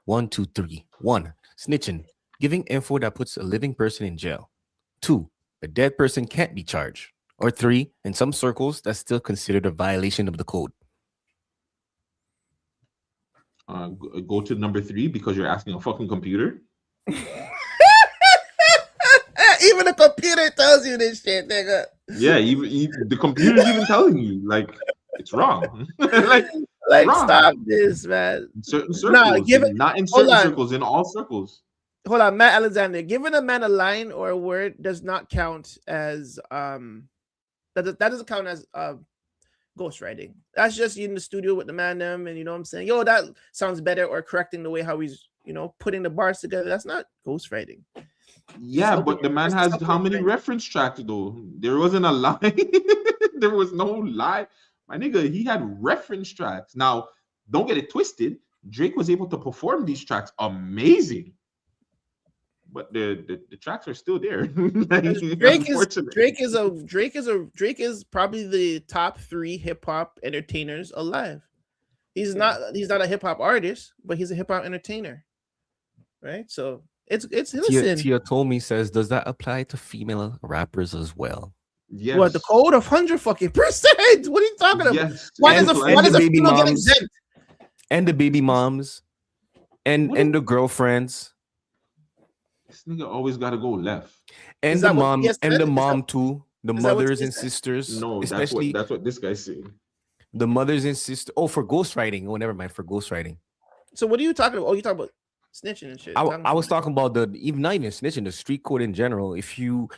1, 2, 3. 1, snitching, giving info that puts a living person in jail. 2, a dead person can't be charged. Or 3, in some circles, that's still considered a violation of the code. Go to number 3 because you're asking a fucking computer. Even the computer tells you this shit, nigga. Yeah, even the computer's even telling you, like, it's wrong. like wrong. Stop this, man. In certain circles, not in certain circles, in all circles. Hold on, Matt Alexander. Giving a man a line or a word does not count as that doesn't count as ghostwriting. That's just you in the studio with the man them, and you know what I'm saying. Yo, that sounds better, or correcting the way how he's putting the bars together. That's not ghostwriting. Yeah, but the man has how many reference tracks though? There wasn't a line. There was no lie. My nigga, he had reference tracks. Now, don't get it twisted. Drake was able to perform these tracks amazing. But the tracks are still there. Drake is probably the top 3 hip hop entertainers alive. He's not a hip hop artist, but he's a hip hop entertainer. Right? So it's listen. Tia Tomi says, does that apply to female rappers as well? Yes. What, the code of 100%? What are you talking about? Yes. Why does a female get exempt? And the baby moms and the girlfriends. This nigga always gotta go left. And the mom too. The mothers and sisters. No, especially that's what this guy's saying. The mothers and sisters. Oh, for ghostwriting. Oh, never mind. For ghostwriting. So what are you talking about? Oh, you talking about snitching and shit. I was talking about not even snitching, the street code in general. If you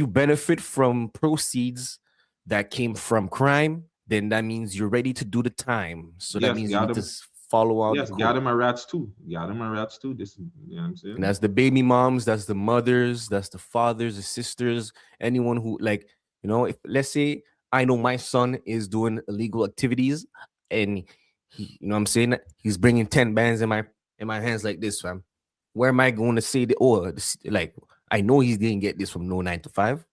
benefit from proceeds that came from crime, then that means you're ready to do the time. So that means you need to follow out. Yes, got him a rats too. This, you know what I'm saying? And that's the baby moms, that's the mothers, that's the fathers, the sisters, anyone who, like, if let's say I know my son is doing illegal activities and he, you know what I'm saying, he's bringing 10 bands in my hands like this, fam. Where am I going to say like, I know he didn't get this from no 9 to 5.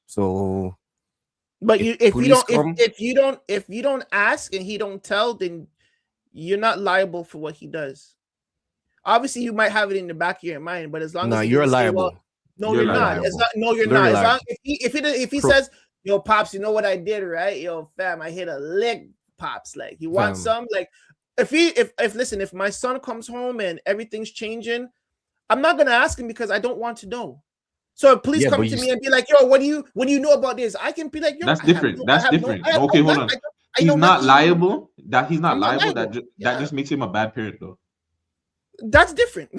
So, but if you don't ask and he don't tell, then you're not liable for what he does. Obviously, you might have it in the back of your mind, but as long as you're liable. No, You're you're not. liable. It's not. No, you're You're not. As liable. long if he says, "Yo, pops, you know what I did, right? Yo, fam, I hit a lick, pops." Like he wants some. Like if my son comes home and everything's changing, I'm not gonna ask him because I don't want to know. So if police come to me and be like, "Yo, what do you know about this?" I can be like, "Yo, That's different. That's different. Okay, hold on. He's not liable. He's not liable. That just makes him a bad parent, though. That's different.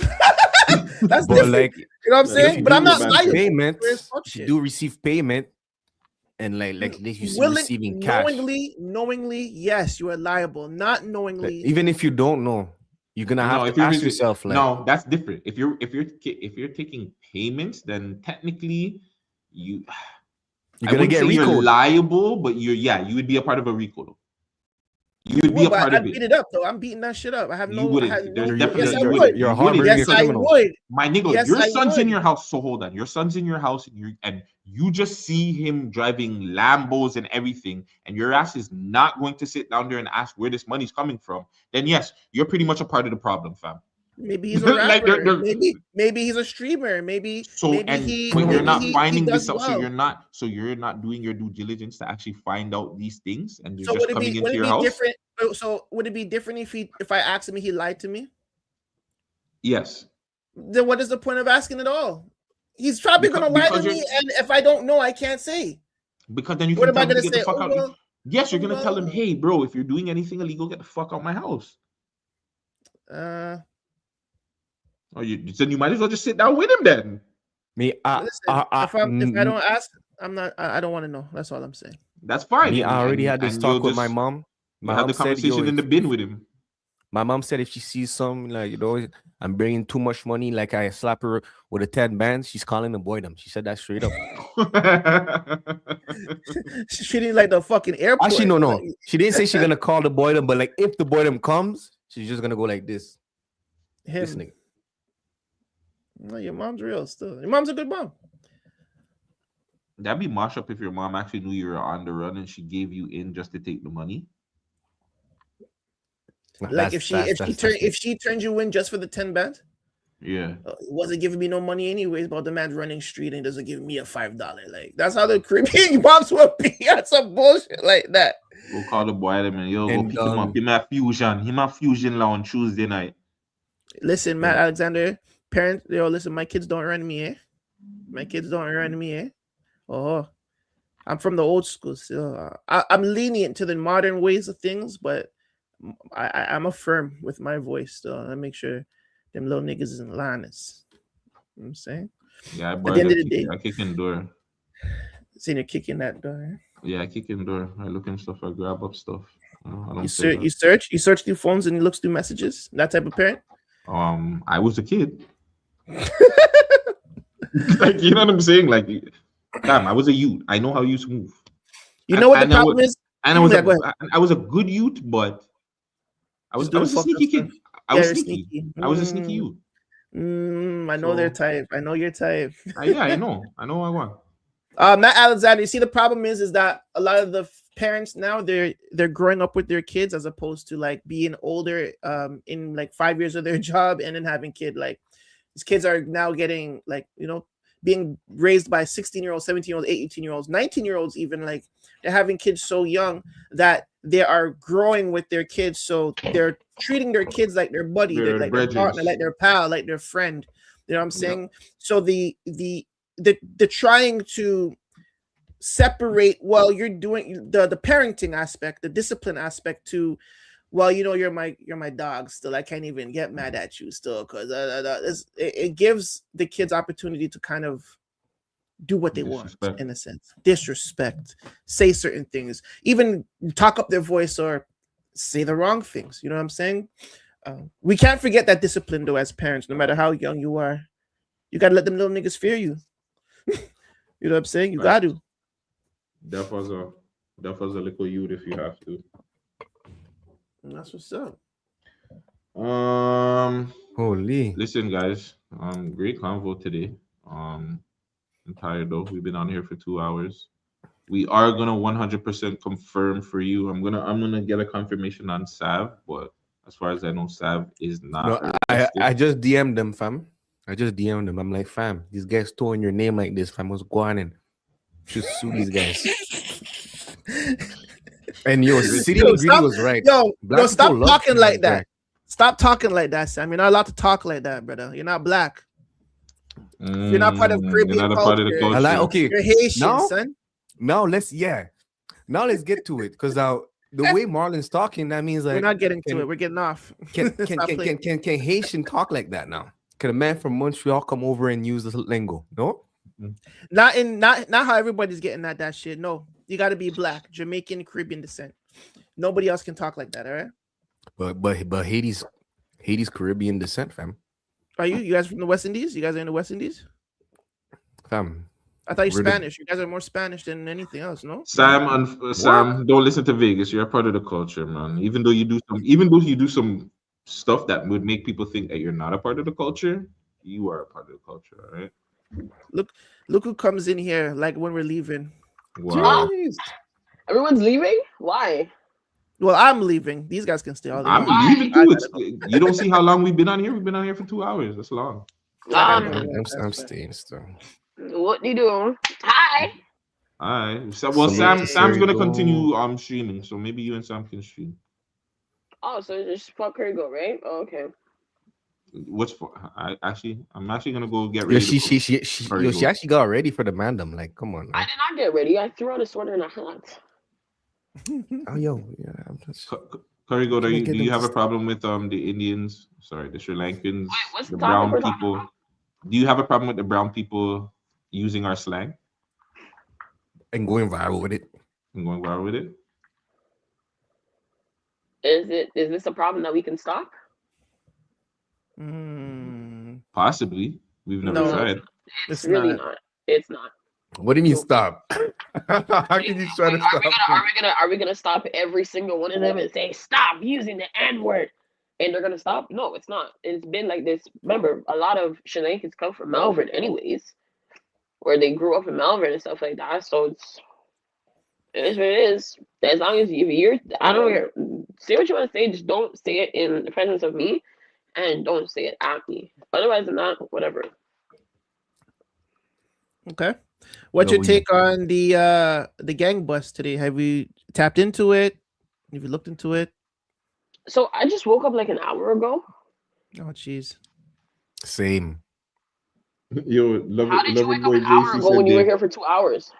That's But different. like, You know what I'm saying? But I'm not liable. Payments. If you do receive payment, and like you receiving cash. Knowingly, yes, you are liable. Not knowingly, even if you don't know, you're gonna have to ask yourself. Like, no, that's different. If you're taking payments, then technically you're gonna get RICO. You're liable, but you would be a part of a RICO, though. You would be a part of it. Beat it up though. I'm beating that shit up. I have no. You wouldn't. Yes, I would. You're harboring a criminal. I would. My nigga, your son's in your house. So hold on. Your son's in your house, and you just see him driving Lambos and everything, and your ass is not going to sit down there and ask where this money's coming from. Then yes, you're pretty much a part of the problem, fam. Maybe he's a rapper. maybe he's a streamer. You're not finding this out. Well. So you're not doing your due diligence to actually find out these things, and you're just coming into your house. Different? So would it be different if I asked him and he lied to me? Yes. Then what is the point of asking at all? He's probably gonna lie to me, and if I don't know, I can't say. Because then you can tell him to get the fuck out. Yes, you're gonna tell him, hey, bro, if you're doing anything illegal, get the fuck out of my house. Then you might as well just sit down with him then. If I don't ask, I don't want to know. That's all I'm saying. That's fine. I already had this talk with my mom. I had the conversation in the bin with him. My mom said if she sees some, like, I'm bringing too much money, like I slap her with a 10 bands, she's calling to boy them. She said that straight up. She's treating like the fucking airport. Actually, no. She didn't say she's gonna call the boy them, but like if the boy them comes, she's just gonna go like this. This nigga. No, your mom's real still. Your mom's a good mom. That'd be mash up if your mom actually knew you were on the run and she gave you in just to take the money. Like if she turned you in just for the 10 band, yeah, it wasn't giving me no money anyways. About the man running street and doesn't give me a $5. Like that's how the Caribbean moms would be on some bullshit like that. Go call the boy them and go pick him up. Give me a fusion. Him a fusion on Tuesday night. Listen, Matt Alexander, parents, listen. My kids don't run me, My kids don't run me, Oh, I'm from the old school. So I'm lenient to the modern ways of things, but I'm a firm with my voice still. I make sure them little niggas is in line. You know what I'm saying? Yeah, at the end of the day, I kick in door. Seeing you kicking that door. Yeah, I kick in door. I look in stuff. I grab up stuff. You search through phones and you look through messages. That type of parent. I was a kid. Like, you know what I'm saying? Like, damn, I was a youth. I know how youths move. You know what the problem is? And I was a good youth, but I was a sneaky kid. I was sneaky. I was a sneaky youth. I know their type. I know your type. Yeah, I know I want. Matt Alexander, you see the problem is that a lot of the parents now they're growing up with their kids as opposed to like being older in like 5 years of their job and then having kids. Like these kids are now getting like, being raised by 16-year-olds, 17-year-olds, 18-year-olds, 19-year-olds, even like they're having kids so young that they are growing with their kids. So they're treating their kids like their buddy, like their partner, like their pal, like their friend. You know what I'm saying? Yeah. So the trying to separate while you're doing the parenting aspect, the discipline aspect to, well, you're my dog still. I can't even get mad at you still because it gives the kids opportunity to kind of do what they want in a sense. Disrespect, say certain things, even talk up their voice or say the wrong things. You know what I'm saying? We can't forget that discipline though as parents, no matter how young you are. You got to let them little niggas fear you. You know what I'm saying? You got to. That was a little youth if you have to. And that's what's up. Holy. Listen, guys. Great convo today. I'm tired though. We've been on here for 2 hours. We are gonna 100% confirm for you. I'm gonna get a confirmation on Sav, but as far as I know, Sav is not. No, I just DM'd them, fam. I just DM'd him. I'm like, fam, these guys throwing your name like this. Fam, what's going on? Should sue these guys. And yo, City Yo, McGreedy was right. Yo, Black stop people love talking City like McGreedy. that. Stop talking like that, Sam. You're not allowed to talk like that, brother. You're not black. You're not part of Caribbean You're not a culture. part of the culture. I like, okay. You're Haitian, Now, son. now let's get to it. Because now the way Marlon's talking, that means like We're not getting to it. We're getting off. Can Stop playing. Haitian talk like that now? Can a man from Montreal come over and use the lingo? No. Not how everybody's getting at that shit. No, you got to be black, Jamaican, Caribbean descent. Nobody else can talk like that. All right. But Haiti's Caribbean descent, fam. Are you guys from the West Indies? You guys are in the West Indies? Fam. I thought you're We're the- Spanish. You guys are more Spanish than anything else, no? Sam, don't listen to Vegas. You're a part of the culture, man. Even though you do some stuff that would make people think that you're not a part of the culture, you are a part of the culture, all right? Look who comes in here like when we're leaving. Wow. Everyone's leaving? Why? Well, I'm leaving. These guys can stay all day. I'm leaving too. You don't see how long we've been on here? We've been on here for 2 hours. That's long. I'm staying still. What do you do? Hi. All right. So, well, Sam's gonna continue streaming, so maybe you and Sam can stream. Oh, so it's just fuck her go, right? Oh, okay. I'm actually gonna go get Yeah, ready. she actually got ready for the mandem. Like, come on. I did not get ready. I threw on a sweater and a hat. Oh, yo, yeah, I'm just. Karigo, Can I get do you them have to a problem with the Indians? Sorry, the Sri Lankans, what's the the brown topic we're people. Do you have a problem with the brown people using our slang and going viral with it? Is this a problem that we can stop? Possibly. We've never tried. It's really not. It's not. What do you mean stop? How can you try to stop? Are we gonna stop every single one of them and say stop using the N-word? And they're gonna stop? No, it's not. It's been like this. Remember, a lot of Sri Lankans come from Melbourne anyways, where they grew up in Melbourne and stuff like that. So it is what it is. As long as I don't care. Say what you want to say, just don't say it in the presence of me, and don't say it at me. Otherwise than that, whatever. Okay. What's your take on the gang bust today? Have you tapped into it? Have you looked into it? So I just woke up like an hour ago. Oh, jeez. Same. Yo, How did you wake up an hour ago when you were here for 2 hours?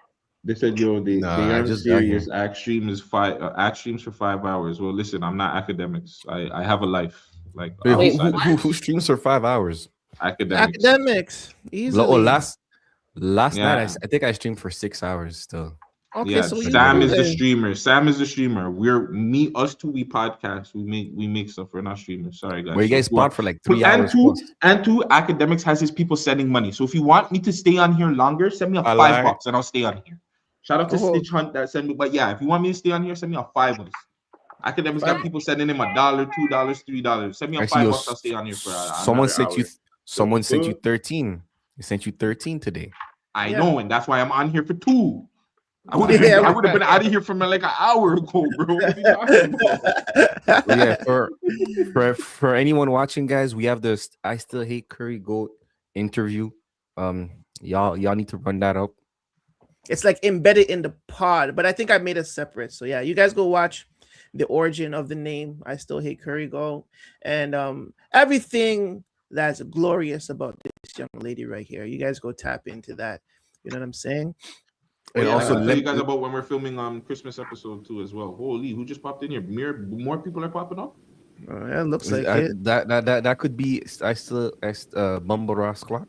They said, yo, they aren't just got here. serious. Act streams for 5 hours. Well, listen, I'm not academics. I have a life. Like, Wait, who streams for 5 hours? Academics. Easily. Oh, last night I think I streamed for 6 hours still. Okay, yeah, so Sam is the streamer. Sam is the streamer. Us two, we podcast. We make stuff. We're not streamers. Sorry, guys. Where you guys spot for like 3 hours. And two, academics has his people sending money. So if you want me to stay on here longer, send me a $5 and I'll stay on here. Shout out to Stitch Hunt that sent me. But yeah, if you want me to stay on here, send me a $5. Academics got people sending him $1, $2, $3. Send me a $5. I'll stay on here for Someone sent you 13. They sent you 13 today. I know, and that's why I'm on here for 2. I would have been out of here from like an hour ago, bro. What are you talking about? Yeah, for anyone watching, guys, we have this I Still Hate Curry Goat interview. Y'all need to run that up. It's like embedded in the pod, but I think I made it separate. So yeah, you guys go watch the origin of the name I Still Hate Curry Goat and everything that's glorious about this young lady right here. You guys go tap into that. You know what I'm saying? And also tell you guys about when we're filming Christmas episode 2 as well. Holy, who just popped in here? More people are popping up. Yeah, it looks like it. That could be Bumble Rasclat.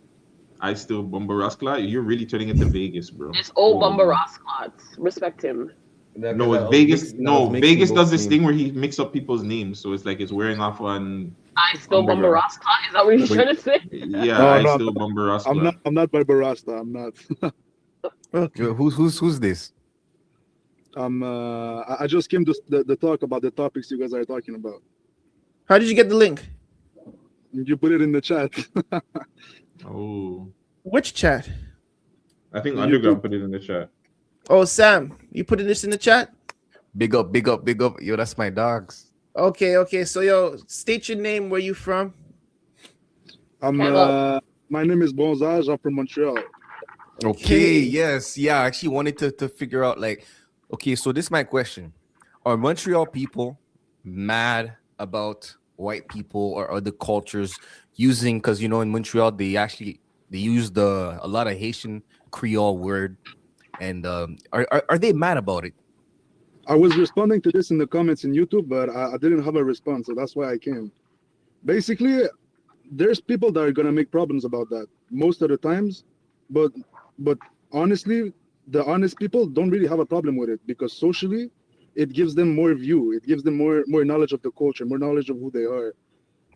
I still Bumble Rasclat. You're really turning into Vegas, bro. It's old Bumble Rasclat. Respect him. No, it's Vegas. No, Vegas does this thing where he mixes up people's names, so it's like it's wearing off on. I still Bumble Rasclat. Is that what you're trying to say? Yeah, I still Bumble Rasclat. I'm not Bumble Rasta. I'm not. Okay. Who's this? I just came to the talk about the topics you guys are talking about. How did you get the link? You put it in the chat. Oh. Which chat? I think Underground put it in the chat. Oh, Sam, you put this in the chat? Big up. Yo, that's my dogs. Okay. So, yo, state your name. Where you from? I'm My name is Bonzage. I'm from Montreal. Okay, yes. Yeah, I actually wanted to figure out, like, okay, so this is my question. Are Montreal people mad about white people or other cultures using, because in Montreal they use a lot of Haitian Creole word, and are they mad about it? I was responding to this in the comments in YouTube, but I didn't have a response, so that's why I came. Basically, there's people that are gonna make problems about that most of the times, but honestly, the honest people don't really have a problem with it because socially, it gives them more view, it gives them more knowledge of the culture, more knowledge of who they are,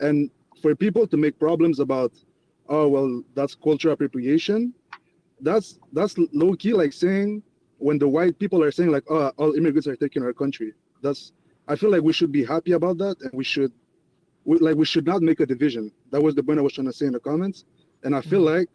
and for people to make problems about, oh well, that's culture appropriation, that's low key like saying when the white people are saying like, oh, all immigrants are taking our country. I feel like we should be happy about that, and we should not make a division. That was the point I was trying to say in the comments. And I feel like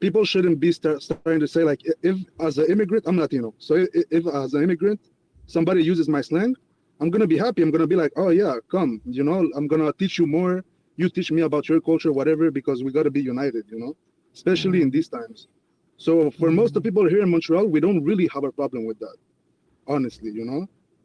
people shouldn't be starting to say like, if as an immigrant, I'm Latino. So if as an immigrant, somebody uses my slang, I'm going to be happy. I'm going to be like, oh yeah, come, I'm going to teach you more. You teach me about your culture, whatever, because we got to be united, especially in these times. So for most of the people here in Montreal, we don't really have a problem with that, honestly,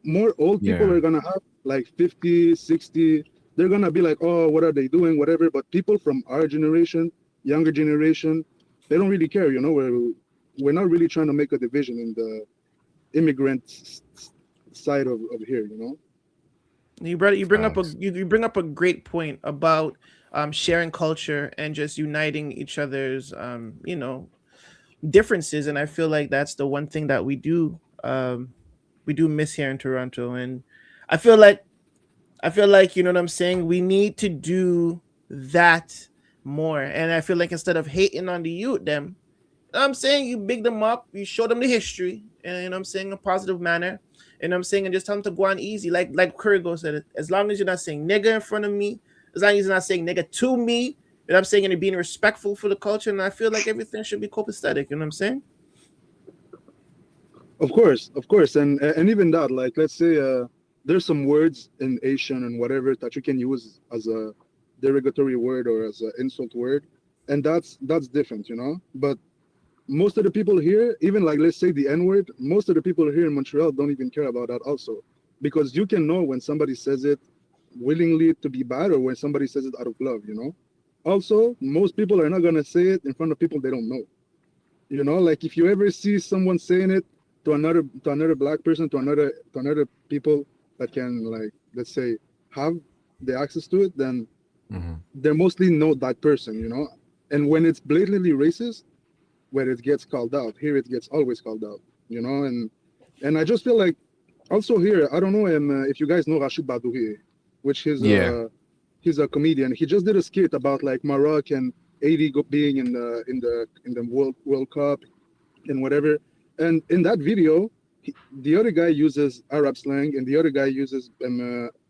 More old people are going to have like 50, 60, they're gonna be like, oh, what are they doing, whatever. But people from our generation, younger generation, they don't really care. We're not really trying to make a division in the immigrant side of here. You bring up a great point about sharing culture and just uniting each other's differences, and I feel like that's the one thing that we do miss here in Toronto, and I feel like you know what I'm saying, we need to do that more. And I feel like instead of hating on the youth, I'm saying you big them up, you show them the history, and I'm saying in a positive manner, and I'm saying and just tell them to go on easy, like Kurigo said, as long as you're not saying nigga in front of me, as long as you're not saying nigga to me, and I'm saying and you're being respectful for the culture, and I feel like everything should be copacetic. You know what I'm saying? Of course, and even that, like, let's say there's some words in Asian and whatever that you can use as a derogatory word or as an insult word, and that's different, But most of the people here, even like let's say the N-word, most of the people here in Montreal don't even care about that also, because you can know when somebody says it willingly to be bad or when somebody says it out of love, Also, most people are not gonna say it in front of people they don't know, Like if you ever see someone saying it to another black person, to another people that can, like, let's say, have the access to it, then they mostly know that person, And when it's blatantly racist, where it gets called out, here it gets always called out, And I just feel like also here, I don't know if you guys know Rashid Badouri, which he's a comedian. He just did a skit about like Maroc and 80 being in the World Cup and whatever. And in that video, the other guy uses Arab slang and the other guy uses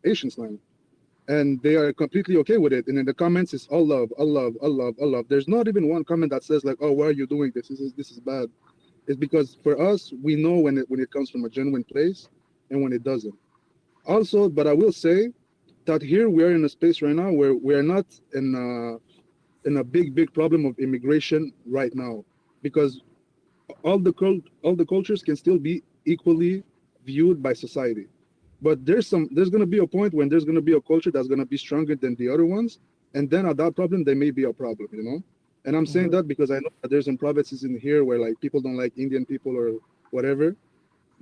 Asian slang. And they are completely okay with it. And in the comments, it's all love, all love, all love, all love. There's not even one comment that says like, oh, why are you doing this? This is bad. It's because for us, we know when it comes from a genuine place and when it doesn't. Also, but I will say that here we are in a space right now where we are not in a big problem of immigration right now, because all the cultures can still be equally viewed by society. But there's going to be a point when there's going to be a culture that's going to be stronger than the other ones, and then at that problem there may be a problem, And I'm saying that because I know that there's some provinces in here where like people don't like Indian people or whatever.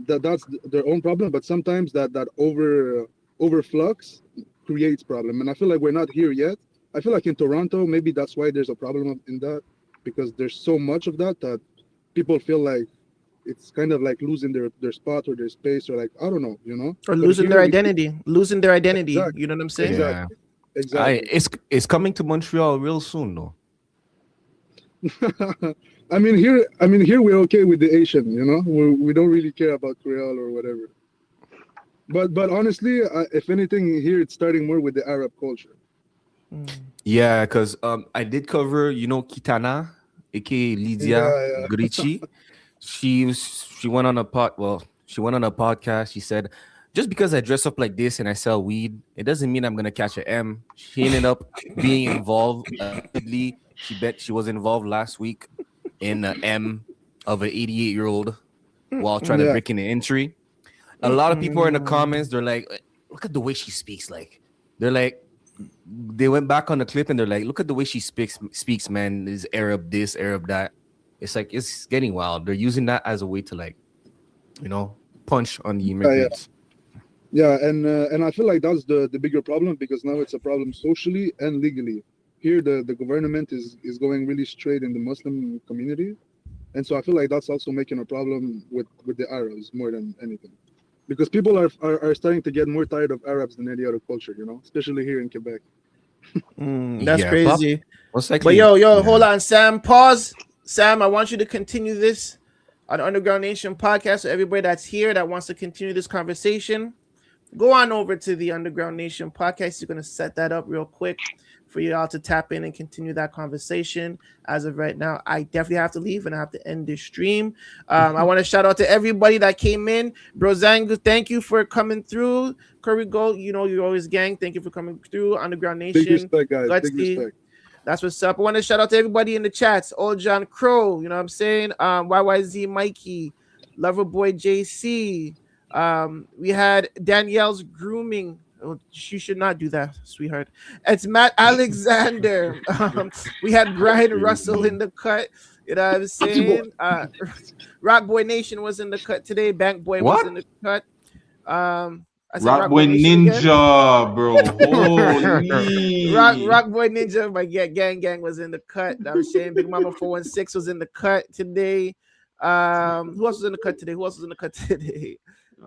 That's their own problem, but sometimes that overflux creates problem, and I feel like we're not here yet. I feel like in Toronto maybe that's why there's a problem in that, because there's so much of that people feel like it's kind of like losing their spot or their space, or like, I don't know, or losing their identity. Exactly. You know what I'm saying? Yeah. Exactly. It's coming to Montreal real soon though. I mean here we're okay with the Asian, we don't really care about Creole or whatever. But honestly, if anything here, it's starting more with the Arab culture. Yeah, because I did cover, Kitana, aka Lydia Grici. She went on a podcast. She said, just because I dress up like this and I sell weed, it doesn't mean I'm gonna catch an M. She ended up being involved she was involved last week in an M of an 88-year-old while trying to break in an entry. A lot of people are in the comments. They're like, look at the way she speaks. Like, they're like, they went back on the clip and they're like, look at the way she speaks, man. Is Arab this, Arab that. It's like, it's getting wild. They're using that as a way to, like, you know, punch on the immigrants. Yeah, and I feel like that's the bigger problem, because now it's a problem socially and legally. Here, the government is going really straight in the Muslim community. And so I feel like that's also making a problem with the Arabs more than anything. Because people are starting to get more tired of Arabs than any other culture, you know, especially here in Quebec. That's crazy. But Hold on, Sam. Pause. Sam, I want you to continue this on Underground Nation podcast. So everybody that's here that wants to continue this conversation, go on over to the Underground Nation podcast. You're going to set that up real quick for you all to tap in and continue that conversation. As of right now, I definitely have to leave and I have to end this stream. I want to shout out to everybody that came in. Brozangu, thank you for coming through. Curry Gold, you know, you're always gang. Thank you for coming through. Underground Nation. Big respect, guys. Gutsy. Big respect. That's what's up. I want to shout out to everybody in the chats. Old John Crow, you know what I'm saying? YYZ Mikey, Loverboy JC. We had Danielle's Grooming. Oh, you should not do that, sweetheart. It's Matt Alexander. We had Brian Russell in the cut. You know what I'm saying? Rock Boy Nation was in the cut today. Bank Boy was in the cut. I said Rock Boy Ninja, bro. Holy. Rock Boy Ninja, my gang was in the cut. I was saying Big Mama 416 was in the cut today. Who else was in the cut today?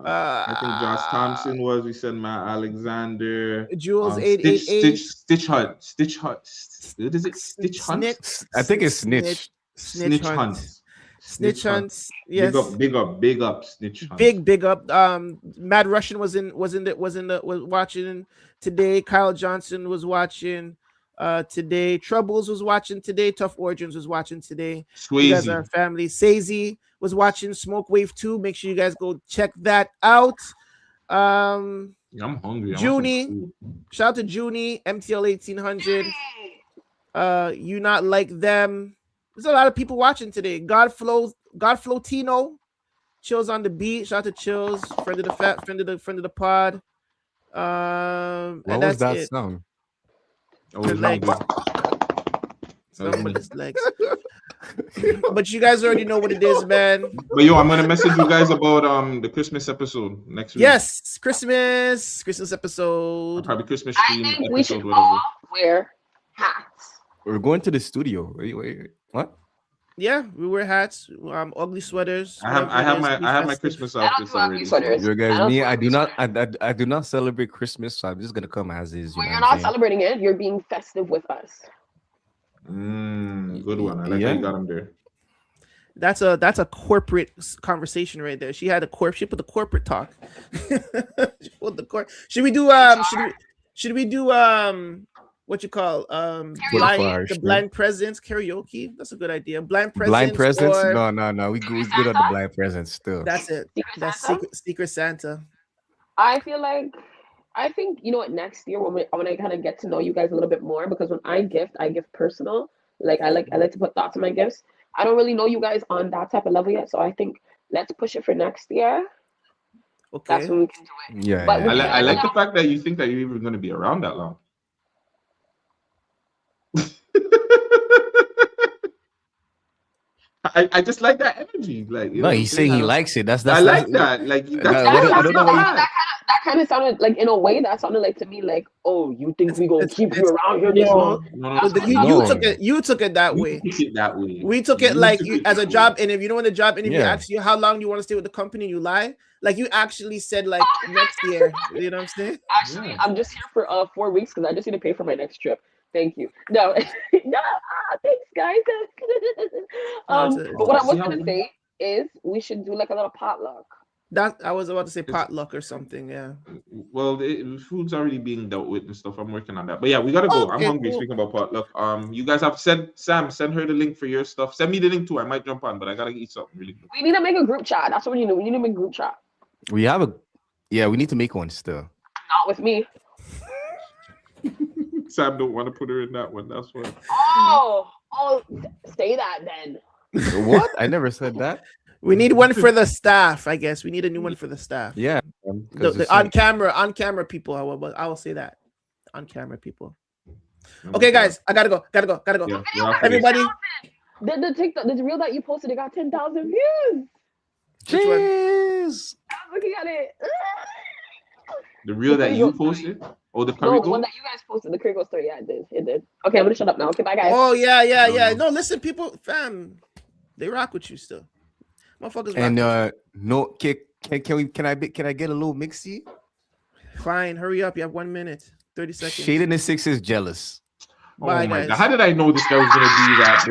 I think Josh Thompson was. We said Matt Alexander. Jules 888. Stitch Hunt. What is it? Stitch Hunt. I think it's Snitch. Snitch Hunt. Snitch Hunt. Yes. Big up, Snitch Hunt. Big up. Mad Russian was watching today. Kyle Johnson was watching today. Troubles was watching today. Tough Origins was watching today. You guys are family. Sazy was watching Smoke Wave 2. Make sure you guys go check that out. I'm hungry. Junie. Shout out to Junie, MTL 1800. You Not Like Them. There's a lot of people watching today. Godflow Tino, Chills on the Beat. Shout out to Chills, friend of the pod. What was that sound? Somebody's legs. But you guys already know what it is, man. But yo, I'm gonna message you guys about the Christmas episode next week. Yes, Christmas episode. Probably Christmas stream I think episode, we should whatever. all wear hats. We're going to the studio. Wait. What? Yeah, we wear hats, ugly sweaters. I have my Christmas outfits already. You guys, me, I do not celebrate Christmas, so I'm just gonna come as is. Well, you're not celebrating it. You're being festive with us. Good one. I like how you got him there. That's a corporate conversation right there. She put the corporate talk. Should we do what you call blind presence karaoke? That's a good idea. Blind presence. No. We good on the blind presence still. That's it. That's Secret Santa. I think you know what, next year when I kind of get to know you guys a little bit more, because when I gift personal. Like I like to put thoughts in my gifts. I don't really know you guys on that type of level yet, so I think let's push it for next year. Okay. That's when we can do it. Yeah. But I like the fact that you think that you're even going to be around that long. I just like that energy. Like, no, he's saying he likes it. That's I like that. Like I don't know that kind of sounded like, in a way, that sounded like to me like, oh, you think we gonna keep you around here this long? You took it that way. We took it like as a job interview. You know, when the job interview asks you how long you want to stay with the company, you lie. Like you actually said like next year. You know what I'm saying? Actually, I'm just here for 4 weeks because I just need to pay for my next trip. Thank you. No, thanks, guys. But what I was gonna say is we should do like a little potluck. That I was about to say potluck or something. Yeah. Well, the food's already being dealt with and stuff. I'm working on that. But yeah, we gotta go. I'm hungry. Cool. Speaking about potluck, you guys have send her the link for your stuff. Send me the link too. I might jump on, but I gotta eat something really good. We need to make a group chat. That's what we need. We need to make a group chat. We need to make one still. Not with me. Sam don't want to put her in that one. That's why. Oh, Oh, say that then. What? I never said that. We need one for the staff, I guess. We need a new one for the staff. Yeah. The on camera people. I will say that. On camera people. Okay, guys, I gotta go. Yeah, Everybody. The TikTok, the reel that you posted, it got 10,000 views. Which one? Jeez. I'm looking at it. The reel that you posted? Oh, the curry No, the one that you guys posted, the Krigo story. Yeah, it did. It did. Okay, I'm gonna shut up now. Okay, bye, guys. Oh yeah. No, listen, people, fam, they rock with you still. Motherfuckers. And no, can I get a little mixy? Fine, hurry up. You have 1 minute, 30 seconds. Shade in the 6 is jealous. Bye, oh my guys. God. How did I know this guy was gonna do that, bro?